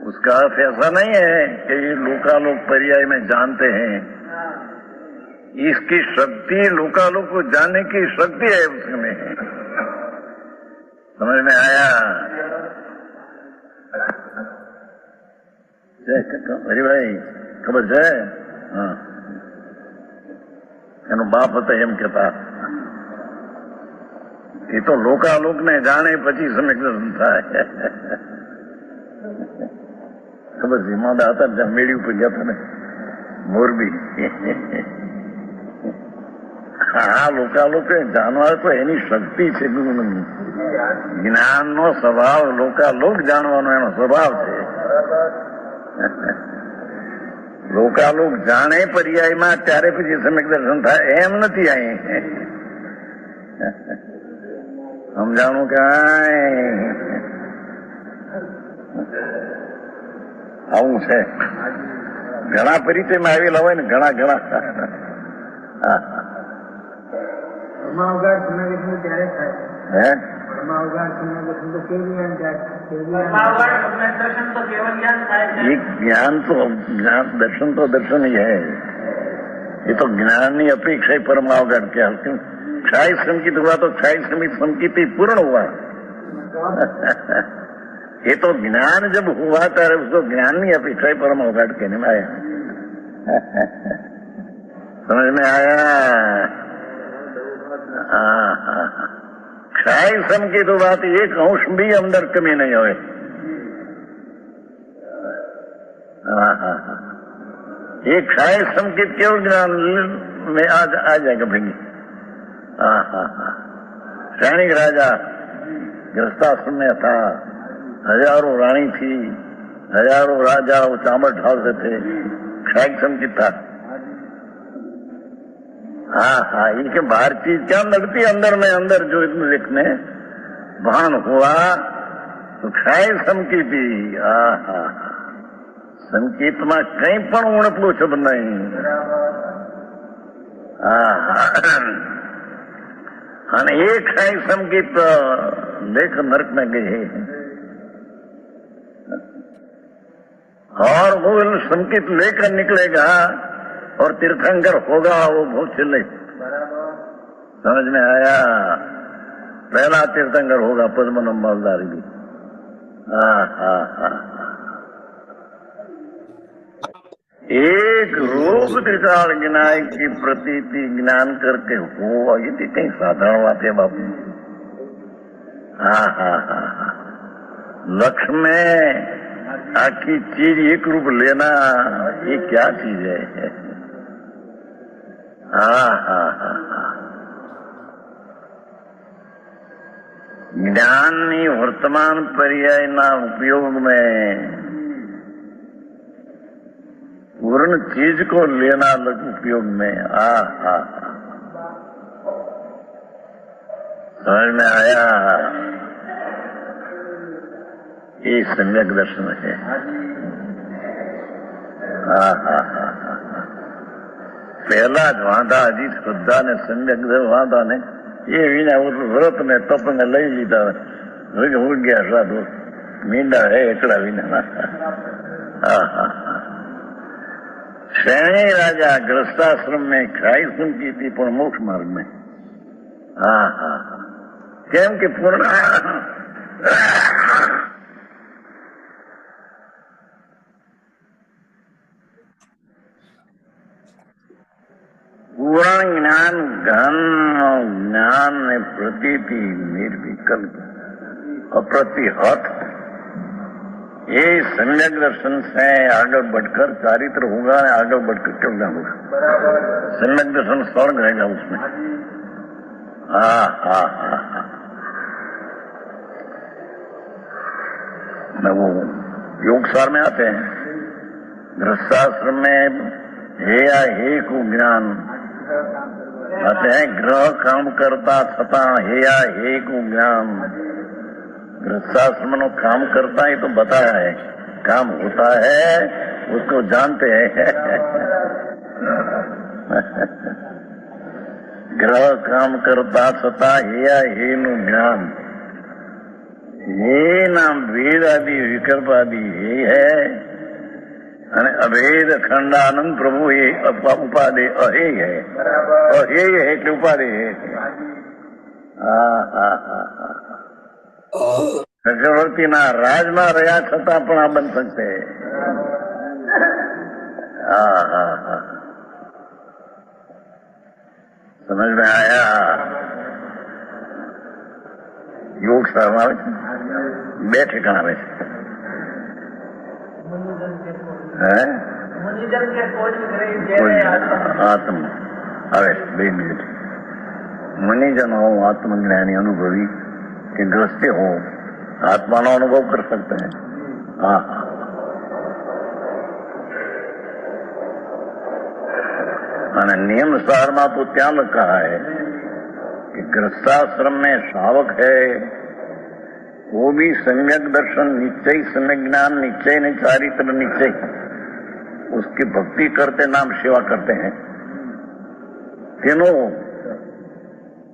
उसका अर्थ ऐसा नहीं है कि ये लोकालोक पर्याय में जानते हैं. इसकी शक्ति लोकालोक को जानने की शक्ति है उसमें. समझ में आया? अरे भाई खबर है? हाँ એનો બાપ હતો એમ કહેતા, એ તો લોકાલોક ને જાણે પછી સમ્યક દર્શન થાય. ખબર છે? માદા હતા ત્યાં મેળી ઉપર ગયા હતા ને મોરબી. આ લોકાલોક જાણવા તો એની શક્તિ છે. જ્ઞાનનો સ્વભાવ લોકાલોક જાણવાનો એનો સ્વભાવ છે. લોકાલોક જાણે પર્યાયમાં ત્યારે પછી સમ્યક દર્શન થાય એમ નથી. અહીં સમજાણું કે આવું છે. ઘણા પરિચયમાં આવેલા હોય ને, ઘણા ઘણા. હે ज्ञान तो ज्ञान दर्शन तो दर्शन ही है. ये तो ज्ञान की अपेक्षा ही परमावगढ़ क्या. क्षय संकित हुआ तो क्षय समित संकित ही पूर्ण हुआ. ये तो ज्ञान जब हुआ ત્યારે उसको ज्ञान की अपेक्षा ही परमावगढ़ कहने में आया. समझ में आया? क्षय संकित हुआ तो एक अंश भी अंदर कमी नहीं हुए. ये क्षय संकेत केवल ज्ञान में आ जाएगा भाई। हाँ हाँ हाँ। सैनिक राजा गृहस्थाश्रम में था, हजारों रानी थी, हजारों राजा वो चावल ढालते थे, क्षय संकेत था। हाँ हाँ, इनके बाहर चीज क्या लगती है, अंदर में अंदर जो देखने भान हुआ तो क्षय संकेती। हाँ हाँ, संकेत में कई पण उणपलो शब्द नहीं। हाँ हाँ, एक क्षय संकेत लेख नरक में गए और वो संकेत लेकर निकलेगा और तीर्थंकर होगा, वो बहुत चिल्ले। समझ में आया? पहला तीर्थंकर होगा पद्मनाभ मालधारी भी। हाँ हाँ हाँ, एक रोग त्रिकाल गिनाय की प्रतीति ज्ञान करके हो, ये थी कहीं साधारण बात है बापू। हाँ हाँ हाँ हाँ, लक्ष्य में आखी चीज एक रूप लेना, ये क्या चीज है? हाँ हाँ हाँ हाँ, ज्ञान ની વર્તમાન પર્યાયના ઉપયોગ में पूर्ण चीज को लेना उपयोग में। हाँ हाँ, समझ में आया? ये सम्यक दर्शन है। हाँ हाँ हाँ, पहला ज वांधा हजी श्रद्धा ने सम्यक वांधा ने ये विना व्रत ने तप ने लई लीधा, हो गया साधु मींडा है एकड़ा विना। हाँ हाँ, श्रेणी राजा गृहस्थाश्रम में खाई सुनती थी पर मोक्ष मार्ग में। हाँ हाँ, केम के पूर्ण पूर्ण ज्ञान घन ज्ञान ने प्रतीति निर्विकल्प अप्रतिहत, ये सम्यक दर्शन से आगे बढ़कर चारित्र होगा, आगे बढ़कर कल्याण होगा। सम्यक दर्शन स्वर्ग रहेगा उसमें। हाँ हाँ हाँ हाँ, वो योग सार में आते हैं, गृहस्थाश्रम में हे या हे को ज्ञान आते हैं। ग्रह काम करता छता हे या हे को ज्ञान, गृहस्थाश्रम में काम करता है तो बताया है, काम होता है उसको जानते हैं। ग्रह काम करता छता हे या हे नु ज्ञान, ये नाम वेद आदि विकल्प आदि ये है, अभेद खंडानंद प्रभु ये उपाधि अहे है, अहे है कि उपाधि है। चक्रवर्ती ना राज में रहा छता पण आ बन सकते। हाँ हाँ हाँ, समझ में आया? योग सार बे ठिकाना में आत्म अरे 2 मिनट मुनिजन हो, आत्मज्ञानी अनुभवी के ग्रस्ते हो, आत्मा नो अनुभव कर सकते हैं। हाँ हाँ, नियम सार में तो क्या लिखा है कि गृहस्थाश्रम में श्रावक है वो भी सम्यक दर्शन निश्चय, सम्यक ज्ञान निश्चय ने चारित्र निश्चय, उसकी भक्ति करते नाम सेवा करते हैं, तीनों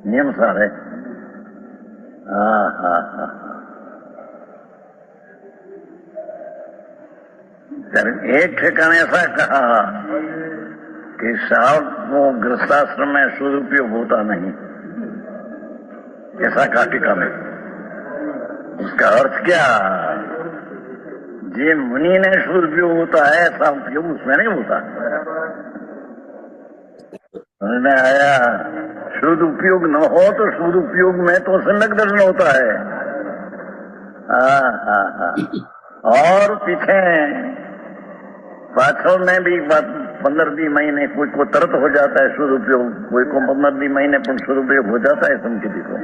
नियम सार है। हाँ हाँ हाँ, एक ठिकाने ऐसा कहा कि साहब वो गृहस्थाश्रम में सदुपयोग होता नहीं, ऐसा कहा टीका में। उसका अर्थ क्या? जे मुनि ने सदुपयोग होता है ऐसा उपयोग उसमें नहीं होता। समझ में आया? शुद्ध उपयोग न हो तो शुद्ध उपयोग में तो सम्यक दर्शन होता है। हाँ हाँ हाँ, और पीछे पाछल में भी बात 15 महीने, कोई को तुरंत हो जाता है शुद्ध उपयोग, कोई को 15 महीने पर शुद्ध उपयोग हो जाता है संस्कृति को।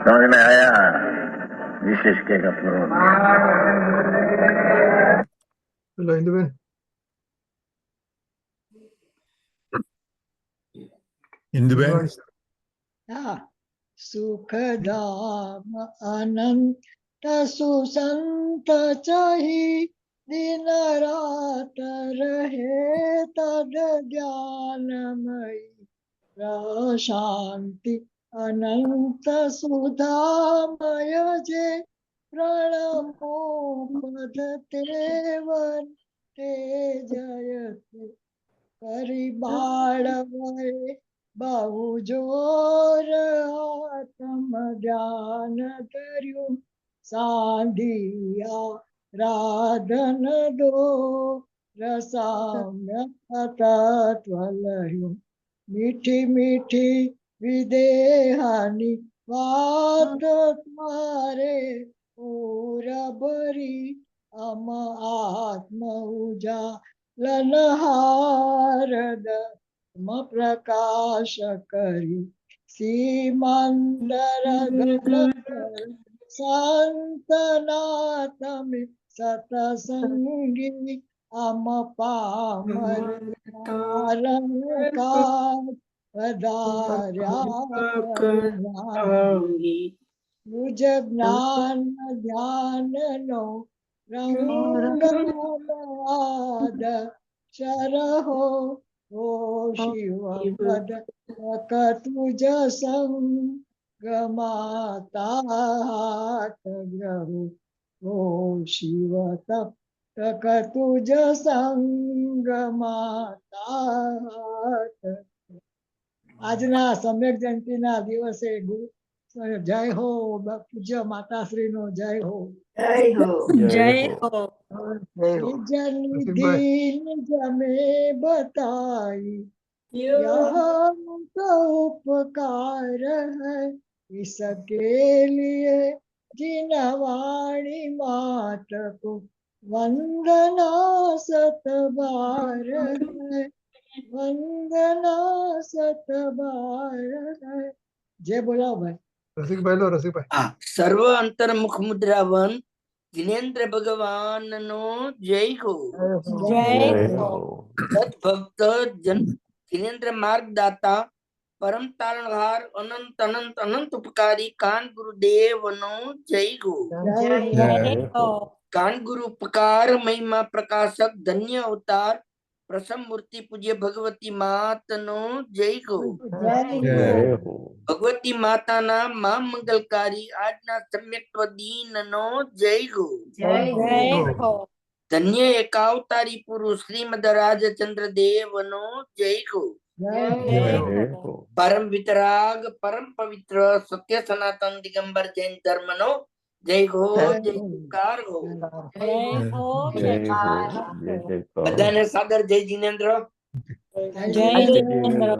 समझ में आया विशेष के का प्रभाव। ચલો ઇન્દુબેન. ઇન્દુબેન, હા, સુખધામ અનંત સુસંત ચહી દિન રાત રહે તદ જ્ઞાનમયી પ્રશાંતિ અનંત સુધામય જે પ્રણમો પદ તેવન તે જયતે પરિબાળવય બહુ જોર આત્મ જ્ઞાન ધર્યું સાંધિયા રાધન દો રસામ્ય તત્વ લહ્યું મીઠી મીઠી વિદેહાની વાત તારે પૂર ભરી અમ આત્મ ઉજાલનહારદ પ્રકાશ કરી સીમાંદર સંતના તમે સતસંગી અમ પામર અલંકાર વધાર્યા મુજ જ્ઞાન ધ્યાનનો રંગવાદ શરહો ઓ શિવ પદ તુજ સંગમાતા ગ્રહો ઓ શિવ તપ તુજ સંગમાતા. આજના સમ્યક જયંતિના દિવસે જય હો પૂજ્ય માતાશ્રી નો જય હો. જય હો. નિજ નિધિ નિજ में बताई यहाँ तो उपकार है इसके लिए जिन वाणी मात को वंदना सत बार है वंदना सत बार है. जय बोला भाई. રસિકભાઈ લો રસિકભાઈ. હા, સર્વ અંતર્મુખ મુદ્રાવન જિનેન્દ્ર ભગવાન નો જય હો. જય હો. સદભક્ત જન જિનેન્દ્ર માર્ગદાતા પરમ તારણહાર અનંત અનંત અનંત ઉપકારી કાન ગુરુદેવ નો જય હો. જય હો. કાન ગુરુ ઉપકાર મહિમા પ્રકાશક ધન્ય અવતાર પ્રસમ મૂર્તિ પૂજ્ય ભગવતી માત નો જય હો. ભગવતી માતાના મા મંગલકારી આજના સમ્યક્ત્વ દીન નો જય હો. જય હો. ધન્ય એકાવતારી પુરુષ શ્રીમદ રાજચંદ્ર દેવ નો જય હો. પરમ વિતરાગ પરમ પવિત્ર સત્ય સનાતન દિગંબર જૈન ધર્મ નો જય હો. જયકાર હો. બધાને સાદર જય જિનેન્દ્ર. જય જિનેન્દ્ર.